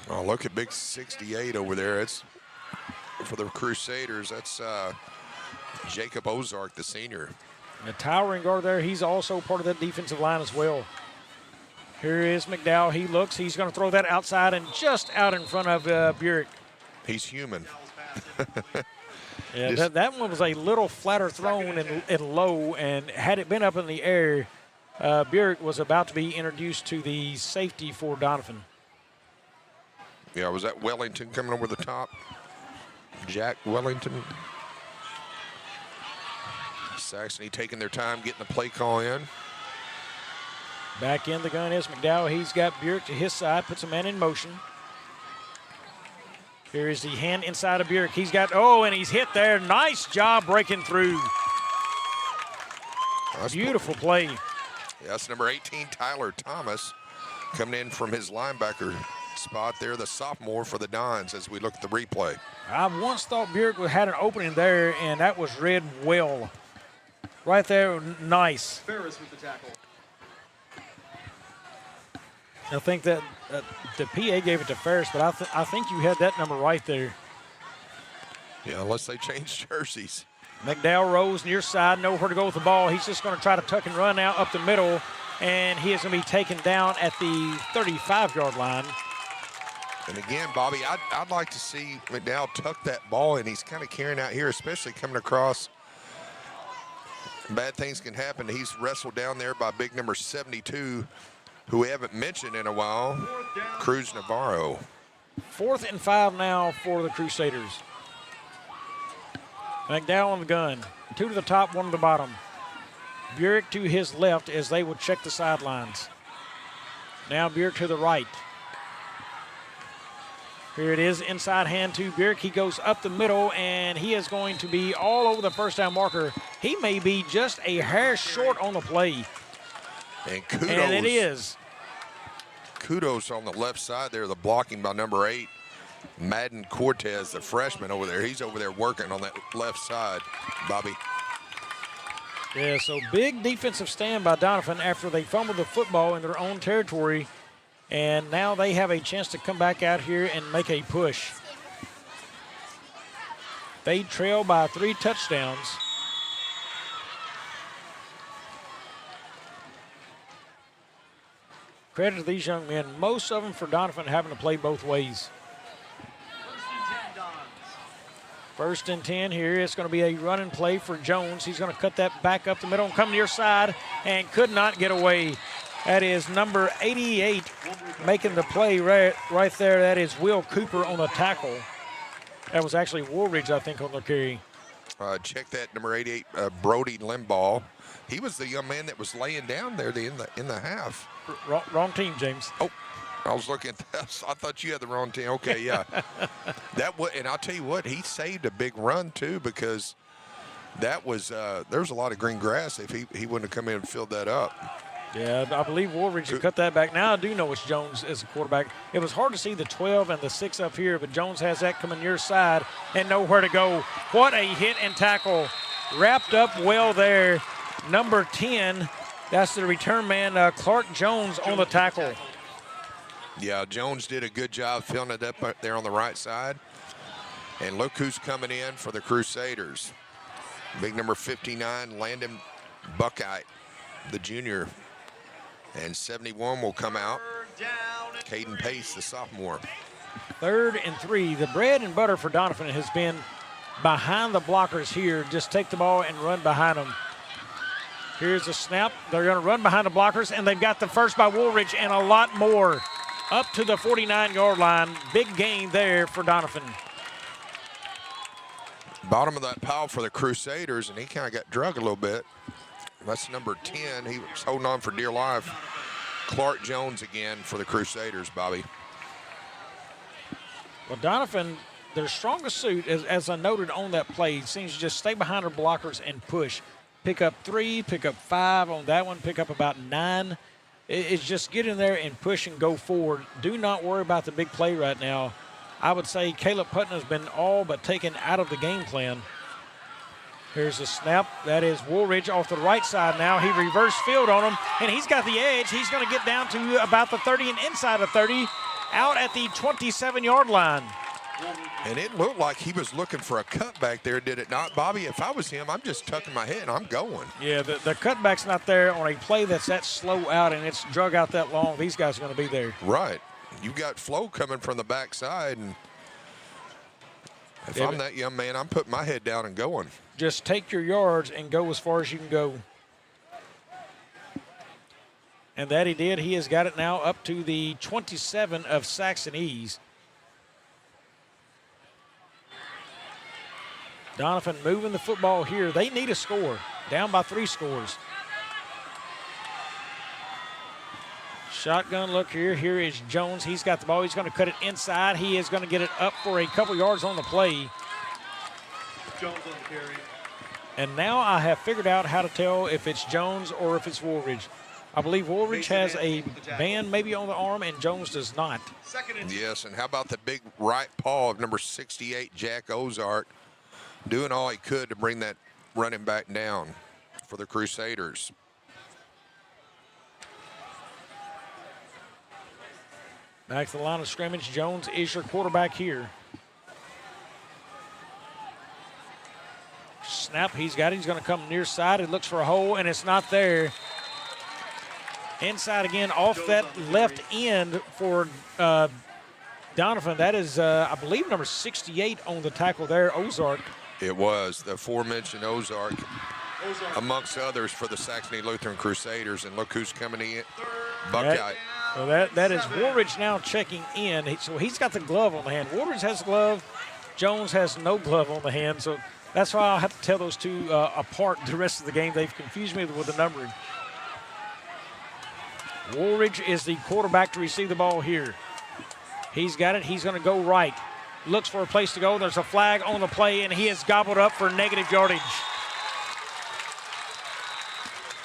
Oh, look at big 68 over there. It's for the Crusaders. That's Jacob Ozark, the senior. A towering guard there. He's also part of that defensive line as well. Here is McDowell. He looks. He's going to throw that outside and just out in front of Burek. He's human. Yeah, that one was a little flatter thrown and low, and had it been up in the air, Burek was about to be introduced to the safety for Doniphan. Yeah, was that Wellington coming over the top? Jack Wellington. Saxony taking their time getting the play call in. Back in the gun is McDowell. He's got Burek to his side, puts a man in motion. Here is the hand inside of Burek. He's got, and he's hit there. Nice job breaking through. Beautiful play. Yeah, that's number 18, Tyler Thomas, coming in from his linebacker spot there, the sophomore for the Dons as we look at the replay. I once thought Burek had an opening there, and that was read well. Right there, nice. Ferris with the tackle. I think that the PA gave it to Ferris, but I think you had that number right there. Yeah, unless they change jerseys. McDowell rose near side, nowhere to go with the ball. He's just going to try to tuck and run now up the middle, and he is going to be taken down at the 35-yard line. And again, Bobby, I'd like to see McDowell tuck that ball, and he's kind of carrying out here, especially coming across. Bad things can happen. He's wrestled down there by big number 72, who we haven't mentioned in a while, Cruz Navarro. 4th and 5 now for the Crusaders. McDowell on the gun. 2 to the top, 1 to the bottom. Burek to his left as they will check the sidelines. Now Burek to the right. Here it is, inside hand to Burek. He goes up the middle, and he is going to be all over the first down marker. He may be just a hair short on the play. And kudos. And it is. Kudos on the left side there, the blocking by number 8, Madden Cortez, the freshman over there. He's over there working on that left side, Bobby. Yeah, so big defensive stand by Doniphan after they fumbled the football in their own territory. And now they have a chance to come back out here and make a push. They trail by 3 touchdowns. Credit to these young men. Most of them for Doniphan having to play both ways. 1st and 10 here. It's going to be a run and play for Jones. He's going to cut that back up the middle and come near side and could not get away. That is number 88 making the play right there. That is Will Cooper on the tackle. That was actually Woolridge, I think, on the carry. Check that, number 88, Brody Limbaugh. He was the young man that was laying down there in the half. Wrong team, James. Oh, I was looking at that. I thought you had the wrong team. Okay, yeah. And I'll tell you what, he saved a big run too, because that was there was a lot of green grass if he wouldn't have come in and filled that up. Yeah, I believe Woolridge had cut that back. Now I do know it's Jones as a quarterback. It was hard to see the 12 and the 6 up here, but Jones has that coming your side and nowhere to go. What a hit and tackle. Wrapped up well there. Number 10, that's the return man, Clark Jones on the tackle. Yeah, Jones did a good job filling it up there on the right side. And look who's coming in for the Crusaders. Big number 59, Landon Buckeye, the junior. And 71 will come out. Caden Pace, the sophomore. 3rd and 3. The bread and butter for Doniphan has been behind the blockers here. Just take the ball and run behind them. Here's a snap. They're going to run behind the blockers, and they've got the first by Woolridge and a lot more up to the 49-yard line. Big gain there for Doniphan. Bottom of that pile for the Crusaders, and he kind of got drug a little bit. That's number 10. He was holding on for dear life. Clark Jones again for the Crusaders, Bobby. Well, Doniphan, their strongest suit, as I noted on that play, seems to just stay behind their blockers and push. Pick up 3, pick up 5 on that one, pick up about 9. It's just get in there and push and go forward. Do not worry about the big play right now. I would say Caleb Putnam has been all but taken out of the game plan. Here's a snap. That is Woolridge off the right side now. He reversed field on him, and he's got the edge. He's going to get down to about the 30 and inside of 30, out at the 27-yard line. And it looked like he was looking for a cutback there, did it not, Bobby? If I was him, I'm just tucking my head and I'm going. Yeah, the cutback's not there on a play that's that slow out and it's drug out that long. These guys are going to be there. Right. You got flow coming from the backside, and if I'm that young man, I'm putting my head down and going. Just take your yards and go as far as you can go. And that he did. He has got it now up to the 27 of Saxony's. Doniphan moving the football here. They need a score. Down by 3 scores. Shotgun look here. Here is Jones. He's got the ball. He's going to cut it inside. He is going to get it up for a couple yards on the play. Jones on the carry. And now I have figured out how to tell if it's Jones or if it's Woolridge. I believe Woolridge has a band maybe on the arm and Jones does not. Yes, and how about the big right paw of number 68, Jack Ozark, doing all he could to bring that running back down for the Crusaders. Back to the line of scrimmage. Jones is your quarterback here. Snap, he's got it. He's going to come near side. He looks for a hole, and it's not there. Inside again, off that left end for Doniphan. That is, I believe, number 68 on the tackle there, Ozark. It was the aforementioned Ozark, amongst others, for the Saxony Lutheran Crusaders. And look who's coming in, Buckeye. So that is Woolridge now checking in. So he's got the glove on the hand. Woolridge has the glove. Jones has no glove on the hand. So that's why I'll have to tell those two apart the rest of the game. They've confused me with the numbering. Woolridge is the quarterback to receive the ball here. He's got it. He's going to go right. Looks for a place to go. There's a flag on the play, and he is gobbled up for negative yardage.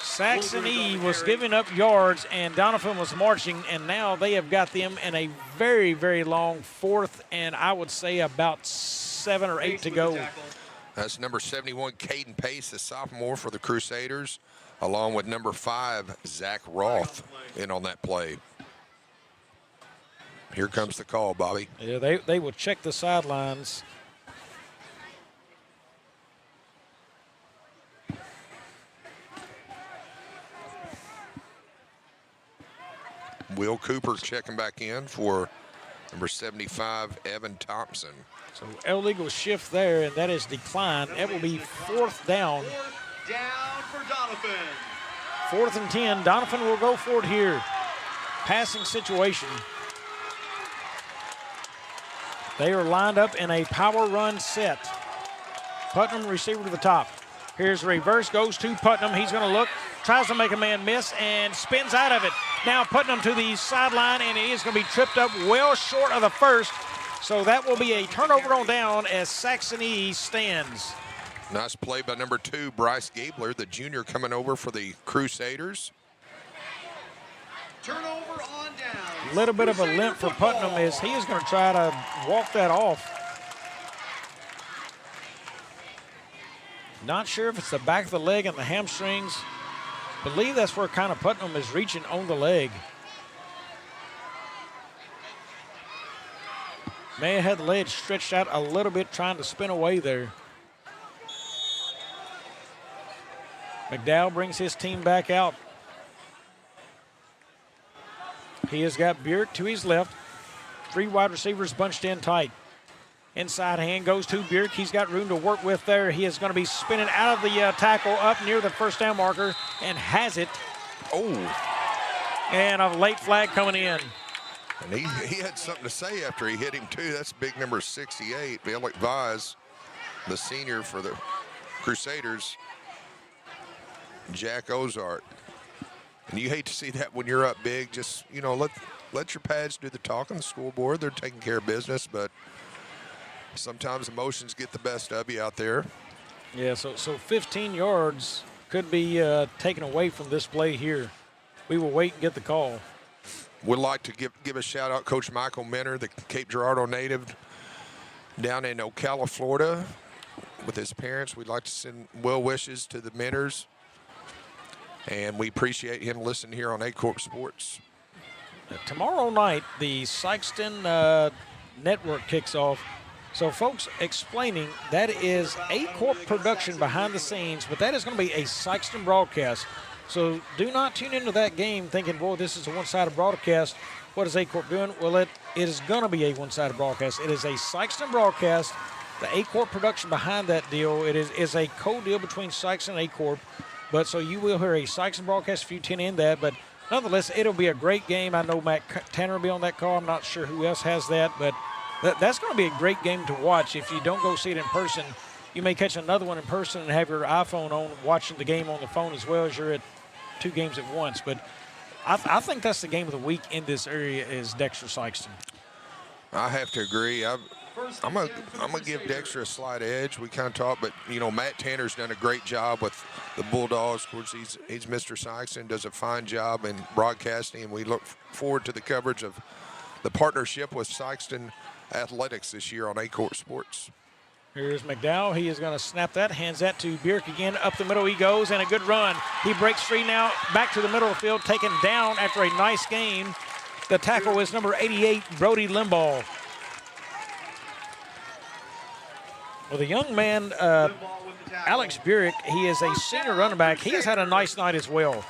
Saxony was giving up yards, and Doniphan was marching, and now they have got them in a very, very long 4th, and I would say about 7 or 8 to go. That's number 71, Caden Pace, the sophomore for the Crusaders, along with number 5, Zach Roth, in on that play. Here comes the call, Bobby. Yeah, they will check the sidelines. Will Cooper checking back in for number 75, Evan Thompson. So illegal shift there, and that is declined. That will be 4th down. 4th down for Doniphan. 4th and 10. Doniphan will go for it here. Passing situation. They are lined up in a power run set. Putnam receiver to the top. Here's the reverse, goes to Putnam. He's going to look, tries to make a man miss, and spins out of it. Now Putnam to the sideline, and he is going to be tripped up well short of the first. So that will be a turnover on down as Saxony stands. Nice play by number 2, Bryce Gabler, the junior, coming over for the Crusaders. Turnover on down. A little bit of a limp for Putnam as he is going to try to walk that off. Not sure if it's the back of the leg and the hamstrings. Believe that's where kind of Putnam is reaching on the leg. May have had the leg stretched out a little bit trying to spin away there. McDowell brings his team back out. He has got Burek to his left. 3 wide receivers bunched in tight. Inside hand goes to Burek. He's got room to work with there. He is going to be spinning out of the tackle up near the first down marker and has it. Oh. And a late flag coming in. And he had something to say after he hit him, too. That's big number 68, Alec Vise, the senior for the Crusaders, Jack Ozart. And you hate to see that when you're up big. Just, you know, let your pads do the talking. The school board, they're taking care of business, but sometimes emotions get the best of you out there. Yeah, so 15 yards could be taken away from this play here. We will wait and get the call. Would like to give a shout out Coach Michael Minner, the Cape Girardeau native down in Ocala, Florida, with his parents. We'd like to send well wishes to the Minners, and we appreciate him listening here on Aycorp Sports. Tomorrow night, the Sykeston network kicks off. So, folks, explaining that is Aycorp production behind the scenes, but that is going to be a Sykeston broadcast. So do not tune into that game thinking, boy, this is a one-sided broadcast. What is Aycorp doing? Well, it is going to be a one-sided broadcast. It is a Sykeston broadcast. The Aycorp production behind that deal, it is a co-deal between Sykeston and Aycorp. But so you will hear a Sykeston broadcast if you tune in that. But nonetheless, it'll be a great game. I know Matt Tanner will be on that call. I'm not sure who else has that. But that's going to be a great game to watch. If you don't go see it in person, you may catch another one in person and have your iPhone on watching the game on the phone as well as you're at 2 games at once. But I think that's the game of the week in this area is Dexter Sykeston. I have to agree. I'm gonna give Dexter a slight edge. We kind of talked, but you know Matt Tanner's done a great job with the Bulldogs. Of course, he's Mr. Sykeston, does a fine job in broadcasting, and we look forward to the coverage of the partnership with Sykeston Athletics this year on Aycorp Sports. Here's McDowell. He is going to snap that, hands that to Burek again. Up the middle he goes, and a good run. He breaks free now, back to the middle of the field, taken down after a nice game. The tackle is number 88, Brody Limbaugh. Well, the young man, Alex Burek, he is a senior running back. He has had a nice night as well.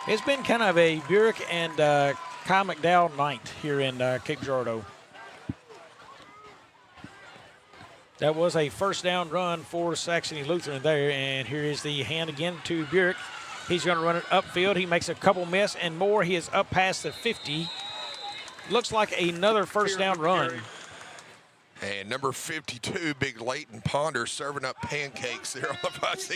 It's been kind of a Burek and Kyle McDowell night here in Cape Girardeau. That was a first down run for Saxony Lutheran there, and here is the hand again to Burek. He's going to run it upfield. He makes a couple miss and more. He is up past the 50. Looks like another first down run. And number 52, Big Leighton Ponder, serving up pancakes there on the bus.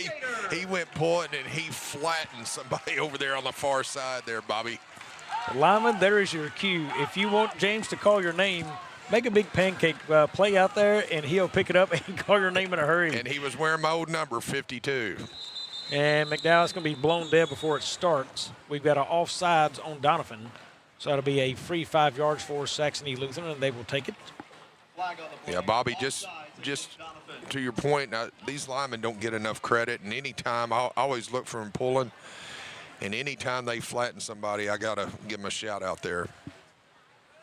He went pulling and he flattened somebody over there on the far side there, Bobby. Lyman, there is your cue. If you want James to call your name, make a big pancake play out there, and he'll pick it up and call your name in a hurry. And he was wearing my old number, 52. And McDowell's going to be blown dead before it starts. We've got an offsides on Doniphan. So that'll be a free 5 yards for Saxony Lutheran, and they will take it. Yeah, Bobby, just to your point, these linemen don't get enough credit. And anytime, I always look for them pulling. And anytime they flatten somebody, I got to give them a shout out there.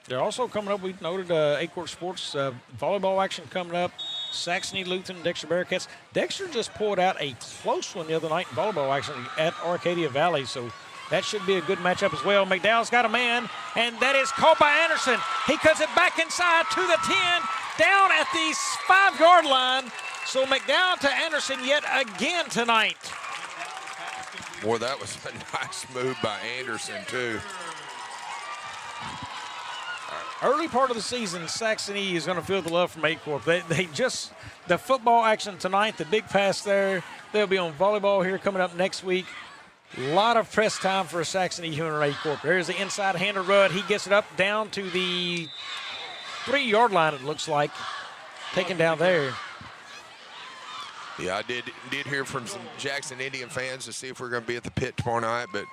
They're also coming up, we've noted Aycorp Sports volleyball action coming up. Saxony Lutheran, Dexter Bearcats. Dexter just pulled out a close one the other night in volleyball action at Arcadia Valley, so that should be a good matchup as well. McDowell's got a man, and that is caught by Anderson. He cuts it back inside to the 10, down at the 5-yard line. So McDowell to Anderson yet again tonight. Boy, that was a nice move by Anderson, too. Early part of the season, Saxony is going to feel the love from Aycorp. They just, the football action tonight, the big pass there. They'll be on volleyball here coming up next week. A lot of press time for Saxony here in Aycorp. There's the inside hander Rudd. He gets it up down to the 3-yard line, it looks like. Taken down there. Yeah, I did hear from some Jackson Indian fans to see if we're going to be at the pit tomorrow night, but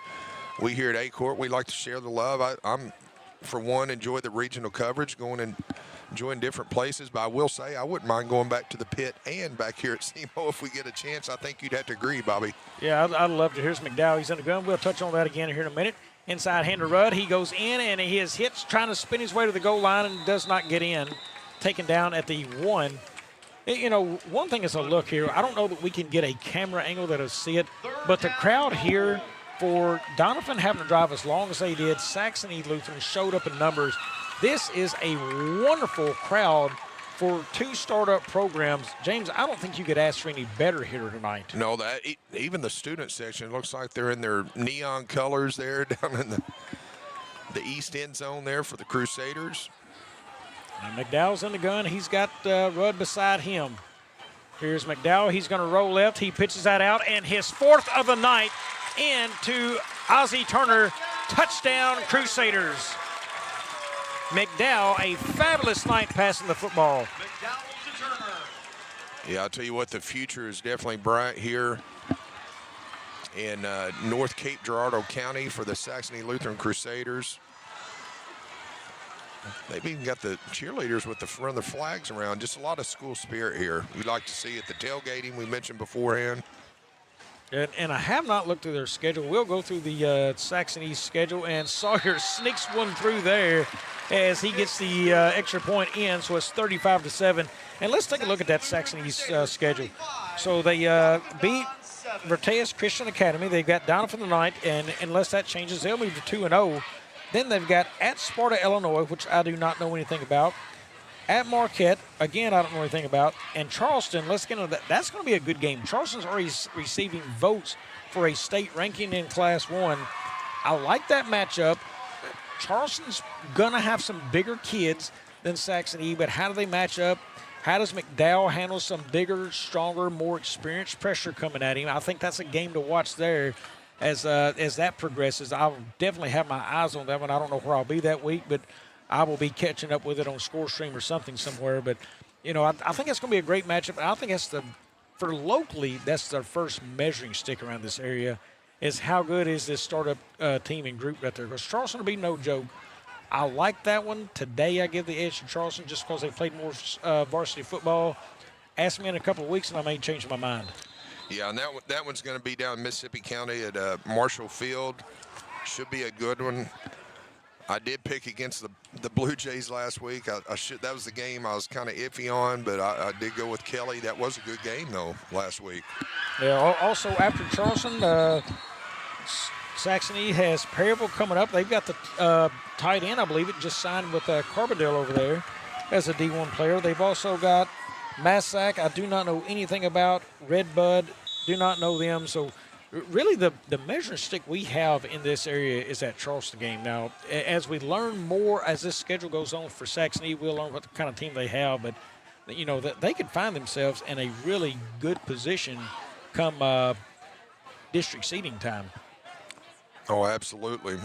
we here at Aycorp, we like to share the love. I'm for one, enjoy the regional coverage, going and enjoying different places. But I will say I wouldn't mind going back to the pit and back here at SEMO if we get a chance. I think you'd have to agree, Bobby. Yeah, I'd love to. Here's McDowell. He's in the gun. We'll touch on that again here in a minute. Inside hander Rudd. He goes in, and he is hit trying to spin his way to the goal line and does not get in. Taken down at the 1. You know, one thing is a look here. I don't know that we can get a camera angle that'll see it, but the crowd here, for Doniphan having to drive as long as they did, Saxony Lutheran showed up in numbers. This is a wonderful crowd for two startup programs. James, I don't think you could ask for any better here tonight. No, even the student section looks like they're in their neon colors there down in the east end zone there for the Crusaders. And McDowell's in the gun. He's got Rudd beside him. Here's McDowell. He's going to roll left. He pitches that out, and his fourth of the night into Ozzie Turner. Touchdown, Crusaders. McDowell, a fabulous night passing the football. Yeah, I'll tell you what, the future is definitely bright here in North Cape Girardeau County for the Saxony Lutheran Crusaders. They've even got the cheerleaders with the flags around. Just a lot of school spirit here. We'd like to see it. The tailgating we mentioned beforehand. And I have not looked through their schedule. We'll go through the Saxony schedule, and Sawyer sneaks one through there as he gets the extra point in, so it's 35-7. And let's take a look at that Saxony's schedule. So they beat Verteus Christian Academy. They've got Doniphan tonight, and unless that changes, they'll move to 2-0. Then they've got at Sparta, Illinois, which I do not know anything about. At Marquette, again, I don't know anything about. And Charleston, let's get into that. That's going to be a good game. Charleston's already receiving votes for a state ranking in Class 1. I like that matchup. Charleston's going to have some bigger kids than Saxony, but how do they match up? How does McDowell handle some bigger, stronger, more experienced pressure coming at him? I think that's a game to watch there. As that progresses, I'll definitely have my eyes on that one. I don't know where I'll be that week, but I will be catching up with it on ScoreStream or something somewhere. But, you know, I think it's going to be a great matchup. I think for locally, that's their first measuring stick around this area, is how good is this startup team and group right there. Because Charleston will be no joke. I like that one. Today I give the edge to Charleston just because they played more varsity football. Ask me in a couple of weeks and I may change my mind. Yeah, and that one's going to be down in Mississippi County at Marshall Field. Should be a good one. I did pick against the Blue Jays last week. That was the game I was kind of iffy on, but I did go with Kelly. That was a good game, though, last week. Yeah, also after Charleston, Saxony has Perryville coming up. They've got the tight end, I believe it, just signed with Carbondale over there as a D1 player. They've also got Massac, I do not know anything about. Redbud, do not know them. So really the measuring stick we have in this area is that Charleston game. Now, as we learn more as this schedule goes on for Saxony, we'll learn what kind of team they have. But, you know, that they could find themselves in a really good position come district seeding time. Oh, absolutely.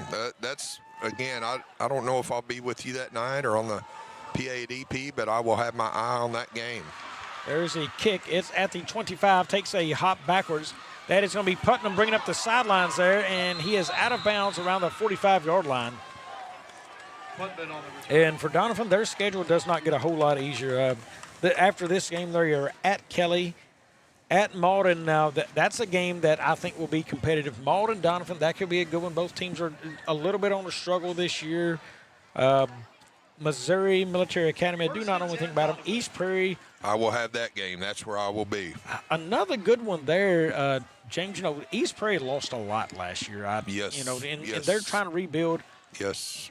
That's, again, I don't know if I'll be with you that night or on the PADP, but I will have my eye on that game. There's a kick. It's at the 25, takes a hop backwards. That is going to be Putnam bringing up the sidelines there, and he is out of bounds around the 45-yard line. And for Doniphan, their schedule does not get a whole lot easier. After this game, they are at Kelly, at Malden. Now, that's a game that I think will be competitive. Malden, Doniphan, that could be a good one. Both teams are a little bit on the struggle this year. Missouri Military Academy, I do not know anything about them. East Prairie. I will have that game. That's where I will be. Another good one there, James. You know, East Prairie lost a lot last year. Yes. You know, and they're trying to rebuild. Yes.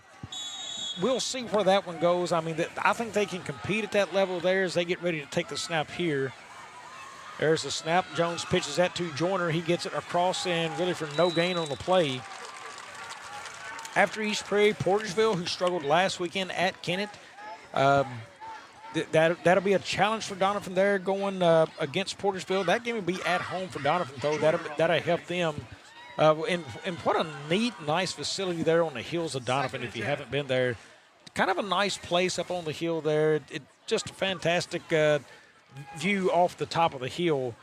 We'll see where that one goes. I mean, I think they can compete at that level there as they get ready to take the snap here. There's the snap. Jones pitches that to Joyner. He gets it across and really for no gain on the play. After East Prairie, Portersville, who struggled last weekend at Kennett. That'll be a challenge for Doniphan there going against Portersville. That game will be at home for Doniphan, though. That'll help them. And what a neat, nice facility there on the hills of Doniphan if you haven't been there. Kind of a nice place up on the hill there. Just a fantastic view off the top of the hill.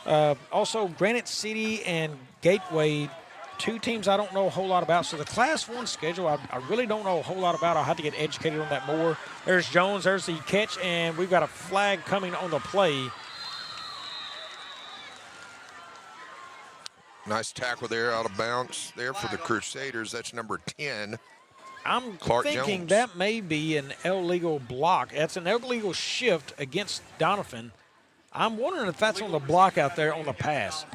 Also, Granite City and Gateway, two teams I don't know a whole lot about. So the Class 1 schedule, I really don't know a whole lot about. I'll have to get educated on that more. There's Jones. There's the catch, and we've got a flag coming on the play. Nice tackle there out of bounds there for the Crusaders. That's number 10. I'm Clark thinking Jones. that may be an illegal block. That's an illegal shift against Doniphan. I'm wondering if that's on the block out there on the pass.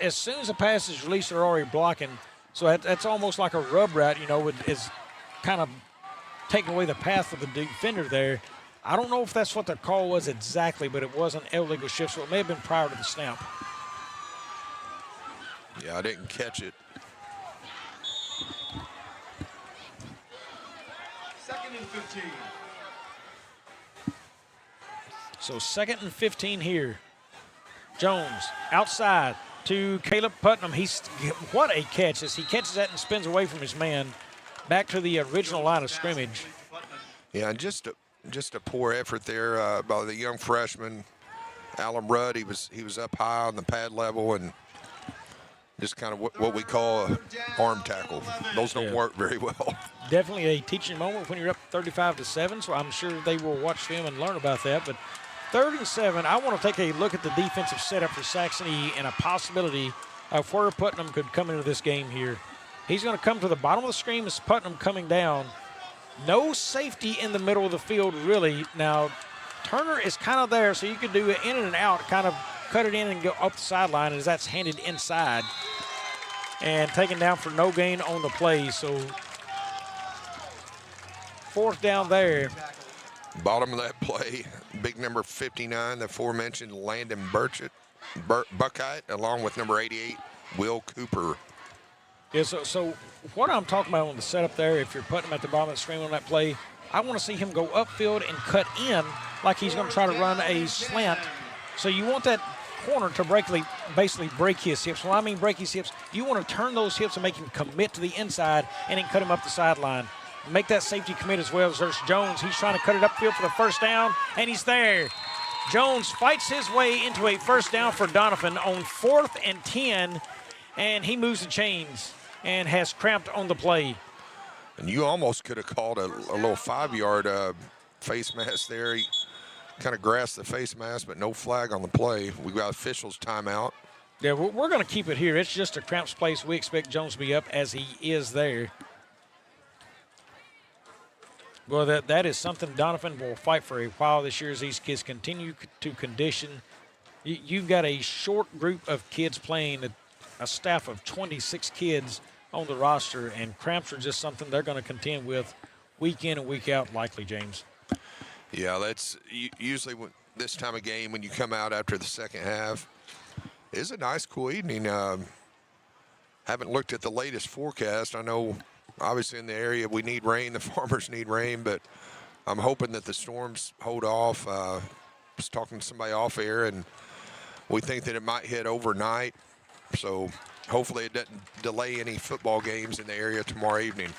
As soon as the pass is released, they're already blocking. So that's almost like a rub route, is kind of taking away the path of the defender there. I don't know if that's what the call was exactly, but it was an illegal shift, so it may have been prior to the snap. Yeah, I didn't catch it. Second and 15. So 2nd and 15 here. Jones outside to Caleb Putnam. What a catch as he catches that and spins away from his man back to the original line of scrimmage. Yeah, and just a poor effort there by the young freshman, Alan Rudd. He was up high on the pad level and just kind of what we call an arm tackle. Those don't work very well. Definitely a teaching moment when you're up 35-7, so I'm sure they will watch film and learn about that. But 3rd and 7, I want to take a look at the defensive setup for Saxony and a possibility of where Putnam could come into this game here. He's going to come to the bottom of the screen as Putnam coming down. No safety in the middle of the field, really. Now, Turner is kind of there, so you could do it in and out, kind of cut it in and go up the sideline as that's handed inside and taken down for no gain on the play. So 4th down there. Bottom of that play, big number 59, the aforementioned Landon Buckheit, along with number 88, Will Cooper. Yeah, so what I'm talking about on the setup there, if you're putting him at the bottom of the screen on that play, I want to see him go upfield and cut in like he's going to try to run a slant. So you want that corner to basically break his hips. When I mean break his hips, you want to turn those hips and make him commit to the inside and then cut him up the sideline. Make that safety commit as well. There's Jones. He's trying to cut it upfield for the 1st down, and he's there. Jones fights his way into a 1st down for Doniphan on 4th and 10, and he moves the chains and has cramped on the play. And you almost could have called a little 5-yard face mask there. He kind of grasped the face mask, but no flag on the play. We've got officials timeout. Yeah, we're going to keep it here. It's just a cramped place. We expect Jones to be up as he is there. Well, that is something Doniphan will fight for a while this year as these kids continue to condition. You've got a short group of kids playing, a staff of 26 kids on the roster, and cramps are just something they're going to contend with week in and week out likely, James. Yeah, that's usually this time of game when you come out after the 2nd half. It's a nice, cool evening. Haven't looked at the latest forecast. I know obviously in the area we need rain. The farmers need rain, but I'm hoping that the storms hold off. Was talking to somebody off air, and we think that it might hit overnight. So hopefully it doesn't delay any football games in the area tomorrow evening.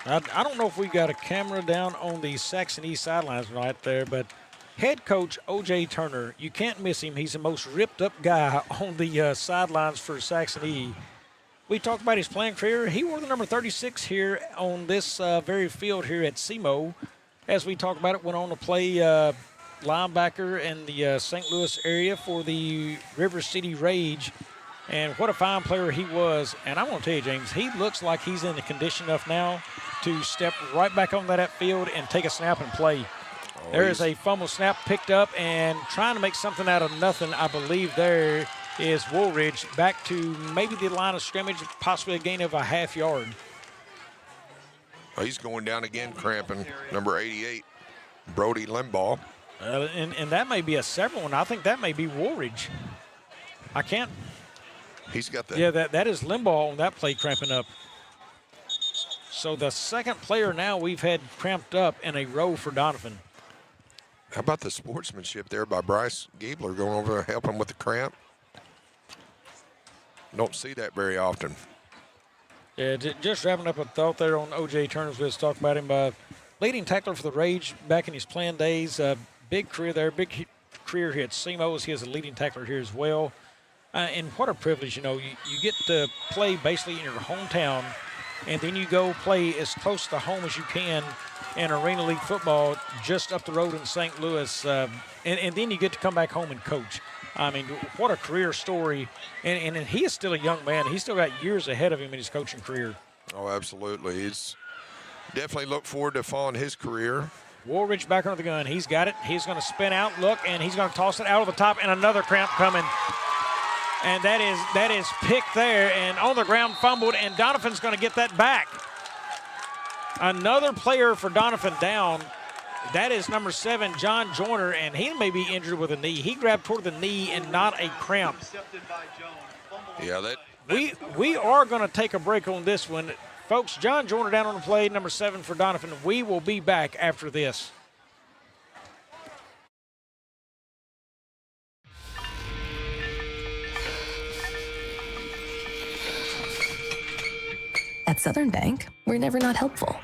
I don't know if we got a camera down on the Saxony sidelines right there, but head coach O.J. Turner, you can't miss him. He's the most ripped-up guy on the sidelines for Saxony. We talked about his playing career. He wore the number 36 here on this very field here at SEMO. As we talked about it, went on to play linebacker in the St. Louis area for the River City Rage. And what a fine player he was. And I want to tell you, James, he looks like he's in the condition enough now to step right back on that field and take a snap and play. There is a fumble snap picked up, and trying to make something out of nothing, I believe there is Woolridge back to maybe the line of scrimmage, possibly a gain of a half yard. Oh, he's going down again, cramping. Number 88, Brody Limbaugh. And that may be a several one. I think that may be Woolridge. I can't. He's got that. Yeah, that is Limbaugh on that play cramping up. So the 2nd player now we've had cramped up in a row for Doniphan. How about the sportsmanship there by Bryce Giebler going over to help him with the cramp? Don't see that very often. Yeah, just wrapping up a thought there on O.J. Turner's list, talk about him. Leading tackler for the Rage back in his playing days. Big career there, big career here at SEMO. He is a leading tackler here as well. And what a privilege, you get to play basically in your hometown, and then you go play as close to home as you can in Arena League football just up the road in St. Louis. And then you get to come back home and coach. I mean, what a career story. And he is still a young man. He's still got years ahead of him in his coaching career. Oh, absolutely. Definitely look forward to following his career. Woolridge back under the gun. He's got it. He's going to spin out, look, and he's going to toss it out of the top, and another cramp coming. And that is picked there, and on the ground fumbled, and Doniphan's going to get that back. Another player for Doniphan down. That is number 7, John Joyner, and he may be injured with a knee. He grabbed toward the knee and not a cramp. Yeah, we are going to take a break on this one. Folks, John Joyner down on the play, number 7 for Doniphan. We will be back after this. At Southern Bank, we're never not helpful.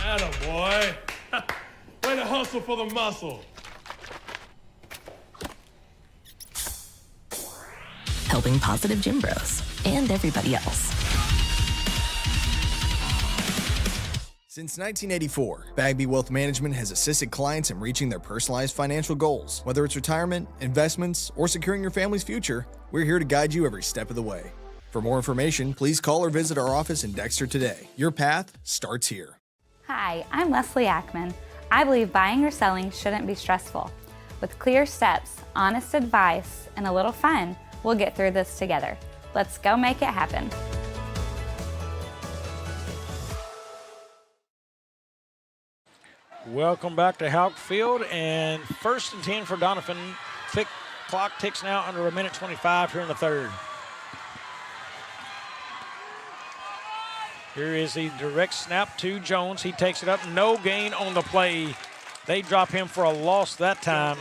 Attaboy. Way to hustle for the muscle. Helping positive gym bros and everybody else. Since 1984, Bagby Wealth Management has assisted clients in reaching their personalized financial goals. Whether it's retirement, investments, or securing your family's future, we're here to guide you every step of the way. For more information, please call or visit our office in Dexter today. Your path starts here. Hi, I'm Leslie Ackman. I believe buying or selling shouldn't be stressful. With clear steps, honest advice, and a little fun, we'll get through this together. Let's go make it happen. Welcome back to Houck Field, and 1st and 10 for Doniphan. Clock ticks now under 1:25 here in the third. Here is the direct snap to Jones. He takes it up, no gain on the play. They drop him for a loss that time.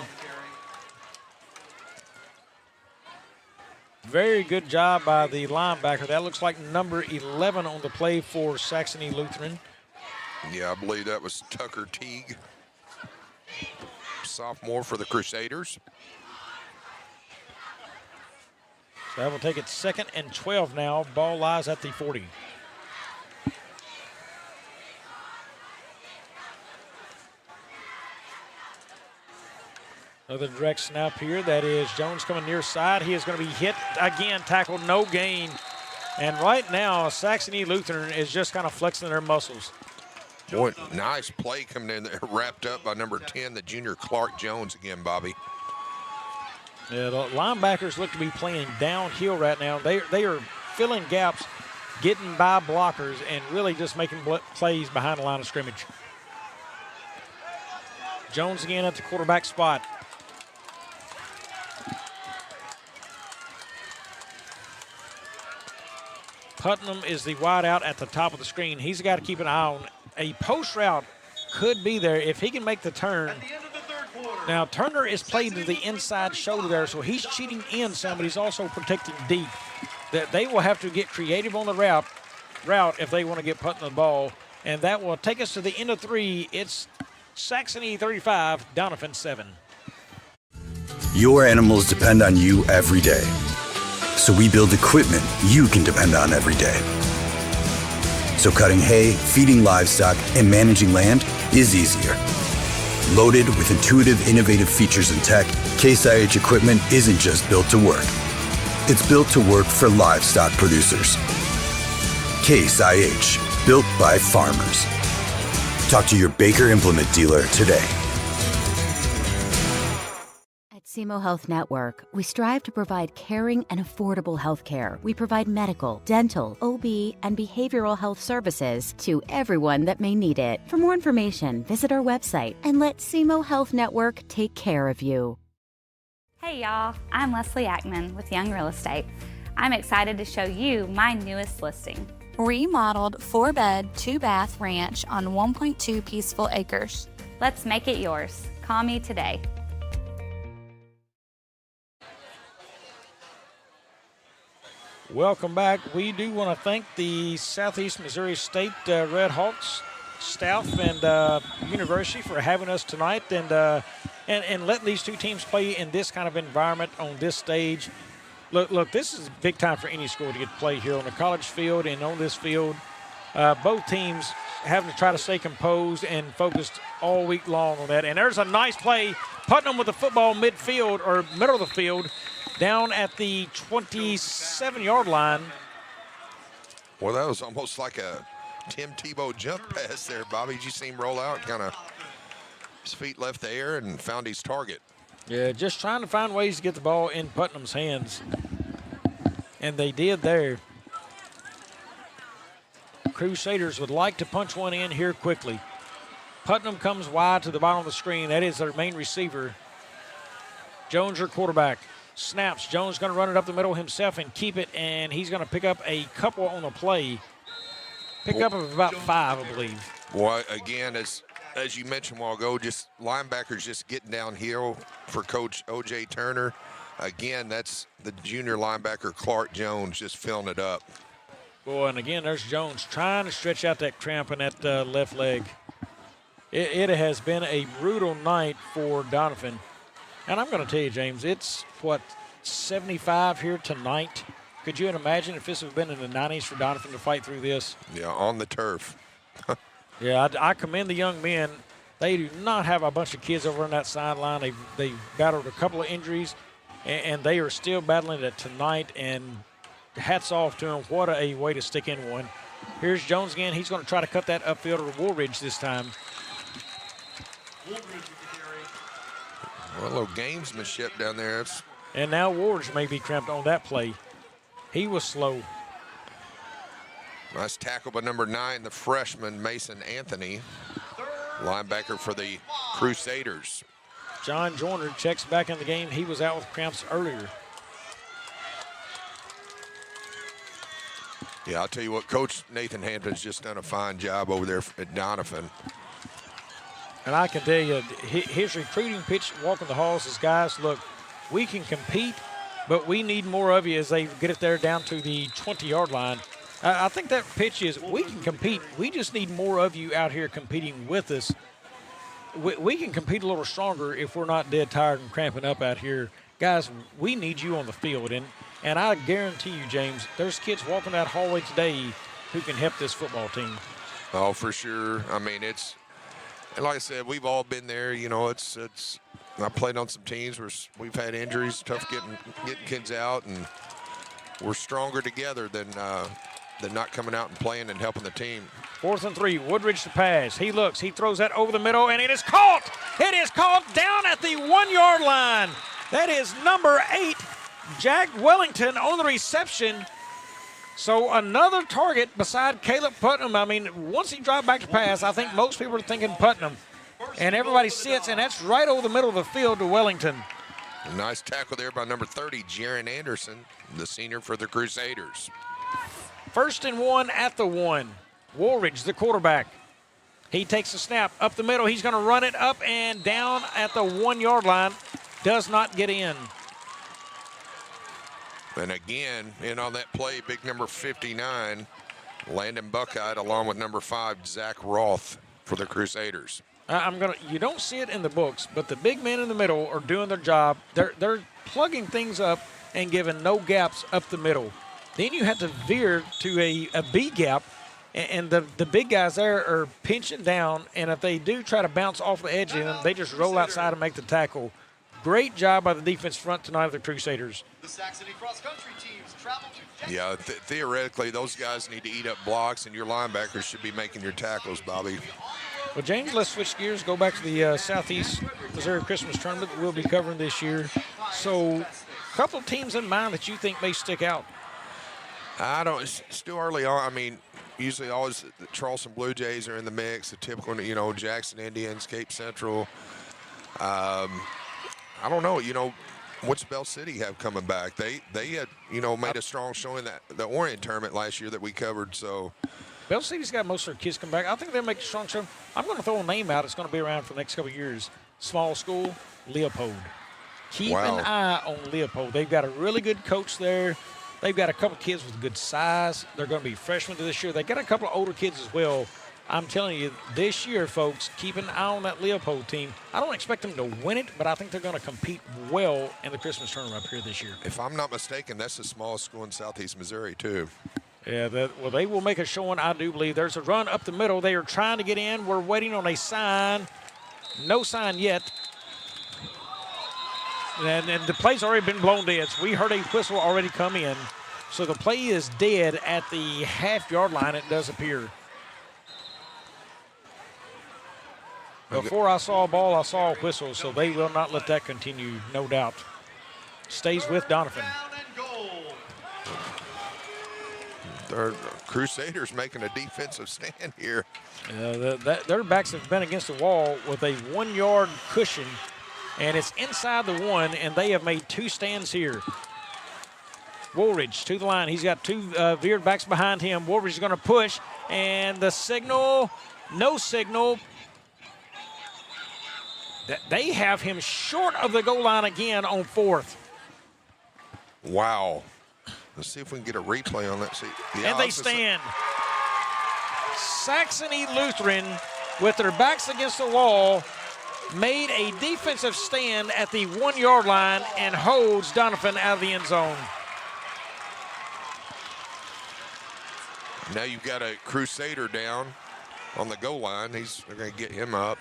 Very good job by the linebacker. That looks like number 11 on the play for Saxony Lutheran. Yeah, I believe that was Tucker Teague, sophomore for the Crusaders. So that will take it 2nd and 12 now. Ball lies at the 40. Another direct snap here. That is Jones coming near side. He is going to be hit again, tackled, no gain. And right now, Saxony Lutheran is just kind of flexing their muscles. Boy, nice play coming in there, wrapped up by number 10, the junior Clark Jones again, Bobby. Yeah, the linebackers look to be playing downhill right now. They are filling gaps, getting by blockers, and really just making plays behind the line of scrimmage. Jones again at the quarterback spot. Putnam is the wide out at the top of the screen. He's got to keep an eye on. A post route could be there if he can make the turn. Now, Turner is played to the inside shoulder there, so he's cheating in some, but he's also protecting deep. That they will have to get creative on the route if they want to get Putnam the ball. And that will take us to the end of 3. It's Saxony 35, Doniphan 7. Your animals depend on you every day. So we build equipment you can depend on every day. So cutting hay, feeding livestock, and managing land is easier. Loaded with intuitive, innovative features and tech, Case IH equipment isn't just built to work. It's built to work for livestock producers. Case IH, built by farmers. Talk to your Baker Implement dealer today. SEMO Health Network, we strive to provide caring and affordable health care. We provide medical, dental, OB, and behavioral health services to everyone that may need it. For more information, visit our website and let SEMO Health Network take care of you. Hey y'all, I'm Leslie Ackman with Young Real Estate. I'm excited to show you my newest listing. Remodeled 4-bed, 2-bath ranch on 1.2 peaceful acres. Let's make it yours. Call me today. Welcome back. We do want to thank the Southeast Missouri State Red Hawks staff and university for having us tonight and letting these two teams play in this kind of environment on this stage. Look, this is big time for any school to get to play here on the college field and on this field. Both teams having to try to stay composed and focused all week long on that. And there's a nice play. Putnam with the football midfield or middle of the field. down at the 27-yard line. Well, that was almost like a Tim Tebow jump pass there, Bobby. Did you see him roll out, kind of his feet left the air and found his target? Yeah, just trying to find ways to get the ball in Putnam's hands. And they did there. Crusaders would like to punch one in here quickly. Putnam comes wide to the bottom of the screen. That is their main receiver. Jones, your quarterback. Snaps. Jones going to run it up the middle himself and keep it, and he's going to pick up a couple on the play. Pick up of about 5, I believe. Well, again, as you mentioned a while ago, just linebackers just getting downhill for Coach O.J. Turner. Again, that's the junior linebacker, Clark Jones, just filling it up. Boy, and again, there's Jones trying to stretch out that cramp in that left leg. It has been a brutal night for Doniphan. And I'm going to tell you, James, it's, 75 here tonight? Could you imagine if this had been in the 90s for Doniphan to fight through this? Yeah, on the turf. Yeah, I commend the young men. They do not have a bunch of kids over on that sideline. They've battled a couple of injuries, and they are still battling it tonight, and hats off to them. What a way to stick in one. Here's Jones again. He's going to try to cut that upfield to Woolridge this time. Well, a little gamesmanship down there. And now Woolridge may be cramped on that play. He was slow. Nice tackle by number 9, the freshman, Mason Anthony, linebacker for the Crusaders. John Joyner checks back in the game. He was out with cramps earlier. Yeah, I'll tell you what, Coach Nathan Hampton's just done a fine job over there at Doniphan. And I can tell you, his recruiting pitch walking the halls is, guys, look, we can compete, but we need more of you as they get it there down to the 20-yard line. I think that pitch is, we can compete. We just need more of you out here competing with us. We can compete a little stronger if we're not dead tired and cramping up out here. Guys, we need you on the field. And I guarantee you, James, there's kids walking that hallway today who can help this football team. Oh, for sure. I mean, it's, and like I said, we've all been there. You know, it's. I played on some teams where we've had injuries, tough getting kids out, and we're stronger together than not coming out and playing and helping the team. 4th and 3, Woodridge to pass. He looks, he throws that over the middle, and it is caught. It is caught down at the 1-yard line. That is number 8, Jack Wellington on the reception. So another target beside Caleb Putnam. I mean, once he dropped back to pass, I think most people are thinking Putnam. And everybody sits, and that's right over the middle of the field to Wellington. A nice tackle there by number 30, Jaron Anderson, the senior for the Crusaders. 1st and 1 at the 1. Woolridge, the quarterback. He takes a snap up the middle. He's going to run it up and down at the 1-yard line. Does not get in. And again, in on that play, big number 59, Landon Buckeye, along with number 5, Zach Roth for the Crusaders. You don't see it in the books, but the big men in the middle are doing their job. They're plugging things up and giving no gaps up the middle. Then you have to veer to a B gap, and the big guys there are pinching down, and if they do try to bounce off the edge of them, they just roll outside and make the tackle. Great job by the defense front tonight of the Crusaders. The Saxony cross-country teams travel to Yeah, theoretically, those guys need to eat up blocks, and your linebackers should be making your tackles, Bobby. Well, James, let's switch gears, go back to the Southeast Missouri Christmas Tournament that we'll be covering this year. So, a couple of teams in mind that you think may stick out. It's still early on. I mean, usually always the Charleston Blue Jays are in the mix, the typical, Jackson Indians, Cape Central. I don't know, what's Bell City have coming back? They had, made a strong showing that the Orient tournament last year that we covered, so. Bell City's got most of their kids come back. I think they'll make a strong show. I'm going to throw a name out. It's going to be around for the next couple of years. Small school, Leopold. Keep an eye on Leopold. They've got a really good coach there. They've got a couple of kids with good size. They're going to be freshmen this year. They got a couple of older kids as well. I'm telling you, this year, folks, keep an eye on that Leopold team. I don't expect them to win it, but I think they're going to compete well in the Christmas tournament up here this year. If I'm not mistaken, that's the smallest school in Southeast Missouri, too. Yeah, they will make a showing, I do believe. There's a run up the middle. They are trying to get in. We're waiting on a sign. No sign yet. And the play's already been blown dead. So we heard a whistle already come in. So the play is dead at the half-yard line, it does appear. Before I saw a ball, I saw a whistle, so they will not let that continue, no doubt. Stays with Doniphan. The Crusaders making a defensive stand here. Their backs have been against the wall with a 1-yard cushion, and it's inside the 1, and they have made 2 stands here. Woolridge to the line. He's got 2 veered backs behind him. Woolridge is going to push, and the signal, no signal. They have him short of the goal line again on 4th. Wow. Let's see if we can get a replay on that. See, and they stand. Saxony Lutheran, with their backs against the wall, made a defensive stand at the 1-yard line and holds Doniphan out of the end zone. Now you've got a Crusader down on the goal line. They're going to get him up.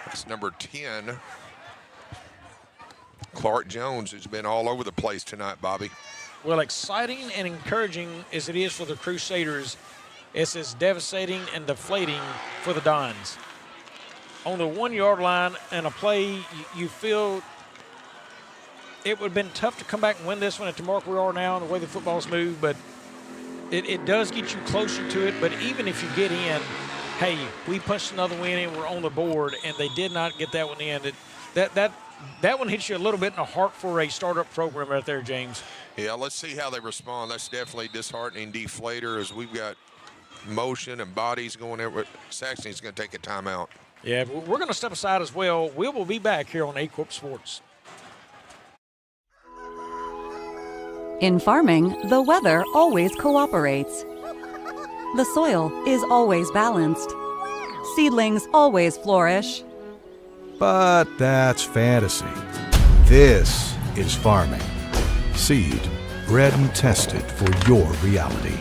That's number 10, Clark Jones, who's been all over the place tonight, Bobby. Well, exciting and encouraging as it is for the Crusaders, it's as devastating and deflating for the Dons. On the 1-yard line and a play, you feel it would have been tough to come back and win this one at the mark we are now and the way the football's moved, but it does get you closer to it. But even if you get in, hey, we punched another win and we're on the board, and they did not get that one in. That one hits you a little bit in the heart for a startup program right there, James. Yeah, let's see how they respond. That's definitely disheartening deflator as we've got motion and bodies going there. Saxony's going to take a timeout. Yeah, we're going to step aside as well. We will be back here on Aycorp Sports. In farming, the weather always cooperates. The soil is always balanced. Seedlings always flourish. But that's fantasy. This is farming. Seed, bred and tested for your reality.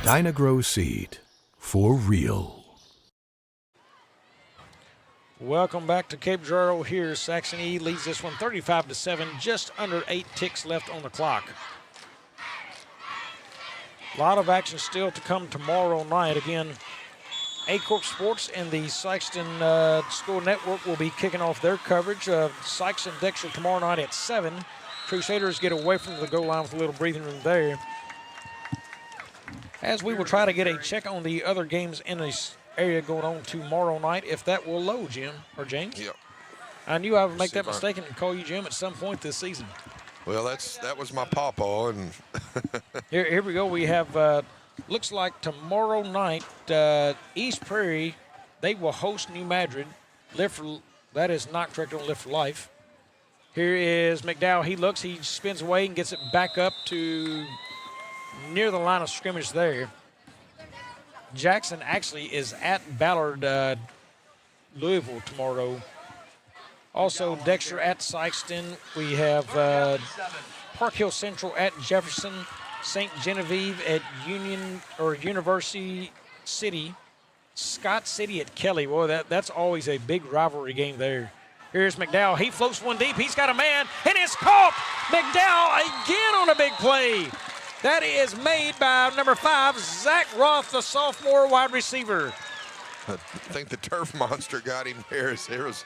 Dynagrow Seed, for real. Welcome back to Cape Girardeau here. Saxony leads this one 35-7, just under 8 ticks left on the clock. A lot of action still to come tomorrow night. Again, Aycorp Sports and the Sykeston School Network will be kicking off their coverage of Sykes and Dexter tomorrow night at 7. Crusaders get away from the goal line with a little breathing room there. As we will try to get a check on the other games in this area going on tomorrow night, if that will load, Jim or James. Yep. I knew I would make that mistake and call you Jim at some point this season. Well, that was my pawpaw, and here we go. We have looks like tomorrow night East Prairie, they will host New Madrid. That is not correct on Live for Life. Here is McDowell. He spins away and gets it back up to near the line of scrimmage there. Jackson actually is at Ballard, Louisville tomorrow. Also, Dexter at Sykeston. We have Park Hill Central at Jefferson. St. Genevieve at University City. Scott City at Kelly. Boy, that's always a big rivalry game there. Here's McDowell. He floats one deep. He's got a man, and it's caught. McDowell again on a big play. That is made by number 5, Zach Roth, the sophomore wide receiver. I think the turf monster got him there. There was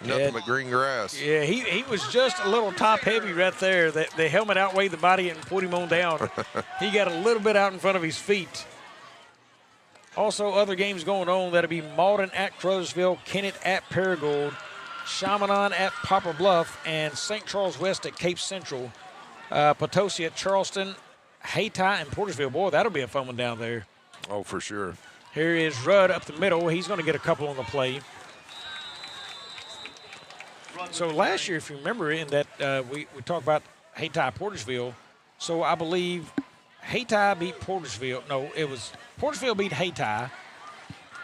nothing but green grass. Yeah, he was just a little top heavy right there. The helmet outweighed the body and put him on down. He got a little bit out in front of his feet. Also, other games going on. That'll be Malden at Crothersville, Kennett at Paragould, Chaminade at Poplar Bluff, and St. Charles West at Cape Central. Potosi at Charleston, Hayti and Portersville. Boy, that'll be a fun one down there. Oh, for sure. Here is Rudd up the middle. He's going to get a couple on the play. So last year, if you remember, in that we talked about Hayti Portersville. So I believe Hayti beat Portersville. No, it was Portersville beat Hayti.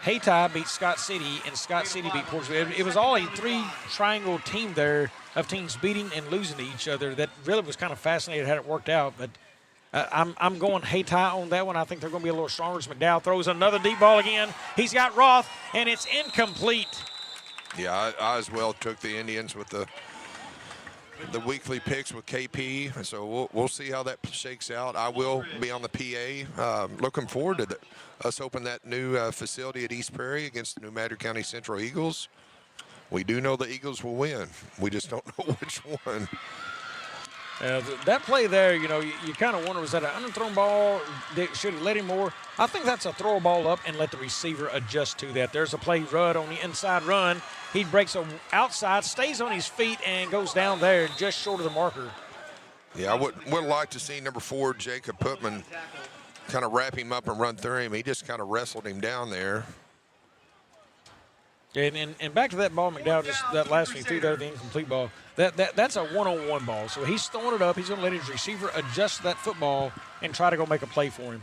Hayti beat Scott City, and Scott City beat Portersville. It was all a 3-triangle team there of teams beating and losing to each other. That really was kind of fascinating how it worked out. But I'm going Hayti on that one. I think they're going to be a little stronger. McDowell throws another deep ball again. He's got Roth, and it's incomplete. Yeah, I as well took the Indians with the weekly picks with KP, so we'll see how that shakes out. I will be on the PA. Looking forward to us open that new facility at East Prairie against the New Madrid County Central Eagles. We do know the Eagles will win. We just don't know which one. That play there, you kind of wonder, was that an underthrown ball? Should have let him more? I think that's a throw a ball up and let the receiver adjust to that. There's a play, Rudd on the inside run. He breaks outside, stays on his feet, and goes down there just short of the marker. Yeah, I would like to see number 4, Jacob Putman, kind of wrap him up and run through him. He just kind of wrestled him down there. And back to that ball, McDowell, just that last one, he threw there, the incomplete ball. That's a one-on-one ball. So he's throwing it up. He's going to let his receiver adjust that football and try to go make a play for him.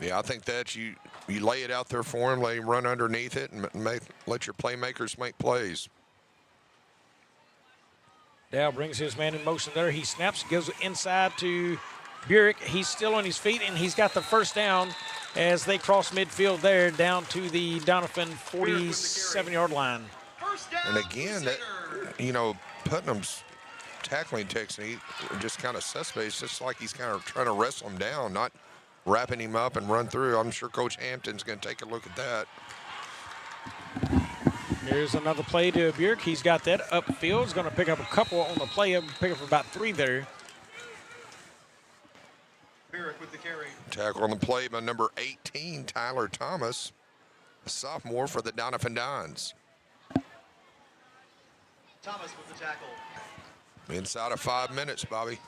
Yeah, I think that you lay it out there for him, let him run underneath it, and let your playmakers make plays. Dow brings his man in motion there. He snaps, goes inside to Burek. He's still on his feet, and he's got the first down as they cross midfield there down to the Doniphan 47-yard line. And again, Putnam's tackling technique just kind of suspect. It's just like he's kind of trying to wrestle him down, not wrapping him up and run through. I'm sure Coach Hampton's going to take a look at that. Here's another play to Burek. He's got that upfield. He's going to pick up a couple on the play. Pick up about 3 there. With the carry. Tackle on the play by number 18, Tyler Thomas, a sophomore for the Doniphan Dons. Thomas with the tackle. Inside of 5 minutes, Bobby.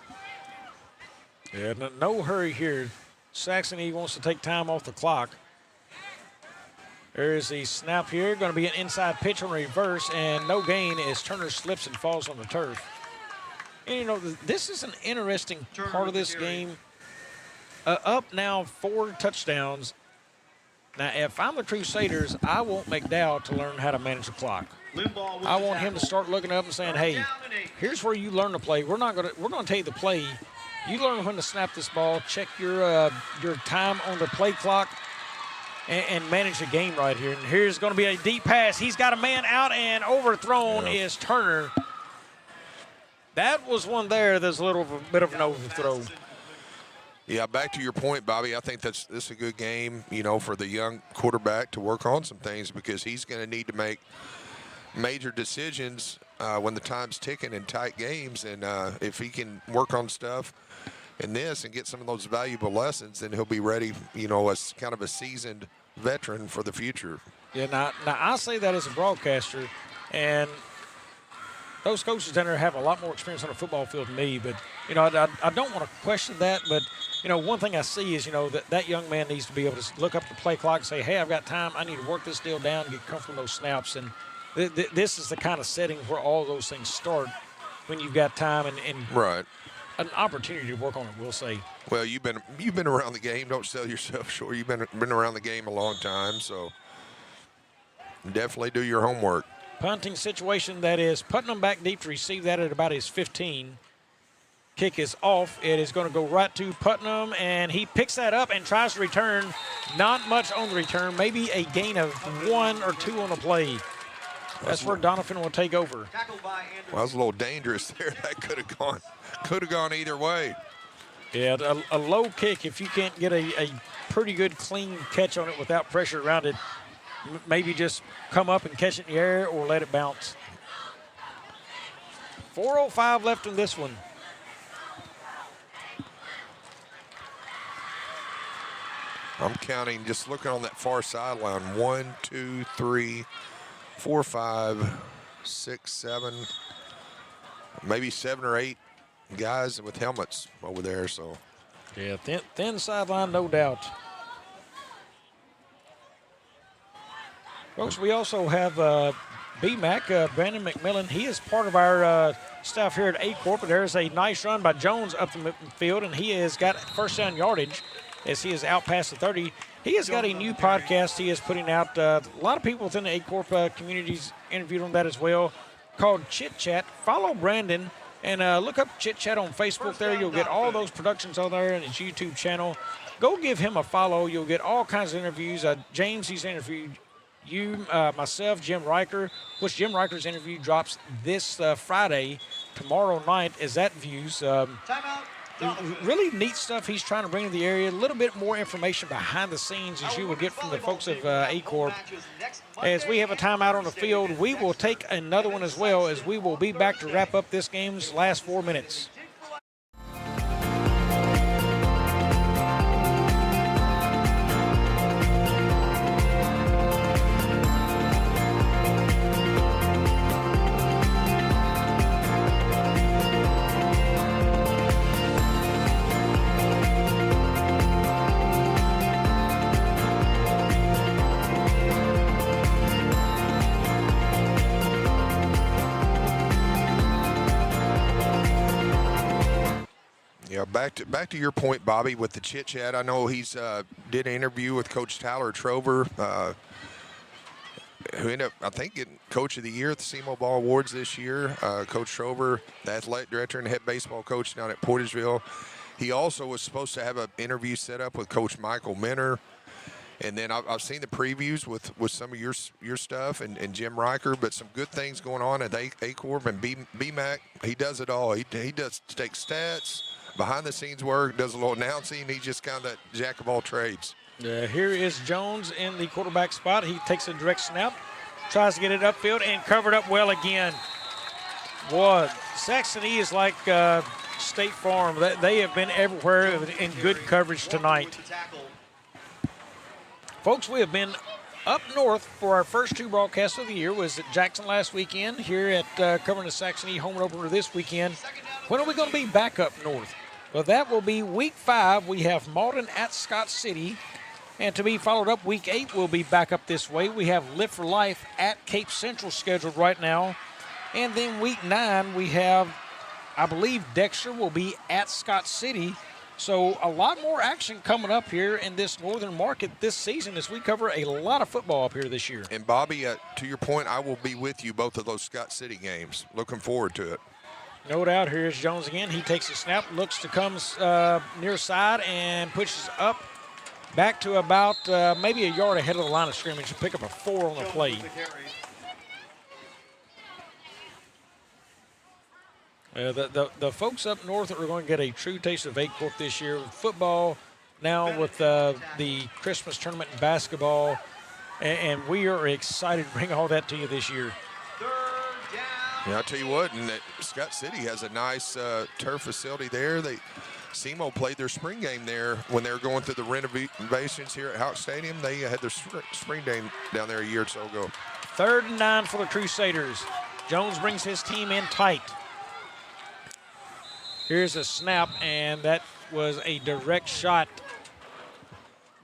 Yeah, no hurry here. Saxony wants to take time off the clock. There's the snap here. Going to be an inside pitch on reverse, and no gain as Turner slips and falls on the turf. And, this is an interesting part of this game. Up now 4 touchdowns. Now, if I'm the Crusaders, I want McDowell to learn how to manage the clock. I want him to start looking up and saying, hey, here's where you learn to play. We're going to tell you the play. You learn when to snap this ball, check your time on the play clock, and manage the game right here. And here's going to be a deep pass. He's got a man out, and overthrown is Turner. That was one there that's a little bit of an overthrow. Yeah, back to your point, Bobby. I think this is a good game, for the young quarterback to work on some things because he's going to need to make major decisions when the time's ticking in tight games. And if he can work on stuff in this and get some of those valuable lessons, then he'll be ready, as kind of a seasoned veteran for the future. Yeah, now I say that as a broadcaster, and those coaches down there have a lot more experience on the football field than me. But, I don't want to question that, but one thing I see is, that young man needs to be able to look up the play clock and say, hey, I've got time. I need to work this deal down and get comfortable with those snaps. And this is the kind of setting where all those things start when you've got time and right. An opportunity to work on it, we'll say. Well, you've been around the game. Don't sell yourself short. You've been around the game a long time, so definitely do your homework. Punting situation, that is Putnam back deep to receive that at about his 15. Kick is off. It is going to go right to Putnam, and he picks that up and tries to return. Not much on the return, maybe a gain of 1 or 2 on the play. That's where Doniphan will take over. Well, that was a little dangerous there. That could have gone either way. Yeah, a low kick, if you can't get a pretty good clean catch on it without pressure around it, maybe just come up and catch it in the air or let it bounce. 4:05 left in this one. I'm counting, just looking on that far sideline, 1, 2, 3, 4, 5, 6, 7, maybe 7 or 8 guys with helmets over there. So, yeah, thin sideline, no doubt. Folks, we also have BMAC, Brandon McMillan. He is part of our staff here at Aycorp. There's a nice run by Jones up the field, and he has got first down yardage as he is out past the 30. He has got a new podcast he is putting out. A lot of people within the Aycorp communities interviewed on that as well, called Chit Chat. Follow Brandon And look up Chit Chat on Facebook there. You'll get all those productions on there and his YouTube channel. Go give him a follow. You'll get all kinds of interviews. James, he's interviewed you, myself, Jim Riker, which Jim Riker's interview drops this Friday. Tomorrow night is that Views. Really neat stuff he's trying to bring to the area. A little bit more information behind the scenes as you will get from the folks of Aycorp. As we have a timeout on the field, we will take another one as well, as we will be back to wrap up this game's last 4 minutes. Yeah, back to your point, Bobby, with the Chit Chat. I know he's did an interview with Coach Tyler Trover, who ended up, I think, getting Coach of the Year at the SEMO Ball Awards this year. Coach Trover, the athletic director and head baseball coach down at Portageville. He also was supposed to have an interview set up with Coach Michael Minner. And then I've seen the previews with some of your stuff and Jim Riker, but some good things going on at Aycorp and BMAC. He does it all. He does take stats, behind-the-scenes work, does a little announcing. He's just kind of that jack of all trades. Here is Jones in the quarterback spot. He takes a direct snap, tries to get it upfield, and covered up well again. Boy, Saxony is like State Farm. They have been everywhere in good coverage tonight. Folks, we have been up north for our first two broadcasts of the year. Was at Jackson last weekend, here at covering the Saxony home opener this weekend. When are we going to be back up north? Well, that will be week 5. We have Malden at Scott City. And to be followed up, week 8 will be back up this way. We have Live for Life at Cape Central scheduled right now. And then week 9, we have, I believe, Dexter will be at Scott City. So a lot more action coming up here in this northern market this season as we cover a lot of football up here this year. And Bobby, to your point, I will be with you both of those Scott City games. Looking forward to it. No doubt. Here's Jones again. He takes a snap, looks to come near side and pushes up back to about maybe a yard ahead of the line of scrimmage to pick up a 4 on the play. The folks up north are going to get a true taste of Aycorp this year with football, now with the Christmas tournament in basketball, and we are excited to bring all that to you this year. Yeah, I'll tell you what, and Scott City has a nice turf facility there. SEMO played their spring game there when they were going through the renovations here at Houck Stadium. They had their spring game down there a year or so ago. 3rd and 9 for the Crusaders. Jones brings his team in tight. Here's a snap, and that was a direct shot.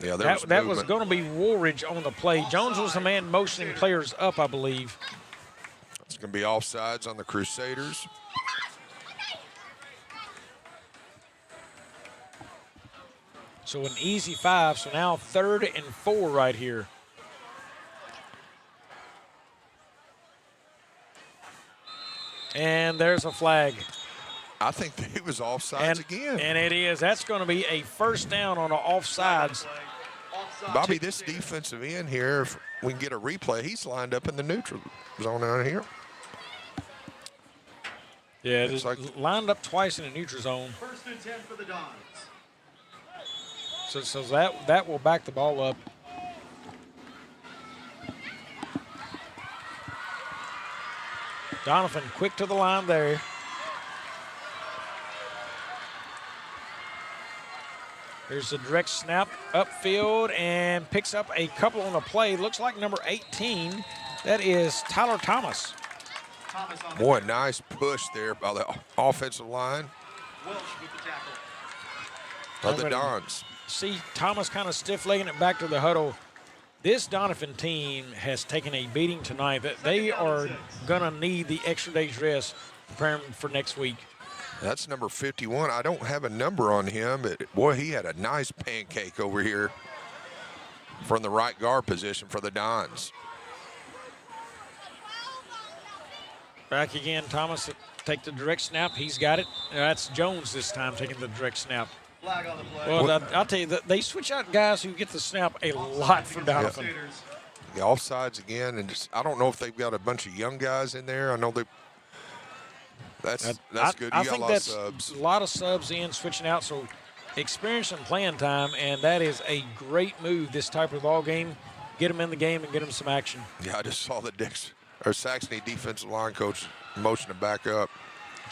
Yeah, that was going to be Woolridge on the play. Jones was the man motioning players up, I believe. It's going to be offsides on the Crusaders. So an easy 5. So now 3rd and 4 right here. And there's a flag. I think it was offsides again. And it is. That's going to be a first down on the offsides. Bobby, this defensive end here, if we can get a replay, he's lined up in the neutral zone out here. Yeah, it's like lined up twice in the neutral zone. 1st and 10 for the Dons. So that will back the ball up. Doniphan quick to the line there. There's a direct snap upfield and picks up a couple on the play. Looks like number 18. That is Tyler Thomas. Boy, nice push there by the offensive line of the Dons. See Thomas kind of stiff-legging it back to the huddle. This Doniphan team has taken a beating tonight. They are going to need the extra day's rest preparing for next week. That's number 51. I don't have a number on him, but boy, he had a nice pancake over here from the right guard position for the Dons. Back again, take the direct snap. He's got it. That's Jones this time taking the direct snap. Flag on the play. Well, I'll tell you, they switch out guys who get the snap a lot for Doniphan. Yeah. The offsides again, and just, I don't know if they've got a bunch of young guys in there. I know they. That's good. I You got think a lot of that's subs. a lot of subs in, switching out. So experience and playing time, and that is a great move. This type of ball game, get them in the game and get them some action. Yeah, I just saw the Saxony defensive line coach motion to back up.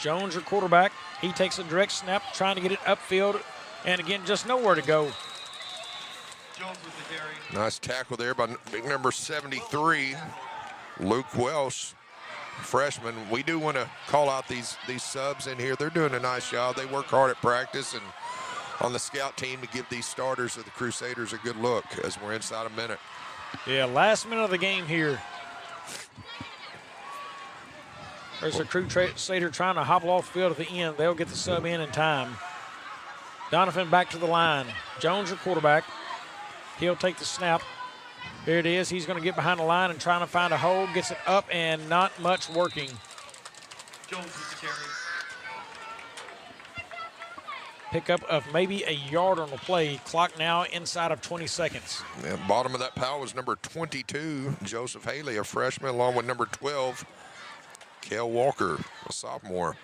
Jones, your quarterback, he takes a direct snap, trying to get it upfield, and again, just nowhere to go. Jones with the carry. Nice tackle there by big number 73, Luke Welsh, freshman. We do want to call out these subs in here. They're doing a nice job. They work hard at practice and on the scout team to give these starters of the Crusaders a good look as we're inside a minute. Yeah, last minute of the game here. There's a Crusader trying to hobble off the field at the end. They'll get the sub in time. Doniphan back to the line. Jones, your quarterback. He'll take the snap. Here it is. He's going to get behind the line and trying to find a hole. Gets it up and not much working. Jones with the carry. Pickup of maybe a yard on the play. Clock now inside of 20 seconds. Yeah, bottom of that pile was number 22, Joseph Haley, a freshman, along with number 12, Cale Walker, a sophomore.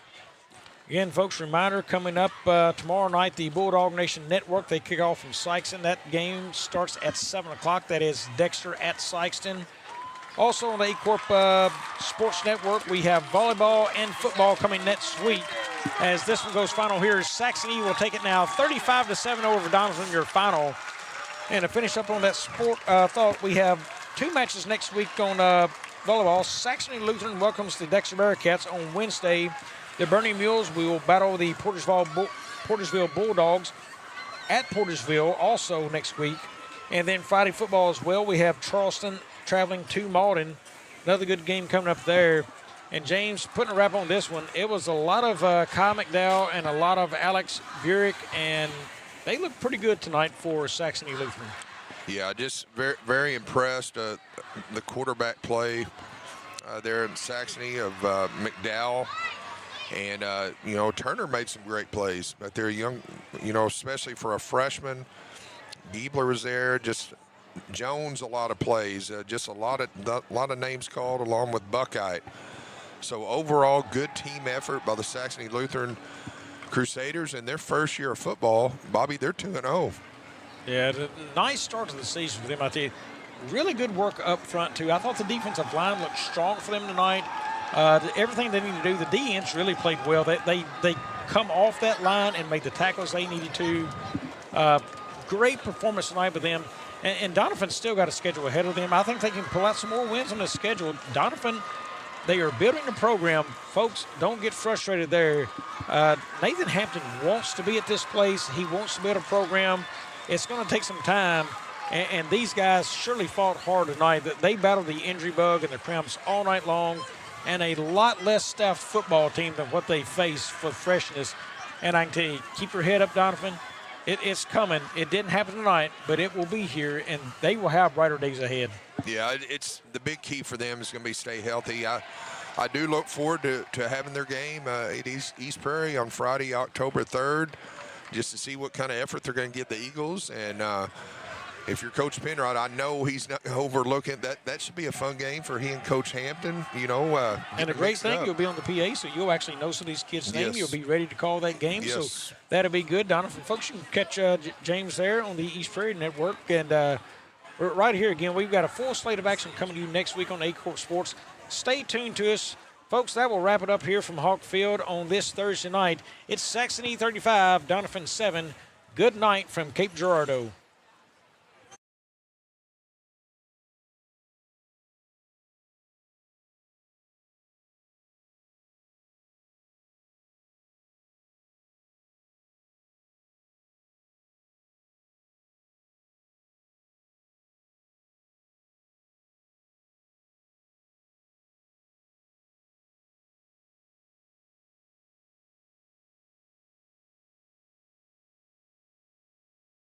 Again, folks, reminder coming up tomorrow night, the Bulldog Nation Network. They kick off from Sykeston. That game starts at 7 o'clock. That is Dexter at Sykeston. Also on the Aycorp Sports Network, we have volleyball and football coming next week. As this one goes final here, Saxony will take it now 35-7 over Doniphan, your final. And to finish up on that sport thought, we have two matches next week on volleyball. Saxony Lutheran welcomes the Dexter Bearcats on Wednesday. The Bernie Mules will battle the Portersville Bulldogs at Portersville also next week. And then Friday football as well. We have Charleston traveling to Malden. Another good game coming up there. And James, putting a wrap on this one, it was a lot of Kyle McDowell and a lot of Alex Burek, and they look pretty good tonight for Saxony Lutheran. Yeah, just very, very impressed. The quarterback play there in Saxony of McDowell. And, Turner made some great plays. But they're young, especially for a freshman. Giebler was there. Just Jones, a lot of plays. Just a lot of names called along with Buckeye. So overall, good team effort by the Saxony Lutheran Crusaders in their first year of football. Bobby, they're 2-0. Yeah, nice start to the season for them. I tell you, really good work up front, too. I thought the defensive line looked strong for them tonight. Everything they need to do, the D-ends really played well. They come off that line and made the tackles they needed to. Great performance tonight with them. And Doniphan's still got a schedule ahead of them. I think they can pull out some more wins on the schedule. Doniphan, they are building a program. Folks, don't get frustrated there. Nathan Hampton wants to be at this place. He wants to build a program. It's going to take some time. And these guys surely fought hard tonight. They battled the injury bug and the cramps all night long. And a lot less staffed football team than what they face for freshness. And I can tell you, keep your head up, Doniphan. It's coming. It didn't happen tonight, but it will be here, and they will have brighter days ahead. Yeah, it's the big key for them is going to be stay healthy. I do look forward to having their game at East Prairie on Friday, October 3rd, just to see what kind of effort they're going to give the Eagles. And if you're Coach Penrod, I know he's not overlooking that. That should be a fun game for he and Coach Hampton. And the great thing, you'll be on the PA, so you'll actually know some of these kids' names. You'll be ready to call that game. Yes. So that'll be good. Doniphan, folks, you can catch James there on the East Prairie Network. And right here again, we've got a full slate of action coming to you next week on Aycorp Sports. Stay tuned to us. Folks, that will wrap it up here from Houck Field on this Thursday night. It's Saxony 35, Doniphan 7. Good night from Cape Girardeau.